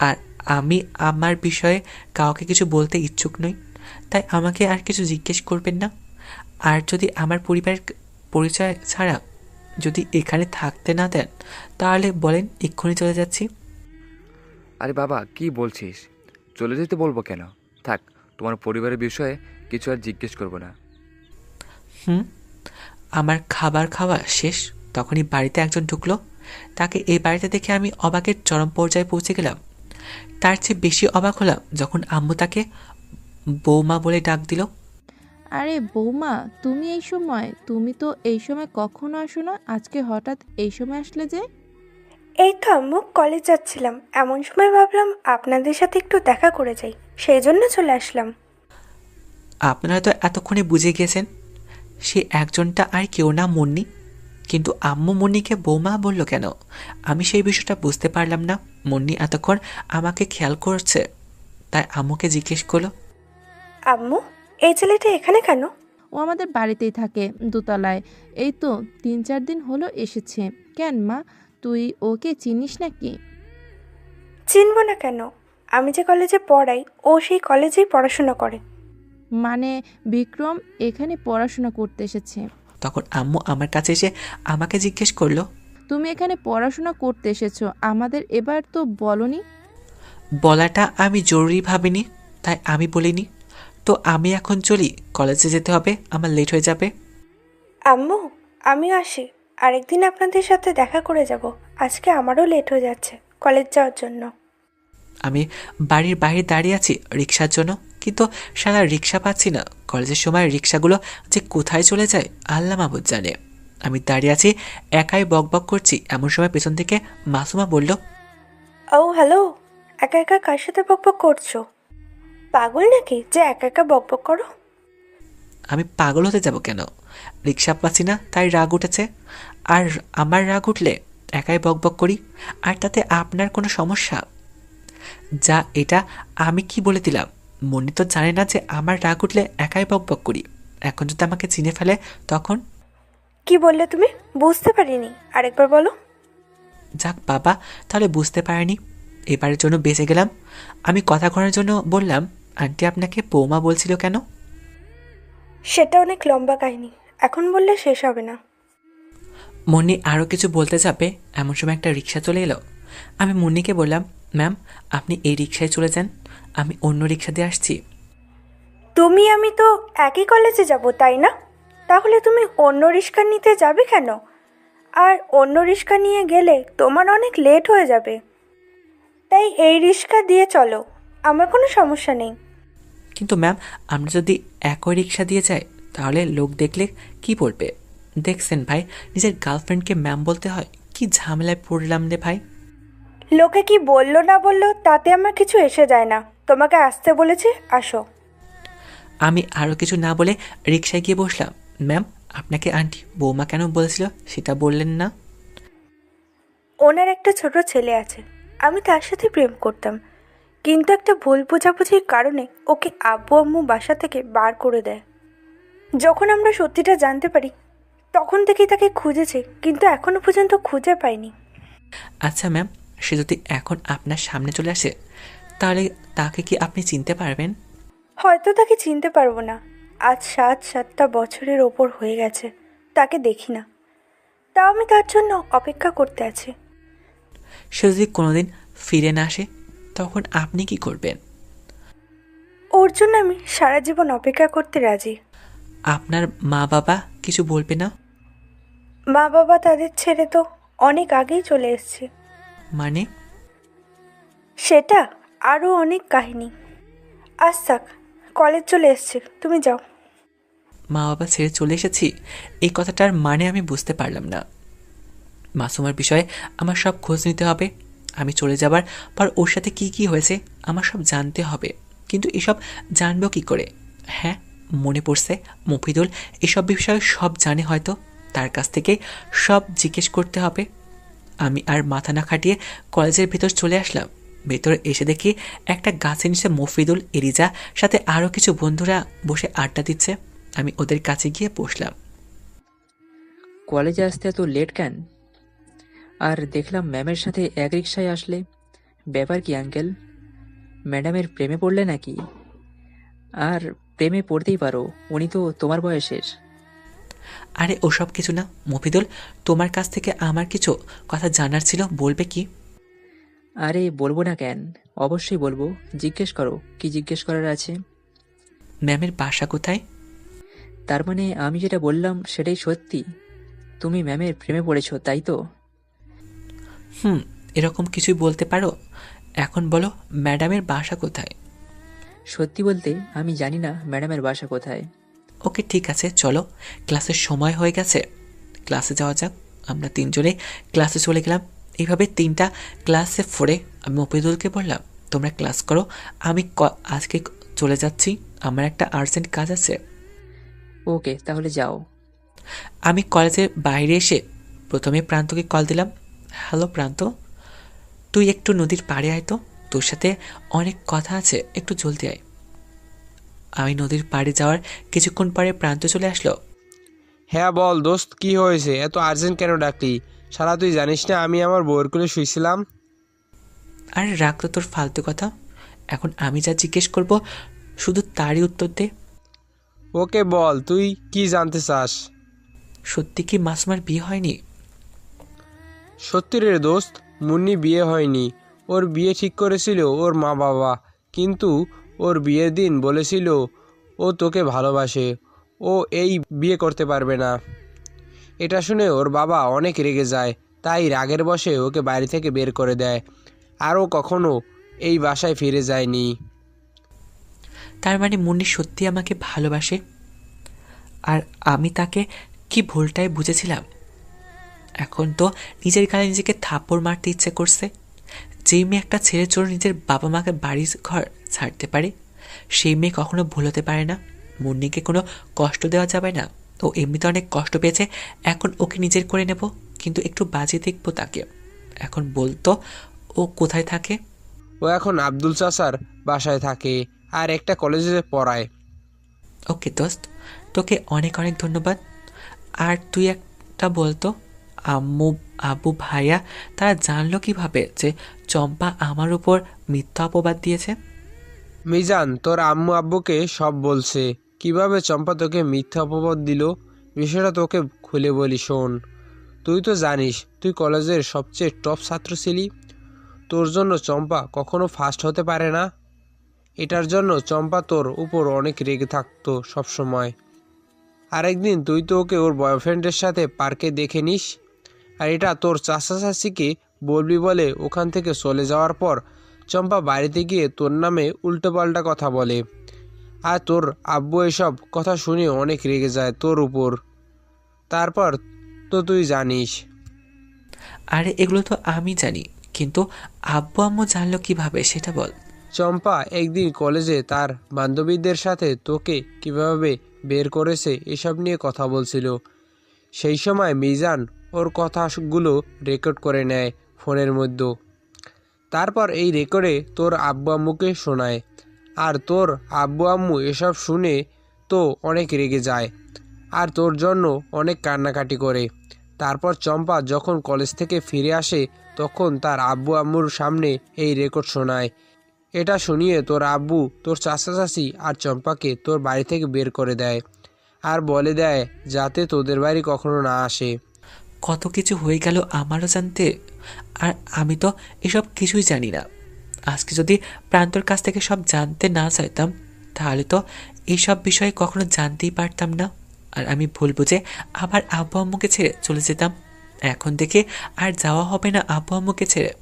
আর আমি আমার বিষয়ে কাউকে কিছু বলতে ইচ্ছুক নই, তাই আমাকে আর কিছু জিজ্ঞেস করবেন না। আর যদি আমার পরিবারের পরিচয় ছাড়া যদি এখানে থাকতে না দেন তাহলে বলেন, এক্ষুনি চলে যাচ্ছি। আরে বাবা, কি বলছিস? চলে যেতে বলবো কেন? থাক, তোমার পরিবারের বিষয়ে কিছু আর জিজ্ঞেস করবো না। আমার খাবার খাওয়া শেষ, তখনই বাড়িতে একজন ঢুকলো। তাকে এই বাড়িতে দেখে আমি অবাকের চরম পর্যায়ে পৌঁছে গেলাম। তার চেয়ে বেশি অবাক হলাম যখন আম্মু তাকে বৌমা বলে ডাক দিল। আরে বৌমা, তুমি এই সময়? তুমি তো এই সময় কখনো আসো না, আজকে হঠাৎ এই সময় আসলে যে? এই তো আম্মু, কলেজ যাচ্ছিলাম, এমন সময় ভাবলাম আপনাদের সাথে একটু দেখা করে যাই, সেই জন্য চলে আসলাম। আপনারা তো এতক্ষণে বুঝে গিয়েছেন সে একজনটা আর কেউ না, মুন্নি। কিন্তু আম্মু মুন্নিকে বৌমা বলল কেন? আমি সেই বিষয়টা বুঝতে পারলাম না। মুন্নি এতক্ষণ আমাকে খেয়াল করছে, তাই আম্মুকে জিজ্ঞেস করলো, আম্মু, এই ছেলেটা এখানে কেন? ও আমাদের বাড়িতেই থাকে, দোতলায়। এই তো 3-4 দিন হলো এসেছে। কেন মা, তুই ওকে চিনিস নাকি? চিনব না কেন? আমি যে কলেজে পড়াই, ও সেই কলেজেই পড়াশোনা করে। মানে বিক্রম এখানে পড়াশোনা করতে এসেছে? তখন আম্মু আমার কাছে এসে আমাকে জিজ্ঞেস করলো, তুমি এখানে পড়াশোনা করতে এসেছো, আমাদের এবার তো বলনি। বলাটা আমি জরুরি ভাবিনি, তাই আমি বলিনি। তো আমি এখন চলি, কলেজে যেতে হবে, আমার লেট হয়ে যাবে। আম্মু, আমিও আসি, আরেকদিন আপনাদের সাথে দেখা করে যাব। আজকে আমারও লেট হয়ে যাচ্ছে কলেজ যাওয়ার জন্য। আমি বাড়ির বাইরে দাঁড়িয়ে আছি রিক্সার জন্য, কিন্তু সারা রিক্সা পাচ্ছি না। কলেজের সময় রিক্সাগুলো যে কোথায় চলে যায় আল্লাহ মাবুদ জানে। আমি দাঁড়িয়ে আছি, একাই বকবক করছি। এমন সময় পেছন থেকে মাসুমা বলল, ও হ্যালো, একা একা কার সাথে বকবক করছো? পাগল নাকি যে একা একা বকবক করো? আমি পাগল হতে যাব কেন? রিক্সা পাচ্ছি না তাই রাগ উঠেছে। আর আমার রাগ উঠলে একাই বকবক করি, আর তাতে আপনার কোনো সমস্যা? যা এটা আমি কি বলে দিলাম? মনি তো জানে না যে আমার রাগ উঠলে একাই বকবক করি। এখন যদি আমাকে চিনে ফেলে তখন? কি বললে তুমি? বুঝতে পারিনি, আরেকবার বলো। যাক বাবা, তাহলে বুঝতে পারিনি, এবারের জন্য বেঁচে গেলাম। আমি কথা করার জন্য বললাম, আন্টি আপনাকে বৌমা বলছিল কেন? সেটা অনেক লম্বা কাহিনী, এখন বললে শেষ হবে না। মুন্নি আরও কিছু বলতে যাবে, এমন সময় একটা রিক্সা চলে এলো। আমি মুন্নিকে বললাম, ম্যাম আপনি এই রিক্সায় চলে যান, আমি অন্য রিক্সা দিয়ে আসছি। তুমি আমি তো একই কলেজে যাব, তাই না? তাহলে তুমি অন্য রিক্সা নিতে যাবে কেন? আর অন্য রিক্সা নিয়ে গেলে তোমার অনেক লেট হয়ে যাবে, তাই এই রিক্সা দিয়ে চলো, আমার কোনো সমস্যা নেই। কিন্তু ম্যাম, আমরা যদি একই রিক্সা দিয়ে যাই তাহলে লোক দেখলে কি বলবে? দেখছেন ভাই, নিজের গার্লফ্রেন্ডকে ম্যাম বলতে হয়, কি ঝামেলায় পড়লাম রে ভাই। লোকে কি বললো না বললো তাতে আমার কিছু এসে যায় না, তোমাকে আসতে বলেছে, আসো। আমি আরও কিছু না বলে রিক্সায় গিয়ে বসলাম। ম্যাম, আপনাকে আন্টি বৌমা কেন বলেছিল সেটা বললেন না? ওনার একটা ছোট ছেলে আছে, আমি তার সাথে প্রেম করতাম, কিন্তু একটা ভুল বোঝাবুঝির কারণে ওকে আব্বু আম্মু বাসা থেকে বার করে দেয়। যখন আমরা সত্যিটা জানতে পারি তখন থেকেই তাকে খুঁজেছে, কিন্তু এখনো পর্যন্ত খুঁজে পাইনি। আচ্ছা ম্যাম, সে যদি এখন আপনার সামনে চলে আসে তাহলে তাকে কি আপনি চিনতে পারবেন? হয়তো তাকে চিনতে পারবো না, আজ 7 বছরের ওপর হয়ে গেছে তাকে দেখি না, তাও আমি তার জন্য অপেক্ষা করতে আছি। সে যদি কোনোদিন ফিরে না আসে তখন আপনি কি করবেন? ওর জন্য আমি সারা জীবন অপেক্ষা করতে রাজি। আপনার মা বাবা কিছু বলবে না? মা বাবা তাদের ছেড়ে তো অনেক আগেই চলে এসেছে। মানে? সেটা আরও অনেক কাহিনী। আজ থাক, কলেজ চলে এসছে, তুমি যাও। মা বাবা ছেড়ে চলে এসেছি, এই কথাটার মানে আমি বুঝতে পারলাম না। মাসুমার বিষয়ে আমার সব খোঁজ নিতে হবে। আমি চলে যাবার পর ওর সাথে কি কি হয়েছে আমার সব জানতে হবে, কিন্তু এসব জানবো কি করে? হ্যাঁ, মনে পড়ছে, মফিদুল এসব বিষয়ে সব জানে, হয়তো তার কাছ থেকে সব জিজ্ঞেস করতে হবে। আমি আর মাথা না খাটিয়ে কলেজের ভেতর চলে আসলাম। ভেতরে এসে দেখি একটা গাছের নিচে মফিদুল, এরিজা সাথে আরও কিছু বন্ধুরা বসে আড্ডা দিচ্ছে। আমি ওদের কাছে গিয়ে বসলাম। কলেজে আসতে এত লেট কেন? আর দেখলাম ম্যামের সাথে এক রিক্সায় আসলে, ব্যাপার কি আঙ্কেল? ম্যাডামের প্রেমে পড়লে নাকি? আর প্রেমে পড়তেই পারো, উনি তো তোমার বয়সের। আরে ওসব কিছু না মফিদুল, তোমার কাছ থেকে আমার কিছু কথা জানার ছিল, বলবে কি? আরে বলবো না কেন, অবশ্যই বলবো। জিজ্ঞেস করো, কি জিজ্ঞেস করার আছে? ম্যামের বাসা কোথায়? তার মানে আমি যেটা বললাম সেটাই সত্যি? তুমি ম্যামের প্রেমে পড়েছো, তাই তো? এরকম কিছুই বলতে পারো। এখন বলো, ম্যাডামের বাসা কোথায়? সত্যি বলতে আমি জানি না ম্যাডামের বাসা কোথায়। ওকে ঠিক আছে, চলো, ক্লাসের সময় হয়ে গেছে, ক্লাসে যাওয়া যাক। আমরা তিনজনে ক্লাসে চলে গেলাম। এইভাবে 3টা ক্লাসে ফোরে আমি মফিদুলকে বললাম, তোমরা ক্লাস করো, আমি আজকে চলে যাচ্ছি, আমার একটা আর্জেন্ট কাজ আছে। ওকে, তাহলে যাও। আমি কলেজের বাইরে এসে প্রথমে প্রান্তকে কল দিলাম। হ্যালো প্রান্ত, তুই একটু নদীর পাড়ে আয় তো, তোর সাথে অনেক কথা আছে, একটু জলদি আয়। আমি নদীর পাড়ে যাওয়ার কিছুক্ষণ পরে প্রান্ত চলে আসলো। হ্যাঁ বল দোস্ত, কি হয়েছে? এত আর্জেন্ট কেন ডাকলি? সারা তুই জানিস না আমি আমার বউয়ের কোলে শুয়েছিলাম। আরে রাখ তো তোর ফালতু কথা, এখন আমি যা জিজ্ঞেস করব শুধু তারই উত্তর দে। ওকে বল, তুই কি জানতে চাস? সত্যি কি মাসুমার বিয়ে হয়নি? সত্যি রে দোস্ত, মুন্নি বিয়ে হয়নি। ওর বিয়ে ঠিক করেছিল ওর মা বাবা, কিন্তু ওর বিয়ের দিন বলেছিল ও তোকে ভালোবাসে, ও এই বিয়ে করতে পারবে না। এটা শুনে ওর বাবা অনেক রেগে যায়, তাই রাগের বশে ওকে বাড়ি থেকে বের করে দেয়, আর ও কখনো এই বাসায় ফিরে যায়নি। তার মানে মুন্নি সত্যি আমাকে ভালোবাসে, আর আমি তাকে কি ভুলটাই বুঝেছিলাম। এখন তো নিজের গালে নিজেকে থাপ্পড় মারতে ইচ্ছে করছে। যেই মেয়ে একটা ছেলে চোর নিজের বাবা মাকে বাড়ি ঘর ছাড়তে পারে, সেই মেয়ে কখনো ভুল হতে পারে না। মুন্নিকে কোনো কষ্ট দেওয়া যাবে না, ও এমনিতে অনেক কষ্ট পেয়েছে, এখন ওকে নিজের করে নেব, কিন্তু একটু বাজে দেখবো তাকে। এখন বলতো ও কোথায় থাকে? ও এখন আব্দুল চাচার বাসায় থাকে আর একটা কলেজে পড়ায়। ওকে দোস্ত, তোকে অনেক অনেক ধন্যবাদ। আর তুই একটা বলতো, আম্মু আব্বু ভাইয়া তারা জানলো কিভাবে যে চম্পা আমার উপর মিথ্যা অপবাদ দিয়েছে? মিজান তোর আম্মু আব্বুকে সব বলছে কিভাবে চম্পা তোকে মিথ্যা অপবাদ দিল। বিষয়টা তোকে খুলে বলি, শোন। তুই তো জানিস তুই কলেজের সবচেয়ে টপ ছাত্র ছিলি, তোর জন্য চম্পা কখনো ফার্স্ট হতে পারে না। এটার জন্য চম্পা তোর উপর অনেক রেগে থাকতো সবসময়। আরেকদিন তুই তো ওকে ওর বয়ফ্রেন্ডের সাথে পার্কে দেখে নিস, আর এটা তোর চাচা চাচিকে বলবি বলে ওখান থেকে চলে যাওয়ার পর চম্পা বাড়িতে গিয়ে তোর নামে উল্টোপাল্টা কথা বলে, আর তোর আব্বু এসব কথা শুনে অনেক রেগে যায় তোর উপর। তারপর তো তুই জানিস। আরে এগুলো তো আমি জানি, কিন্তু আব্বু আম্মু জানলো কিভাবে সেটা বল। চম্পা একদিন কলেজে তার বান্ধবীদের সাথে তোকে কিভাবে বের করেছে এসব নিয়ে কথা বলছিল। সেই সময় মিজান ওর কথাগুলো রেকর্ড করে নেয় ফোনের মধ্যে। তারপর এই রেকর্ডে তোর আব্বু আম্মুকে শোনায়, আর তোর আব্বু আম্মু এসব শুনে তো অনেক রেগে যায় আর তোর জন্য অনেক কান্নাকাটি করে। তারপর চম্পা যখন কলেজ থেকে ফিরে আসে তখন তার আব্বু আম্মুর সামনে এই রেকর্ড শোনায়। এটা শুনিয়ে তোর আব্বু তোর চাচা চাচি আর চম্পাকে তোর বাড়ি থেকে বের করে দেয় আর বলে দেয় যাতে তোদের বাড়ি কখনো না আসে। কত কিছু হয়ে গেল আমারও জানতে, আর আমি তো এসব কিছুই জানি না। আজকে যদি প্রান্তর কাছ থেকে সব জানতে না চাইতাম তাহলে তো এইসব বিষয়ে কখনো জানতেই পারতাম না, আর আমি ভুল বুঝে আবার আব্বু আম্মুকে ছেড়ে চলে যেতাম। এখন দেখে আর যাওয়া হবে না আব্বু আম্মুকে ছেড়ে।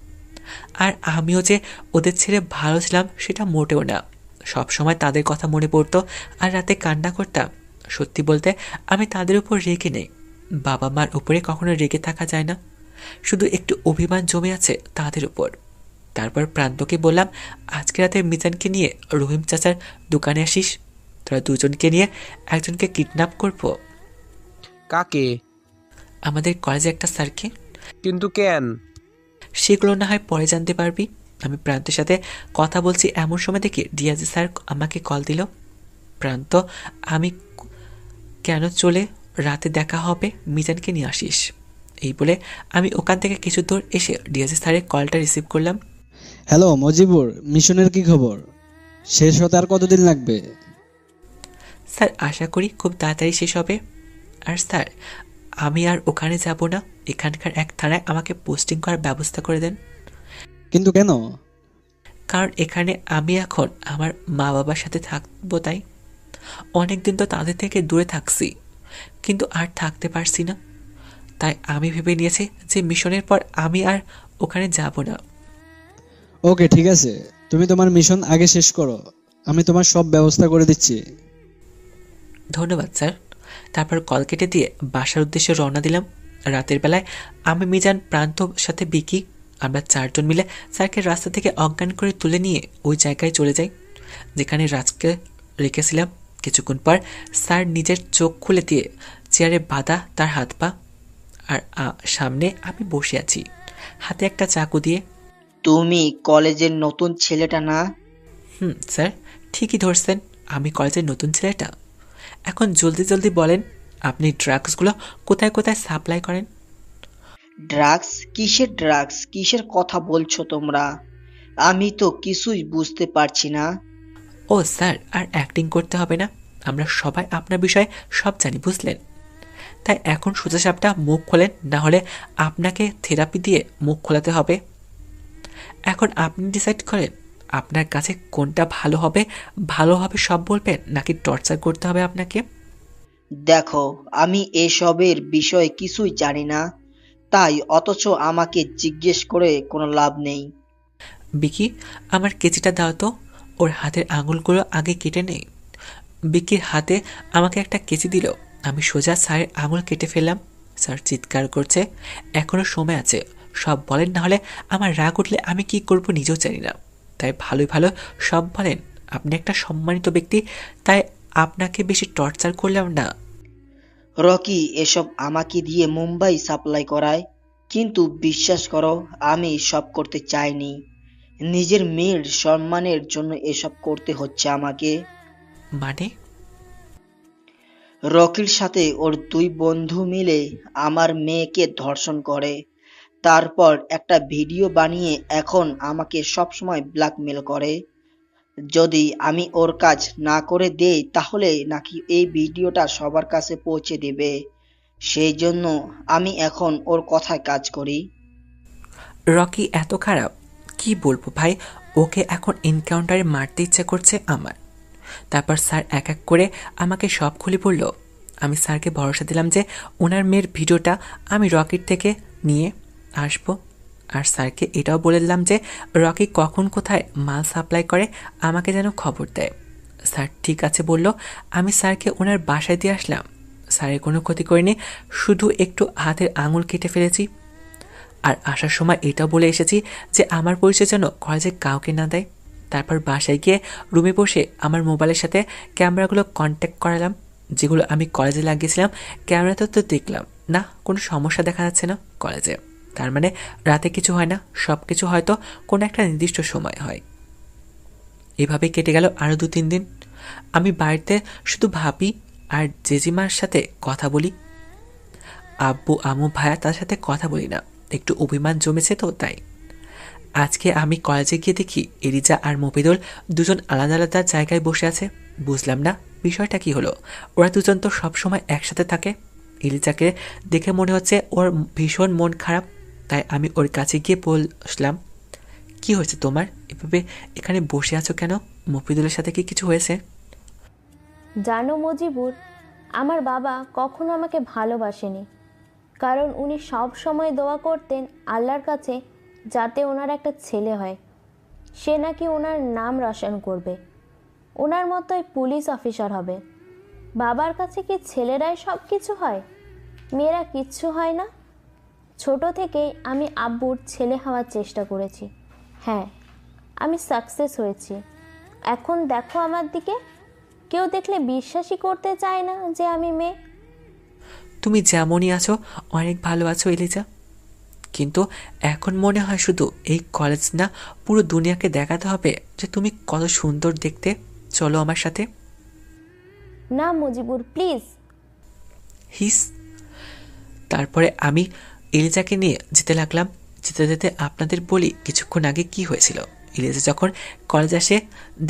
আর আমিও যে ওদের ছেড়ে ভালো ছিলাম সেটা মোটেও না। সব সময় তাদের কথা মনে পড়তো আর রাতে কান্না করতাম। সত্যি বলতে আমি তাদের উপর রেগে নেই, বাবা মার উপরে কখনো রেগে থাকা যায় না, শুধু একটু অভিমান জমে আছে তাদের উপর। তারপর প্রান্তকে বললাম আজকে রাতে মিজানকে নিয়ে রহিম চাচার দোকানে আসিস, তোরা দুজনকে নিয়ে একজনকে কিডন্যাপ করব। কাকে? আমাদের কলেজে একটা স্যারকে। কিন্তু কেন? সেগুলো না হয় পরে জানতে পারবি। আমি প্রান্তের সাথে কথা বলছি এমন সময় দেখি ডিয়াজি স্যার আমাকে কল দিল। প্রান্ত, আমি কেন চলে রাতে দেখা হবে, মিজানকে নিয়ে আসিস। এই বলে আমি ওখান থেকে কিছু দূর এসে ডিয়াজি স্যারের কলটা রিসিভ করলাম। হ্যালো মজিবুর, মিশনের কি খবর? শেষ হতে আর কতদিন লাগবে? স্যার আশা করি খুব তাড়াতাড়ি শেষ হবে। আর স্যার আমি আর ওখানে যাব না, এখানকার এক থানায় আমাকে পোস্টিং করার ব্যবস্থা করে দেন। কিন্তু কেন? কারণ এখানে আমি এখন আমার মা বাবার সাথে থাকবো, তাই। অনেকদিন তো তাদের থেকে দূরে থাকছি, কিন্তু আর থাকতে পারছি না। তাই আমি ভেবে নিয়েছি যে মিশনের পর আমি আর ওখানে যাব না। ওকে ঠিক আছে, তুমি তোমার মিশন আগে শেষ করো, আমি তোমার সব ব্যবস্থা করে দিচ্ছি। ধন্যবাদ স্যার। তারপর কল কেটে দিয়ে বাসার উদ্দেশ্যে রওনা দিলাম। রাতের বেলায় আমি, মিজান, প্রান্ত সাথে বিকি, আমরা চারজন মিলে স্যারকে রাস্তা থেকে অজ্ঞান করে তুলে নিয়ে ওই জায়গায় চলে যাই যেখানে রাজকে রেখেছিলাম। কিছুক্ষণ পর স্যার নিজের চোখ খুলে দিয়ে চেয়ারে বাঁধা তার হাত পা, আর সামনে আমি বসে আছি হাতে একটা চাকু দিয়ে। তুমি কলেজের নতুন ছেলেটা না? স্যার ঠিকই ধরছেন, আমি কলেজের নতুন ছেলেটা। এখন জলদি জলদি বলেন, আপনি ড্রাগসগুলো কোথায় কোথায় সাপ্লাই করেন? ড্রাগস? কিসের ড্রাগস? কিসের কথা বলছো তোমরা? আমি তো কিছুই বুঝতে পারছি না। ও স্যার, আর অ্যাক্টিং করতে হবে না, আমরা সবাই আপনার বিষয়ে সব জানি, বুঝলেন? তাই এখন সোজাসাপটা মুখ খোলেন, না হলে আপনাকে থেরাপি দিয়ে মুখ খোলাতে হবে। এখন আপনি ডিসাইড করেন আপনার কাছে কোনটা ভালো হবে সব বলবেন, নাকি টর্চার করতে হবে আপনাকে? দেখো, আমি এসবের বিষয়ে কিছুই জানি না, তাই অথচ আমাকে জিজ্ঞেস করে কোনো লাভ নেই। বিকি, আমার কেচিটা দাও তো, ওর হাতের আঙুলগুলো আগে কেটে নেই। বিকির হাতে আমাকে একটা কেচি দিল, আমি সোজা স্যারের আঙুল কেটে ফেললাম। স্যার চিৎকার করছে, এখনো সময় আছে, সব বলেন, না হলে আমার রাগ উঠলে আমি কি করব নিজেও জানি না। তাই ভালোই ভালো সব বলেন, আপনি একটা সম্মানিত ব্যক্তি, তাই আপনাকে বেশি টর্চার করলাম না। রকি এসব আমাকে দিয়ে মুম্বাই সাপ্লাই করায়, কিন্তু বিশ্বাস করো আমি সব করতে চাইনি। নিজের মেয়ের সম্মানের জন্য এসব করতে হচ্ছে আমাকে। মানে? রকির সাথে ওর দুই বন্ধু মিলে আমার মেয়েকে ধর্ষণ করে, তারপর একটা ভিডিও বানিয়ে এখন আমাকে সবসময় ব্ল্যাকমেল করে। যদি আমি ওর কাজ না করে দেই তাহলে নাকি এই ভিডিওটা সবার কাছে পৌঁছে দেবে, সেই জন্য আমি এখন ওর কথায় কাজ করি। রকি এত খারাপ? কি বলবো ভাই, ওকে এখন এনকাউন্টারে মারতে ইচ্ছা করছে আমার। তারপর স্যার এক এক করে আমাকে সব খুলে পড়ল। আমি স্যারকে ভরসা দিলাম যে ওনার মেয়ের ভিডিওটা আমি রকির থেকে নিয়ে আসবো, আর স্যারকে এটাও বলে দিলাম যে রকি কখন কোথায় মাল সাপ্লাই করে আমাকে যেন খবর দেয়। স্যার ঠিক আছে বলল। আমি স্যারকে ওনার বাসায় দিয়ে আসলাম। স্যারের কোনো ক্ষতি করিনি, শুধু একটু হাতের আঙুল কেটে ফেলেছি। আর আসার সময় এটাও বলে এসেছি যে আমার পরিচয় যেন কলেজে কাউকে না দেয়। তারপর বাসায় গিয়ে রুমে বসে আমার মোবাইলের সাথে ক্যামেরাগুলো কন্ট্যাক্ট করালাম। যেগুলো আমি কলেজে লাগিয়েছিলাম ক্যামেরাতে তো দেখলাম না, কোনো সমস্যা দেখা যাচ্ছে না কলেজে। তার মানে রাতে কিছু হয় না, সব কিছু হয়তো কোনো একটা নির্দিষ্ট সময় হয়। এভাবে কেটে গেল আরও 2-3 দিন। আমি বাড়িতে শুধু ভাবি আর জেজিমার সাথে কথা বলি। আব্বু আম্মু ভাইয়া তার সাথে কথা বলি না, একটু অভিমান জমেছে তো তাই। আজকে আমি কলেজে গিয়ে দেখি এলিজা আর মফিদুল দুজন আলাদা আলাদা জায়গায় বসে আছে। বুঝলাম না বিষয়টা কি হলো, ওরা দুজন তো সবসময় একসাথে থাকে। এলিজাকে দেখে মনে হচ্ছে ওর ভীষণ মন খারাপ, তাই আমি ওর কাছে গিয়ে বসলাম, কি হয়েছে তোমার, এভাবে এখানে বসে আছো কেন? মফিদুলের সাথে কি কিছু হয়েছে? জানো মজিবুর, আমার বাবা কখনো আমাকে ভালোবাসেনি, কারণ উনি সব সময় দোয়া করতেন আল্লাহর কাছে যাতে ওনার একটা ছেলে হয়, সে নাকি ওনার নাম রোশন করবে, ওনার মতোই পুলিশ অফিসার হবে। বাবার কাছে কি ছেলেরাই সব কিছু হয়, মেয়েরা কিচ্ছু হয় না? ছোট থেকেই আমি আব্বুর ছেলে হওয়ার চেষ্টা করেছি। হ্যাঁ, আমি সাকসেস হয়েছি। এখন দেখো আমার দিকে, কেউ দেখলে বিশ্বাসই করতে চায় না যে আমি মেয়ে। তুমি যেমনই আছো অনেক ভালো আছো এলিজা, কিন্তু এখন মনে হয় শুধু এই কলেজ না, পুরো দুনিয়াকে দেখাতে হবে যে তুমি কত সুন্দর দেখতে। চলো আমার সাথে। না মজিবুর, প্লিজ। হিস। তারপরে আমি এলিজাকে নিয়ে যেতে লাগলাম। যেতে যেতে আপনাদের বলি কিছুক্ষণ আগে কি হয়েছিল। এলিজা যখন কলেজে আসে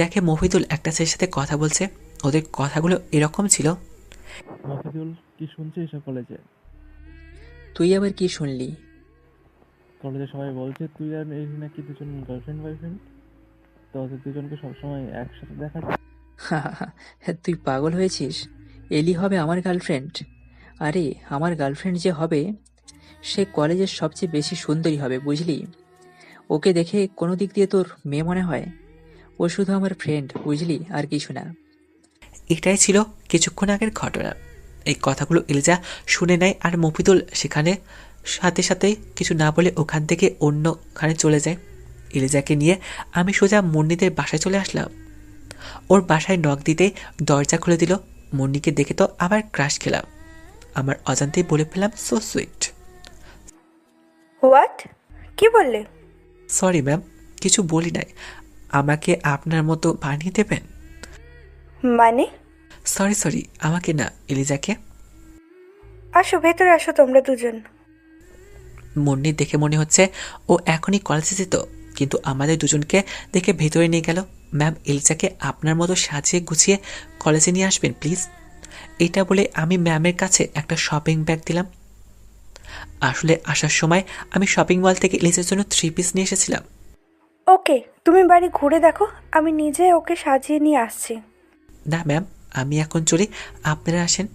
দেখে মফিদুল একটা ছেলের সাথে কথা বলছে। ওদের কথাগুলো এরকম ছিল, মফিদুল কি শুনছিস এসব কলেজে? তুই আবার কি শুনলি? কলেজে সবাই বলছে তুই আর এই নাকি দুজন গার্লফ্রেন্ড বয়ফ্রেন্ড, তোদের দুজনকে সবসময় একসাথে দেখা যায়। তুই পাগল হয়েছিস? এলি হবে আমার গার্লফ্রেন্ড? আরে আমার গার্লফ্রেন্ড যে হবে সে কলেজের সবচেয়ে বেশি সুন্দরী হবে, বুঝলি? ওকে দেখে কোনো দিক দিয়ে তোর মেয়ে মনে হয়? ও শুধু আমার ফ্রেন্ড, বুঝলি, আর কিছু না। এটাই ছিল কিছুক্ষণ আগের ঘটনা। এই কথাগুলো এলিজা শুনে নেয় আর মফিদুল সেখানে সাথে সাথে কিছু না বলে ওখান থেকে অন্যখানে চলে যায়। এলিজাকে নিয়ে আমি সোজা মুন্নিদের বাসায় চলে আসলাম। ওর বাসায় নক দিতেই দরজা খুলে দিল। মুন্নিকে দেখে তো আবার ক্রাশ খেলাম। আমার অজান্তেই বলে ফেললাম, সো সুইট। হোয়াট? কি বললে? সরি ম্যাম, কিছু বলি নাই। আমাকে আপনার মতো বানিয়ে দেবেন? মানে? সরি, আমাকে না, এলিজাকে। আসো ভেতরে আসো তোমরা দুজন। মুন্নি দেখে মনে হচ্ছে ও এখনই কলেজে যেত, কিন্তু আমাদের দুজনকে দেখে ভেতরে নিয়ে গেল। ম্যাম, এলিজাকে আপনার মতো সাজিয়ে গুছিয়ে কলেজে নিয়ে আসবেন প্লিজ। এটা বলে আমি ম্যামের কাছে একটা শপিং ব্যাগ দিলাম। আসলে আসার সময় আমি শপিং মল থেকে এলিজার জন্য 3 পিস নিয়ে এসেছিলাম। ওকে, তুমি বাড়ি ঘুরে দেখো, আমি নিজে ওকে সাজিয়ে নিয়ে আসছি। না ম্যাম, আমি এখন চলি, আপনারা আসেন।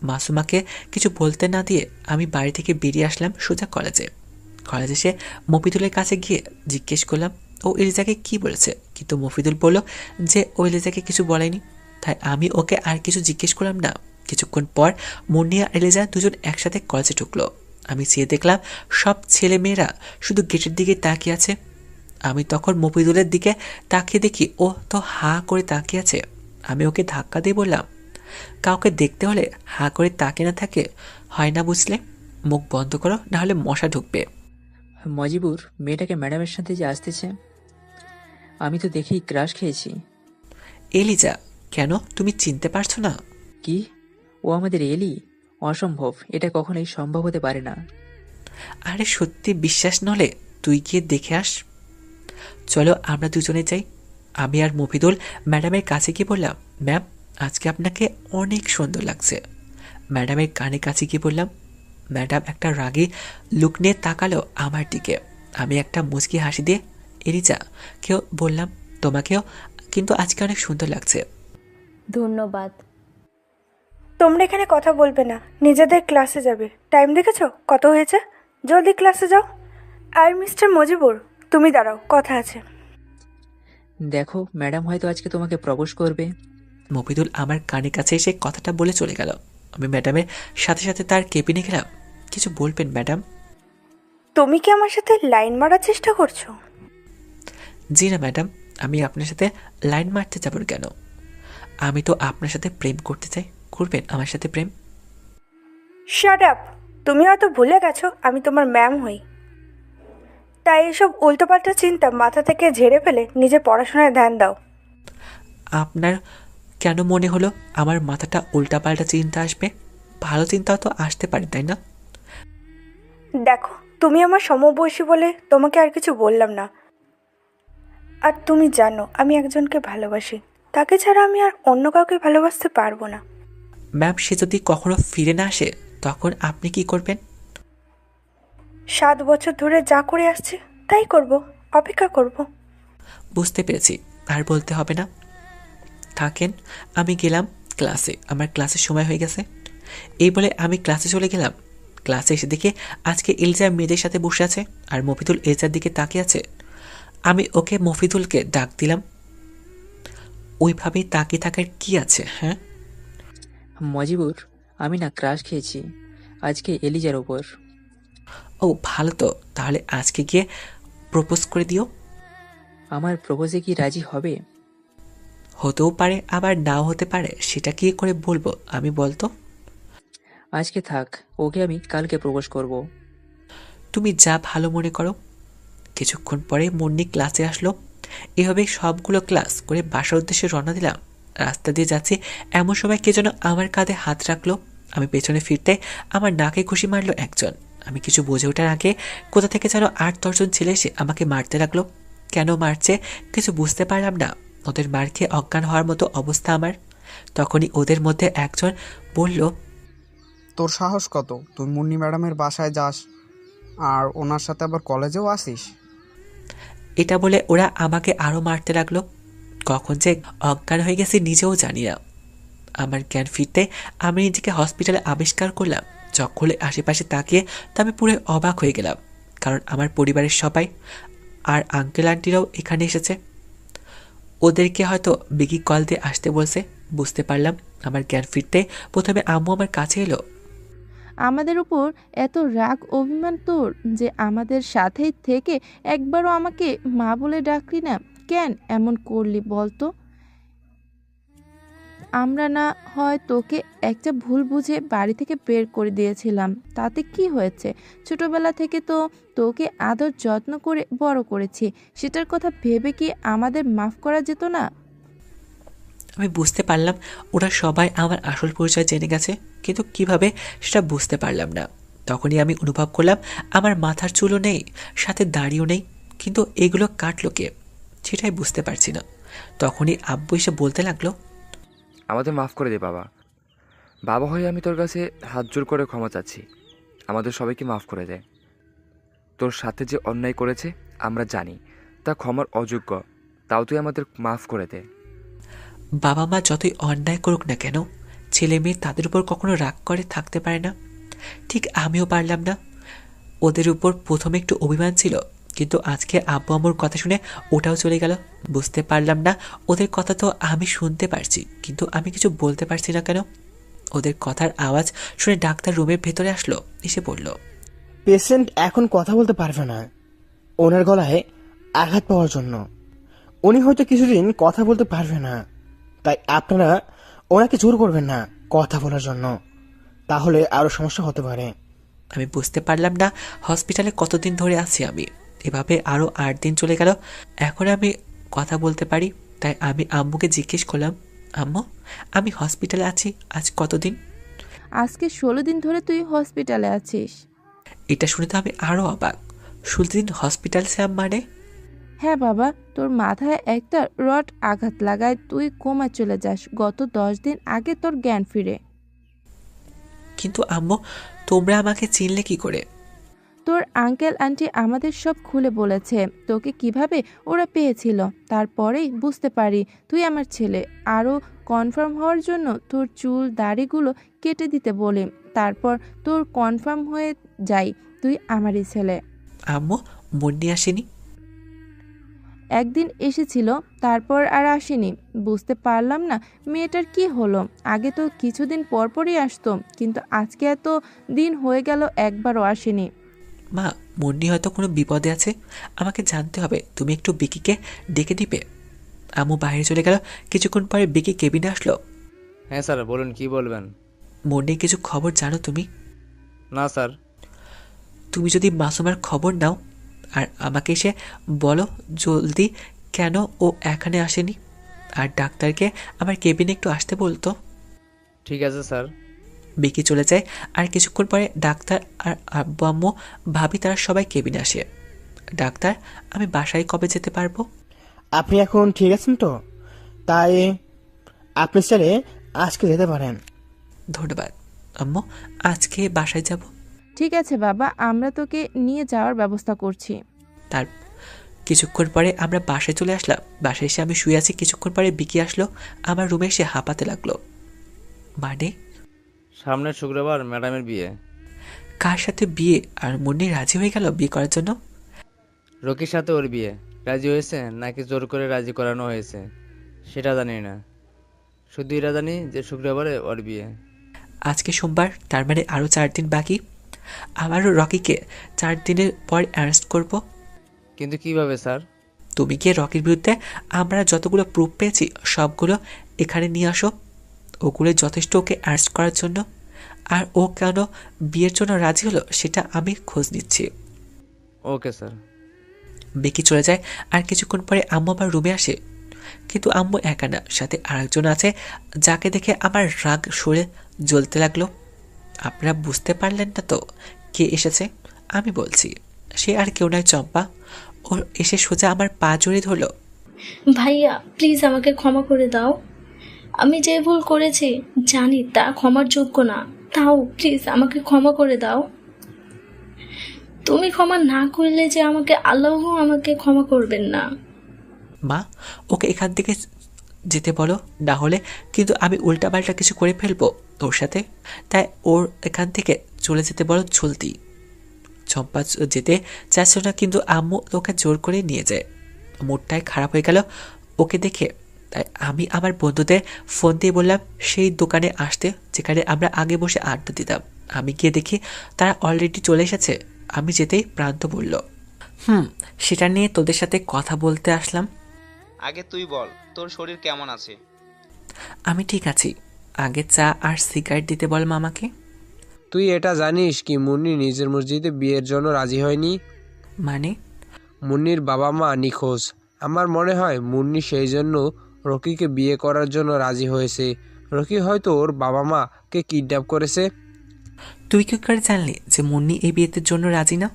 মাসুমাকে কিছু বলতে না দিয়ে আমি বাড়ি থেকে বেরিয়ে আসলাম সোজা কলেজে। কলেজে এসে মফিদুলের কাছে গিয়ে জিজ্ঞেস করলাম ও এলিজাকে কি বলেছে, কিন্তু মফিদুল বলল যে ও এলিজাকে কিছু বলেনি। তাই আমি ওকে আর কিছু জিজ্ঞেস করলাম না। কিছুক্ষণ পর মুন্নি আর এলিজা দুজন একসাথে কলেজে ঢুকলো। আমি চেয়ে দেখলাম সব ছেলে মেয়েরা শুধু গেটের দিকে তাকিয়ে আছে। আমি তখন মফিদুলের দিকে তাকিয়ে দেখি ও তো হা করে তাকিয়ে আছে। আমি ওকে ধাক্কা দিয়ে বললাম, কাউকে দেখতে হলে হা করে তাকিয়ে না থাকে হয় না, বুঝলে? মুখ বন্ধ করো, নাহলে মশা ঢুকবে। মজিবুর, মেয়েটাকে ম্যাডামের সাথে যে আসতেছে, আমি তো দেখেই ক্রাশ খেয়েছি। এলিজা, কেন তুমি চিনতে পারছো না? কি? ও আমাদের এলি? অসম্ভব, এটা কখনোই সম্ভব হতে পারে না। আরে সত্যি বিশ্বাস নলে তুই গিয়ে দেখে আস। চলো আমরা দুজনে যাই। আমি আর মফিদুল ম্যাডামের কাছে গিয়ে বললাম, ম্যাম আজকে আপনাকে অনেক সুন্দর লাগছে। ম্যাডামের কানে কাছে গিয়ে বললাম। ম্যাডাম একটা রাগী লুক নিয়ে তাকালো আমার দিকে। আমি একটা মুচকি হাসি দিয়ে এলিজা কেউ বললাম, তোমাকেও কিন্তু আজকে অনেক সুন্দর লাগছে। ধন্যবাদ। তোমরা এখানে কথা বলবে না, নিজেদের ক্লাসে যাবে। টাইম দেখেছো কত হয়েছে? জলদি ক্লাসে যাও। আর মিস্টার মজিবুর, তুমি দাঁড়াও, কথা আছে। দেখো, ম্যাডাম হয়তো আজকে তোমাকে প্রপোজ করবে। মফিদুল আমার কানে কাছে এসে কথাটা বলে চলে গেল। আমি ম্যাডামের সাথে সাথে তার কেবিনে গেলাম। কিছু বলবেন ম্যাডাম? তুমি কি আমার সাথে লাইন মারার চেষ্টা করছো? জি না ম্যাডাম, আমি আপনার সাথে লাইন মারতে যাব কেন? আমি তো আপনার সাথে প্রেম করতে চাই। করবেন আমার সাথে প্রেম? Shut up! তুমি হয়তো ভুলে গেছো আমি তোমার ম্যাম হই। তাই এসব উল্টোপাল্টা চিন্তা মাথা থেকে ঝেড়ে ফেলে নিজের পড়াশোনায় ধ্যান দাও। আপনার কেন মনে হলো আমার মাথাটা উল্টাপাল্টা চিন্তা আসবে? ভালো চিন্তাও তো আসতে পারে, তাই না? দেখো, তুমি আমার সমবয়সী বলে তোমাকে আর কিছু বললাম না। আর তুমি জানো আমি একজনকে ভালোবাসি, তাকে ছাড়া আমি আর অন্য কাউকে ভালোবাসতে পারবো না। ম্যাম, সে যদি কখনো ফিরে না আসে তখন আপনি কি করবেন? 7 বছর ধরে যা করে আসছে তাই করব, অপেক্ষা করব। বুঝতে পেরেছি, আর বলতে হবে না। থাকেন, আমি গেলাম ক্লাসে, আমার ক্লাসের সময় হয়ে গেছে। এই বলে আমি ক্লাসে চলে গেলাম। ক্লাসে এসে দেখে আজকে এলজা মেয়েদের সাথে বসে আছে আর মফিদুল এলজার দিকে তাকিয়ে আছে। আমি ওকে মফিদুলকে ডাক দিলাম। ওইভাবেই তাকিয়ে থাকার কি আছে? হ্যাঁ মজিবুর, আমি না ক্রাশ খেয়েছি আজকে এলিজার ওপর। ও ভালো তো, তাহলে আজকে গিয়ে প্রপোজ করে দিও। আমার প্রপোজে কি রাজি হবে? হতেও পারে আবার নাও হতে পারে, সেটা কি করে বলবো আমি, বলতো? আজকে থাক, ওকে আমি কালকে প্রপোজ করব। তুমি যা ভালো মনে করো। কিছুক্ষণ পরে মুন্নি ক্লাসে আসলো। এভাবে সবগুলো ক্লাস করে বাসার উদ্দেশ্যে রওনা দিলাম। রাস্তা দিয়ে যাচ্ছি, এমন সময় কে যেন আমার কাঁধে হাত রাখলো। আমি পেছনে ফিরতে আমার নাকে ঘুষি মারলো একজন। আমি কিছু বুঝে ওঠার আগে কোথা থেকে যেন 8-10 জন ছেলে এসে আমাকে মারতে লাগলো। কেন মারছে কিছু বুঝতে পারলাম না। ওদের মার খেয়ে অজ্ঞান হওয়ার মতো অবস্থা আমার। তখনই ওদের মধ্যে একজন বলল, তোর সাহস কত, তুই মুন্নি ম্যাডামের বাসায় যাস আর ওনার সাথে আবার কলেজেও আসিস? এটা বলে ওরা আমাকে আরো মারতে লাগলো। কখন যে অজ্ঞান হয়ে গেছে নিজেও জানি না। আমার জ্ঞান ফিরতে আমি নিজেকে হসপিটালে আবিষ্কার করলাম। চোখ খুলে আশেপাশে তাকিয়ে তো আমি পুরো অবাক হয়ে গেলাম, কারণ আমার পরিবারের সবাই আর আঙ্কেল আন্টিরাও এখানে এসেছে। ওদেরকে হয়তো বিকি কল দিয়ে আসতে বলছে। বুঝতে পারলাম আমার জ্ঞান ফিরতে প্রথমে আম্মু আমার কাছে এলো। আমাদের উপর এত রাগ অভিমান তোর যে আমাদের সাথেই থেকে একবারও আমাকে মা বলে ডাকলি না? কেন এমন করলি বলতো? আমরা না হয় তোকে একটা ভুল বুঝে বাড়ি থেকে বের করে দিয়েছিলাম, তাতে কি হয়েছে? ছোটবেলা থেকে তো তোকে আদর যত্ন করে বড় করেছি, সেটার কথা ভেবে কি আমাদের মাফ করা যেত না? আমি বুঝতে পারলাম ওরা সবাই আমার আসল পরিচয় জেনে গেছে, কিন্তু কিভাবে সেটা বুঝতে পারলাম না। তখনই আমি অনুভব করলাম আমার মাথার চুলও নেই, সাথে দাড়িও নেই, কিন্তু এগুলো কাটলো কে সেটাই বুঝতে পারছি না। তখনই আব্বু এসে বলতে লাগলো, আমাদের মাফ করে দে বাবা। বাবা হয়ে আমি তোর কাছে হাত জোর করে ক্ষমা চাচ্ছি। আমাদের সবাইকে মাফ করে দে। তোর সাথে যে অন্যায় করেছে আমরা জানি, তা ক্ষমার অযোগ্য, তাও তুই আমাদের মাফ করে দে। বাবা মা যতই অন্যায় করুক না কেন, ছেলে মেয়ে তাদের উপর কখনো রাগ করে থাকতে পারে না। ঠিক আমিও পারলাম না। ওদের উপর প্রথমে একটু অভিমান ছিল, কিন্তু আজকে আব্বু আম্মুর কথা শুনে ওটাও চলে গেল। বুঝতে পারলাম না, ওদের কথা তো আমি শুনতে পারছি, কিন্তু আমি কিছু বলতে পারছি না কেন। ওদের কথার আওয়াজ শুনে ডাক্তার রুমের ভেতরে আসলো, এসে বলল, পেশেন্ট এখন কথা বলতে পারবে না, ওনার গলায় আঘাত পাওয়ার জন্য। উনি হয়তো কিছুদিন কথা বলতে পারবে না, তাই আপনারা ওনাকে জোর করবেন না কথা বলার জন্য, তাহলে আরো সমস্যা হতে পারে। আমি বুঝতে পারলাম না হসপিটালে কতদিন ধরে আছি আমি। এভাবে আরো 8 দিন চলে গেল। এখন আমি কথা বলতে পারি, তাই আমি আম্মুকে জিজ্ঞেস করলাম, আম্মু আমি হসপিটালে আছি আজ কতদিন? আজকে 16 দিন ধরে তুই হসপিটালে আছিস। এটা শুনে তো আমি আরো অবাক। 16 দিন হসপিটাল স্যাম মানে? হ্যাঁ বাবা, তোর মাথায় একটা রড আঘাত লাগায় তুই কোমায় চলে যাস। গত 10 দিন আগে তোর জ্ঞান ফিরে। কিন্তু আম্মু তোমরা আমাকে চিনলে কি করে? তোর আঙ্কেল আন্টি আমাদের সব খুলে বলেছে তোকে কিভাবে ওরা পেয়েছিল। তারপরেই বুঝতে পারি তুই আমার ছেলে। আরও কনফার্ম হওয়ার জন্য তোর চুল দাড়িগুলো কেটে দিতে বলি, তারপর তোর কনফার্ম হয়ে যাই তুই আমারই ছেলে। আম্মু মুন্নি আসেনি? একদিন এসেছিল, তারপর আর আসেনি। বুঝতে পারলাম না মেয়েটার কি হলো। আগে তো কিছুদিন পরপরই আসতো, কিন্তু আজকে এত দিন হয়ে গেল একবারও আসেনি। মা, মুন্নি হয়তো কোনো বিপদে আছে, আমাকে জানতে হবে। তুমি একটু বিকিকে ডেকে দিবে? আম্মু বাইরে চলে গেল। কিছুক্ষণ পরে বিকি কেবিনে আসলো। হ্যাঁ স্যার, বলুন কি বলবেন? মুন্নির কিছু খবর জানো তুমি? না স্যার। তুমি যদি মাসুমার খবর নাও আর আমাকে এসে বলো জলদি কেন ও এখানে আসেনি, আর ডাক্তারকে আমার কেবিনে একটু আসতে বলতো। ঠিক আছে স্যার। বিকি চলে যায় আর কিছুক্ষণ পরে ডাক্তার আর আব্বু আম্মু ভাবি তারা সবাই কেবিনে আসে। ডাক্তার, আমি বাসায় কবে যেতে পারবো? আপনি এখন ঠিক আছেন তো? তাই আপনি চাইলে আজকে যেতে পারেন। ধন্যবাদ আম্মু, আজকে বাসায় যাব। ঠিক আছে বাবা, আমরা তোকে নিয়ে যাওয়ার ব্যবস্থা করছি। তার কিছুক্ষণ পরে আমরা বাসায় চলে আসলাম। বাসায় এসে আমি শুয়ে আছি, কিছুক্ষণ পরে বিকি আসলো, আমার রুমে এসে হাঁপাতে লাগলো। মানে? সামনের শুক্রবার ম্যাডামের বিয়ে। কার সাথে বিয়ে? আর মুন্নি রাজি হয়ে গেল বিয়ে করার জন্য? রকির সাথে ওর বিয়ে। রাজি হয়েছে নাকি জোর করে রাজি করানো হয়েছে সেটা জানি না, শুধু এটা জানি যে শুক্রবারে ওর বিয়ে। আজকে সোমবার, তার মানে আরও 4 দিন বাকি। আমারও রকিকে 4 দিনের পর অ্যারেস্ট করব। কিন্তু কিভাবে স্যার? তুমি গিয়ে রকির বিরুদ্ধে আমরা যতগুলো প্রুফ পেয়েছি সবগুলো এখানে নিয়ে আসো। ওগুলো যথেষ্ট ওকে অ্যারেস্ট করার জন্য। আর ও কেন বিয়ের জন্য রাজি হলো সেটা আমি খোঁজ নিচ্ছি। Okay sir. বিকি চলে যায় আর কিছুক্ষণ পরে আম্মু আবার রুমে আসে। কিন্তু আম্মু একা না, সাথে আরেকজন আছে যাকে দেখে আমার রাগ সরে জ্বলতে লাগলো। আপনারা বুঝতে পারলেন না তো কে এসেছে? আমি বলছি, সে আর কেউ নয়, চম্পা। ও এসে সোজা আমার পা জড়িয়ে ধরলো। ভাইয়া প্লিজ আমাকে ক্ষমা করে দাও, আমি যে ভুল করেছি জানি তা ক্ষমার যোগ্য না, তাও প্লিজ আমাকে ক্ষমা করে দাও। তুমি ক্ষমা না করলে যে আমাকে আল্লাহ আমাকে ক্ষমা করবেন না। মা, ওকে এখান থেকে যেতে বলো, না হলে কিন্তু আমি উল্টাপাল্টা কিছু করে ফেলবো ওর সাথে। তাই ওর এখান থেকে চলে যেতে বলো জলদি। চম্পা যেতে চাইছ না, কিন্তু আম্মু ওকে জোর করে নিয়ে যায়। মুডটাই খারাপ হয়ে গেল ওকে দেখে। তাই আমি আমার বন্ধুদের ফোন দিয়ে বললাম সেই দোকানে আসতে যেখানে আমরা আগে বসে আড্ডা দিতাম। আমি গিয়ে দেখি তারা অলরেডি চলে এসেছে। আমি যেতেই প্রান্ত বলল, সেটা নিয়ে তোদের সাথে কথা বলতে আসলাম। আগে তুই বল, তোর শরীর কেমন আছে? আমি ঠিক আছি। আগে চা আর সিগারেট দিতে বল মামাকে। তুই এটা জানিস কি মুন্নি নিজের মসজিদে বিয়ের জন্য রাজি হয়নি? মানে? মুন্নির বাবা মা নিখোঁজ। আমার মনে হয় মুন্নি সেই জন্য রকিকে বিয়ে করার জন্য রাজি হয়েছে। রকি হয়তো ওর বাবা মাকে কিডন্যাপ করেছে। তুই কি করে জানলি যে মুন্নি এই বিয়ের জন্য রাজি না?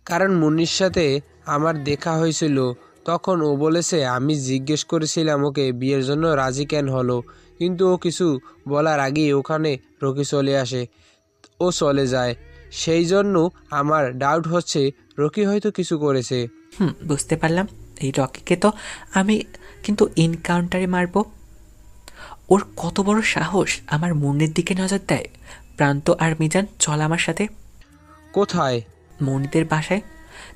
কারণ মুন্নির সাথে আমার দেখা হয়েছিল, তখন ও বলেছে আমি জিজ্ঞেস করেছিলাম ওকে বিয়ের জন্য রাজি কেন হলো, কিন্তু ও কিছু বলার আগেই ওখানে রকি চলে আসে, ও চলে যায়। সেই জন্য আমার ডাউট হচ্ছে রকি হয়তো কিছু করেছে। বুঝতে পারলাম। এই রকিকে তো আমি কিন্তু এনকাউন্টারে মারবো। ওর কত বড় সাহস আমার মুন্নির দিকে নজর দেয়। প্রান্ত আর মিজান চল আমার সাথে। কোথায়? মনিদের বাসায়।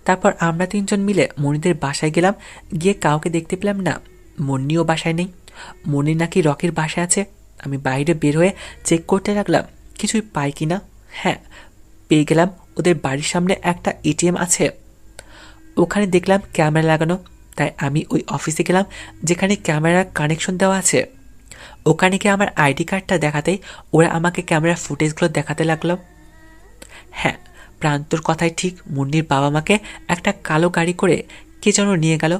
তারপর আমরা 3 জন মিলে মনিদের বাসায় গেলাম। গিয়ে কাউকে দেখতে পেলাম না। মুন্নিও বাসায় নেই। মনি নাকি রকির বাসায় আছে। আমি বাইরে বের হয়ে চেক করতে লাগলাম কিছুই পাই কিনা। হ্যাঁ, পেয়ে গেলাম। ওদের বাড়ির সামনে একটা এটিএম আছে, ওখানে দেখলাম ক্যামেরা লাগানো। তাই আমি ওই অফিসে গেলাম যেখানে ক্যামেরার কানেকশন দেওয়া আছে। ওখানে গিয়ে আমার আইডি কার্ডটা দেখাতেই ওরা আমাকে ক্যামেরার ফুটেজগুলো দেখাতে লাগলো। হ্যাঁ, প্রান্তর কথাই ঠিক। মুন্নির বাবা মাকে একটা কালো গাড়ি করে কে যেন নিয়ে গেল।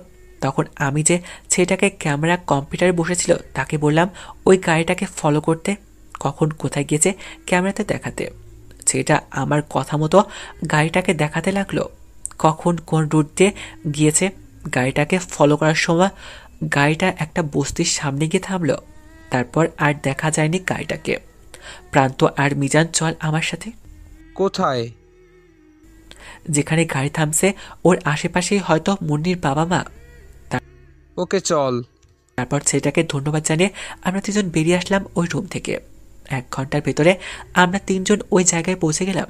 তখন আমি যে ছেলেটাকে ক্যামেরা কম্পিউটারে বসেছিল তাকে বললাম ওই গাড়িটাকে ফলো করতে, কখন কোথায় গিয়েছে ক্যামেরাতে দেখাতে। ছেলেটা আমার কথা মতো গাড়িটাকে দেখাতে লাগলো, কখন কোন রুট দিয়ে গিয়েছে। গাড়িটাকে ফলো করার সময় গাড়িটা একটা বস্তির সামনে গিয়ে থামলো। তারপর আর দেখা যায়নি গাড়িটাকে। প্রান্ত আর মিজান চল আমার সাথে। কোথায়? যেখানে গাড়ি থামছে ওর আশেপাশেই হয়তো মুন্নির বাবা মা। ওকে চল। তারপর ছেলেটাকে ধন্যবাদ জানিয়ে আমরা 3 জন বেরিয়ে আসলাম ওই রুম থেকে। 1 ঘন্টার ভেতরে আমরা 3 জন ওই জায়গায় পৌঁছে গেলাম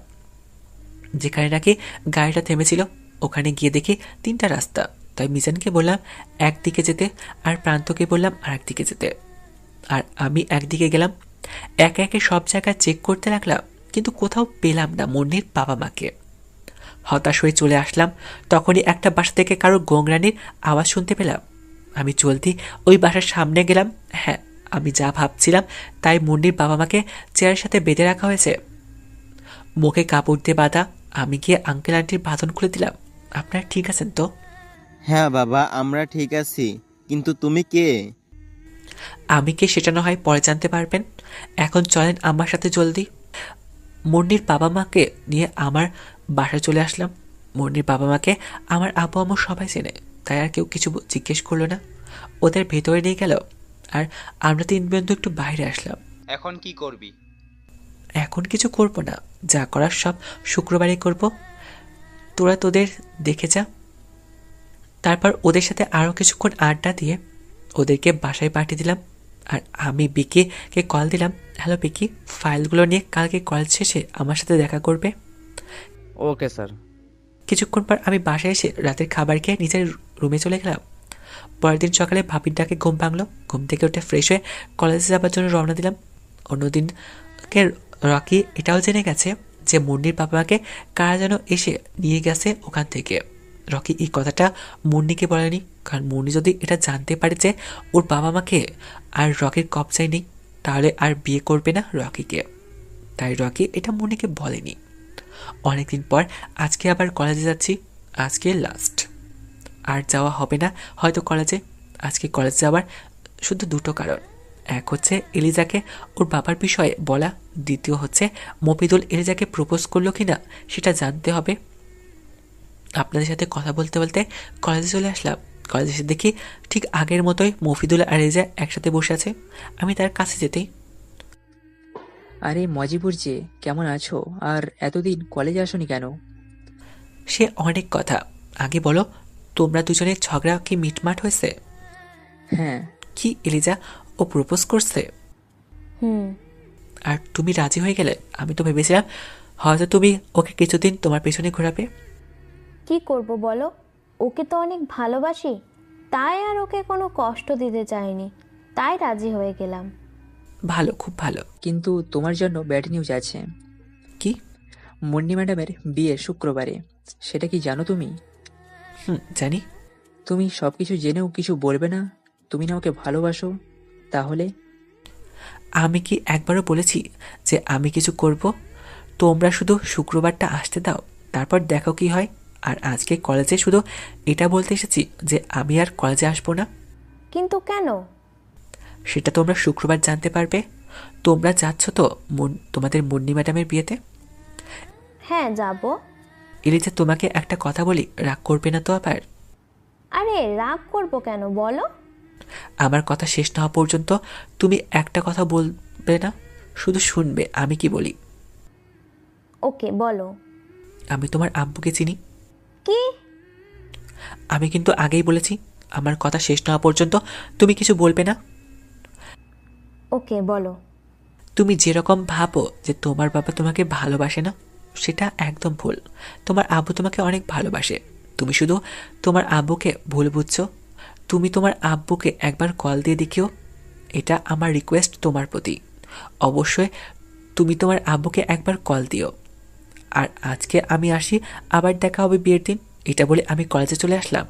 যেখানে নাকি গাড়িটা থেমেছিল। ওখানে গিয়ে দেখি 3টা রাস্তা। তাই মিজানকে বললাম একদিকে যেতে আর প্রান্তকে বললাম আরেকদিকে যেতে। আর আমি একদিকে গেলাম। একে একে সব জায়গায় চেক করতে লাগলাম, কিন্তু কোথাও পেলাম না মুন্নির বাবা মাকে। হতাশ হয়ে চলে আসলাম। তখনই একটা বাসা থেকে কারো গোংরানির আওয়াজ শুনতে পেলাম। আমি জলদি ওই বাসার সামনে গেলাম। হ্যাঁ, আমি যা ভাবছিলাম তাই মুন্নির বাবা মাকে চেয়ারের সাথে বেঁধে রাখা হয়েছে, মুখে কাপড় দিয়ে বাঁধা। আমি গিয়ে আঙ্কেল আন্টির বাঁধন খুলে দিলাম। আপনারা ঠিক আছেন তো? হ্যাঁ বাবা, আমরা ঠিক আছি, কিন্তু তুমি কে? আমি কে সেটা না হয় পরে জানতে পারবেন, এখন চলেন আমার সাথে জলদি। মুন্নির বাবা মাকে নিয়ে আমার বাসায় চলে আসলাম। মুন্নির বাবা মাকে আমার আব্বু আম্মু সবাই চেনে, তাই আর কেউ কিছু জিজ্ঞেস করলো না, ওদের ভেতরে নিয়ে গেল। আর আমরা 3 বন্ধু একটু বাইরে আসলাম। এখন কি করবি? এখন কিছু করব না, যা করার সব শুক্রবারই করব। তোরা তোদের দেখে যা। তারপর ওদের সাথে আরও কিছুক্ষণ আড্ডা দিয়ে ওদেরকে বাসায় পাঠিয়ে দিলাম। আর আমি বিকিকে কল দিলাম, হ্যালো বিকি, ফাইলগুলো নিয়ে কালকে কলেজ শেষে আমার সাথে দেখা করবে। Okay sir. কিছুক্ষণ পর আমি বাসায় এসে রাতের খাবার খেয়ে নিজের রুমে চলে গেলাম। পরের দিন সকালে ভাবির ডাকে ঘুম ভাঙলো। ঘুম থেকে উঠে ফ্রেশ হয়ে কলেজে যাবার জন্য রওনা দিলাম। অন্যদিনকে রকি এটাও জেনে গেছে যে মুন্নির বাবা মাকে কারা যেন এসে নিয়ে গেছে ওখান থেকে। রকি এই কথাটা মুন্নিকে বলেনি, কারণ মুন্নি যদি এটা জানতে পারে যে ওর বাবা মাকে আর রকির কবজায় নেই, তাহলে আর বিয়ে করবে না রকিকে। তাই রকি এটা মুন্নিকে বলেনি। অনেকদিন পর আজকে আবার কলেজে যাচ্ছি, আজকে লাস্ট, আর যাওয়া হবে না হয়তো কলেজে। আজকে কলেজে যাওয়ার শুধু 2টো কারণ, এক হচ্ছে এলিজাকে ওর বাবার বিষয়ে বলা, দ্বিতীয় হচ্ছে মফিদুল এলিজাকে প্রপোজ করলো কিনা সেটা জানতে হবে। আপনাদের সাথে কথা বলতে বলতে কলেজে চলে আসলাম। কলেজে এসে দেখি ঠিক আগের মতোই মফিদুল আর এলিজা একসাথে বসে আছে। আমি তার কাছে যেতেই, আরে মজিবুর যে, কেমন আছো? আর এতদিন কলেজে আসোনি কেন? সে অনেক কথা। আগে বলো, তোমরা দুজনের ঝগড়া কি মিটমাট হয়েছে? হ্যাঁ। কি এলিজা, ও প্রপোজ করছে? আর তুমি রাজি হয়ে গেলে? আমি তো ভেবেছিলাম হয়তো তুমি ওকে কিছুদিন তোমার পেছনে ঘোরাবে। কি করব বলো, ওকে তো অনেক ভালোবাসি, তাই আর ওকে কোনো কষ্ট দিতে চাইনি, তাই রাজি হয়ে গেলাম। ভালো, খুব ভালো। কিন্তু তোমার জন্য ব্যাড নিউজ আছে। কি? মুন্নি ম্যাডামের বিয়ে শুক্রবারে, সেটা কি জানো তুমি? জানি। তুমি সবকিছু জেনেও কিছু বলবে না? তুমি না ওকে ভালোবাসো, তাহলে? আমি কি একবারও বলেছি যে আমি কিছু করব? তোমরা শুধু শুক্রবারটা আসতে দাও, তারপর দেখো কি হয়। আর আজকে কলেজে শুধু এটা বলতে এসেছি যে আমি আর কলেজে আসবো না। কিন্তু কেন? সেটা তোমরা শুক্রবার জানতে পারবে। তোমরা যাচ্ছ তো তোমাদের মুন্নি ম্যাডামের বিয়েতে? হ্যাঁ যাব। এলিজা, তোমাকে একটা কথা বলি, রাগ করবে না তো আবার? আরে রাগ করব কেন বলো? আমার কথা শেষ না হওয়া পর্যন্ত তুমি একটা কথা বলবে না, শুধু শুনবে আমি কি বলি। ওকে বলো। আমি তোমার আব্বুকে চিনি। কি? আমি কিন্তু আগেই বলেছি, আমার কথা শেষ না হওয়া পর্যন্ত তুমি কিছু বলবে না। ওকে বলো। তুমি যেরকম ভাবো যে তোমার বাবা তোমাকে ভালোবাসে না, সেটা একদম ভুল। তোমার আব্বু তোমাকে অনেক ভালোবাসে। তুমি শুধু তোমার আব্বুকে ভুল বুঝছো। তুমি তোমার আব্বুকে একবার কল দিয়ে দেখিও, এটা আমার রিকোয়েস্ট তোমার প্রতি। অবশ্যই তুমি তোমার আব্বুকে একবার কল দিও। আর আজকে আমি আসি, আবার দেখা হবে বিয়ের দিন। এটা বলে আমি কলেজে চলে আসলাম।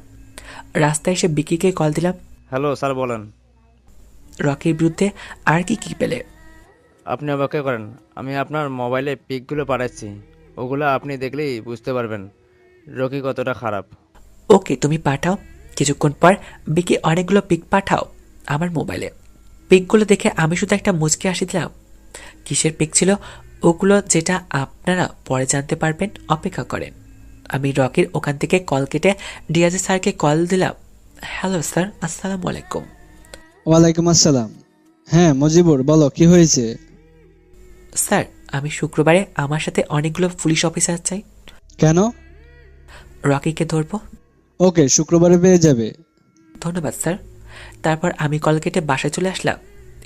রাস্তায় এসে বিকিকে কল দিলাম। হ্যালো স্যার, বলেন। রকির বিরুদ্ধে আর কি কি পেলে? আপনি অপেক্ষা করেন, আমি আপনার মোবাইলে পিকগুলো পাঠাচ্ছি, ওগুলো আপনি দেখলেই বুঝতে পারবেন রকি কতটা খারাপ। ওকে, তুমি পাঠাও। কিছুক্ষণ পর বিকি অনেকগুলো পিক পাঠাও আমার মোবাইলে। পিকগুলো দেখে আমি শুধু একটা মুচকি হাসি দিলাম। কিসের পিক ছিল ওগুলো যেটা আপনারা পরে জানতে পারবেন, অপেক্ষা করেন। আমি রকির ওখান থেকে কল কেটে ডিআজে স্যারকে কল দিলাম। হ্যালো স্যার, আসসালামু আলাইকুম। ওয়ালাইকুম আসসালাম। হ্যাঁ মজিবুর, বলো কি হয়েছে? স্যার, আমি শুক্রবারে আমার সাথে অনেকগুলো পুলিশ অফিসার চাই। কেন? রকিকে ধরবো। ওকে, শুক্রবারে পেয়ে যাবে। ধন্যবাদ স্যার। তারপর আমি কল কেটে বাসায় চলে আসলাম।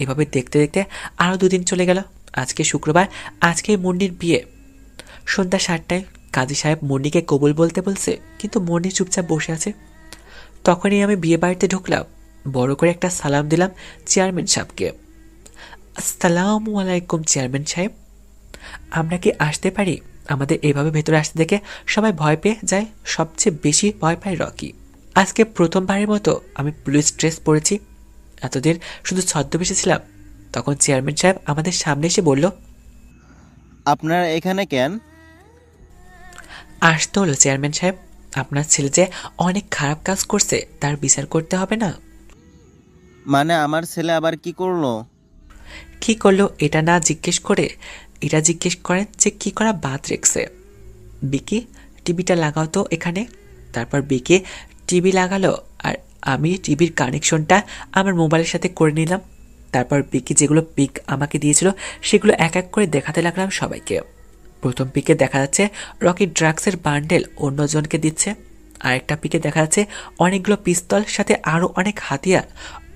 এভাবে দেখতে দেখতে আরও 2 দিন চলে গেল। আজকে শুক্রবার, আজকে মুন্নির বিয়ে। সন্ধ্যা 7টায় কাজী সাহেব মুন্নিকে কবুল বলতে বলছে, কিন্তু মুন্নি চুপচাপ বসে আছে। তখনই আমি বিয়ে বাড়িতে ঢুকলাম। বড় করে একটা সালাম দিলাম চেয়ারম্যান সাহেবকে। আসসালামু আলাইকুম চেয়ারম্যান সাহেব, আমরা কি আসতে পারি? আমাদের এইভাবে ভেতরে আসতে দেখে সবাই ভয় পেয়ে যায়, সবচেয়ে বেশি ভয় পায় রকি। আজকে প্রথমবারের মতো আমি পুলিশ ড্রেস পরেছি। এতদিন শুধু ছদ্মবেশে ছিলাম। তখন চেয়ারম্যান সাহেব আমাদের সামনে এসে বলল, আপনারা এখানে কেন? আসতে হলো চেয়ারম্যান সাহেব, আপনার ছেলে যে অনেক খারাপ কাজ করছে তার বিচার করতে হবে না? মানে আমার ছেলে আবার কি করলো? কি করলো এটা না জিজ্ঞেস করে এটা জিজ্ঞেস করেন যে কি করা বাদ রেখেছে। বিকি, টিভিটা লাগাও তো এখানে। তারপর বিকি টিভি লাগালো আর আমি টিভির কানেকশনটা আমার মোবাইলের সাথে করে নিলাম। তারপর বিকি যেগুলো পিক আমাকে দিয়েছিল সেগুলো এক এক করে দেখাতে লাগলাম সবাইকে। প্রথম পিকে দেখা যাচ্ছে রকি ড্রাগসের বান্ডেল অন্যজনকে দিচ্ছে। আরেকটা পিকে দেখা যাচ্ছে অনেকগুলো পিস্তল সাথে আরও অনেক হাতিয়ার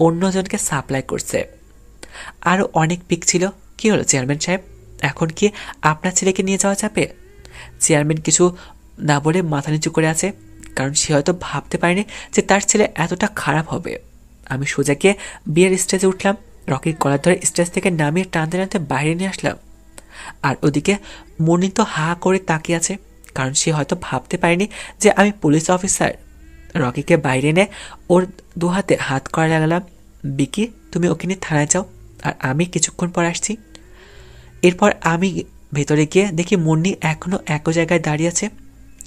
অন্যজনকে সাপ্লাই করছে। আরও অনেক পিক ছিল। কি হলো চেয়ারম্যান সাহেব, এখন কি আপনার ছেলেকে নিয়ে যাওয়া যাবে? চেয়ারম্যান কিছু না বলে মাথা নিচু করে আছে, কারণ সে হয়তো ভাবতে পারেনি যে তার ছেলে এতটা খারাপ হবে। আমি সোজা গিয়ে বিয়ের স্টেজে উঠলাম, রকির কলার ধরে স্টেজ থেকে নামিয়ে টানতে টানতে বাইরে নিয়ে আসলাম। আর ওদিকে মুন্নি তো হা করে তাকিয়ে আছে, কারণ সে হয়তো ভাবতে পারেনি যে আমি পুলিশ অফিসার। রকিকে বাইরে এনে ওর দু হাতে হাত করা লাগালাম। বিকি, তুমি ওকে নিয়ে থানায় যাও, আর আমি কিছুক্ষণ পর আসছি। এরপর আমি ভেতরে গিয়ে দেখি মুন্নি এখনো একই জায়গায় দাঁড়িয়ে আছে।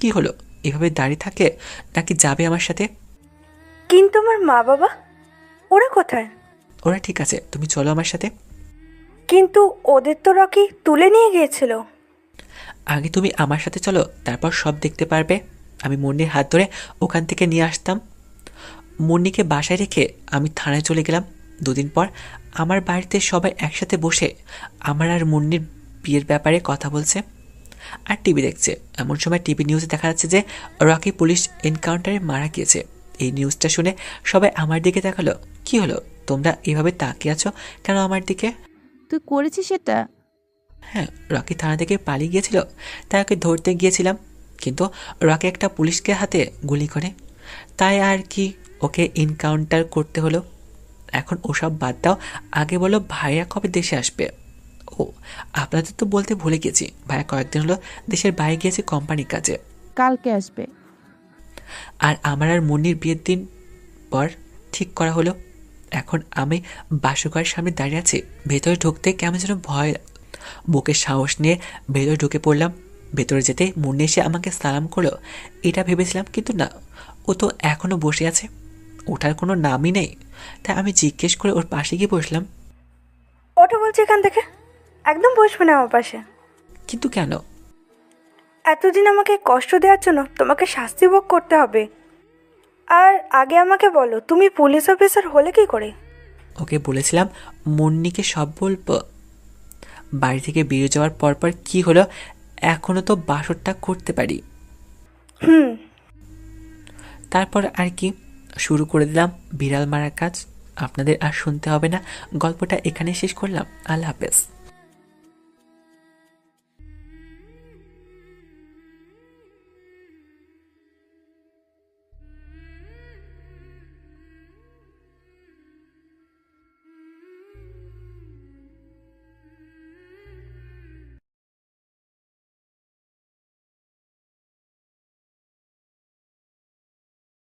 কি হলো, এভাবে দাঁড়িয়ে থাকে নাকি যাবে আমার সাথে? কিন্তু আমার মা বাবা ওরা কোথায়? ওরা ঠিক আছে, তুমি চলো আমার সাথে। কিন্তু ওদের তো রকি তুলে নিয়ে গিয়েছিল। আগে তুমি আমার সাথে চলো, তারপর সব দেখতে পারবে। আমি মুন্নির হাত ধরে ওখান থেকে নিয়ে আসতাম। মুন্নিকে বাসায় রেখে আমি থানায় চলে গেলাম। দুদিন পর আমার বাড়িতে সবাই একসাথে বসে আমার আর মুন্নির বিয়ের ব্যাপারে কথা বলছে আর টিভি দেখছে। এমন সময় টিভি নিউজে দেখা যাচ্ছে যে রকি পুলিশ এনকাউন্টারে মারা গিয়েছে। এই নিউজটা শুনে সবাই আমার দিকে তাকালো। কি হলো, তোমরা এভাবে তাকিয়ে আছো কেন আমার দিকে? তুই করেছিস সেটা? হ্যাঁ, রকি থানা থেকে পালিয়ে গিয়েছিল, তাই ওকে ধরতে গিয়েছিলাম। কিন্তু রকি একটা পুলিশকে হাতে গুলি করে, তাই আর কি ওকে এনকাউন্টার করতে হলো। এখন ওসব বাদ দাও, আগে বলো ভাইয়া কবে দেশে আসবে? ও, আপনাদের তো বলতে ভুলে গেছি, ভাইয়া কয়েকদিন হলো দেশের বাইরে গিয়েছে কোম্পানির কাজে। কালকে আসবে। আর আমার আর মুন্নির বিয়ের দিন পর ঠিক করা হলো। এখন আমি বাসুঘরের সামনে দাঁড়িয়ে আছি। ভেতরে ঢুকতে কেমন যেন ভয়, বুকে সাহস নিয়ে ভেতরে ঢুকে পড়লাম। ভেতরে যেতে মুন্নি এসে আমাকে সালাম করলো, এটা ভেবেছিলাম, কিন্তু না, ও তো এখনো বসে আছে, ওঠার কোনো নামই নেই। তাই আমি জিজ্ঞেস করে ওর পাশে গিয়ে বসলাম। ওটা বলছি এখান থেকে, একদম বসবে না আমার পাশে। কিন্তু কেন? এতদিন আমাকে কষ্ট দেওয়ার জন্য তোমাকে শাস্তি ভোগ করতে হবে। আর আগে আমাকে বলো, তুমি পুলিশ অফিসার হলে কি করে? ওকে বলেছিলাম মুন্নিকে সব বলবো। বাড়ি থেকে বেরিয়ে যাওয়ার পরপর কি হলো, এখনো তো বাসরটা করতে পারি। তারপর আর কি শুরু করে দিলাম বিড়াল মারার কাজ। আপনাদের আর শুনতে হবে না, গল্পটা এখানে শেষ করলাম। আল্লাহ হাফেজ।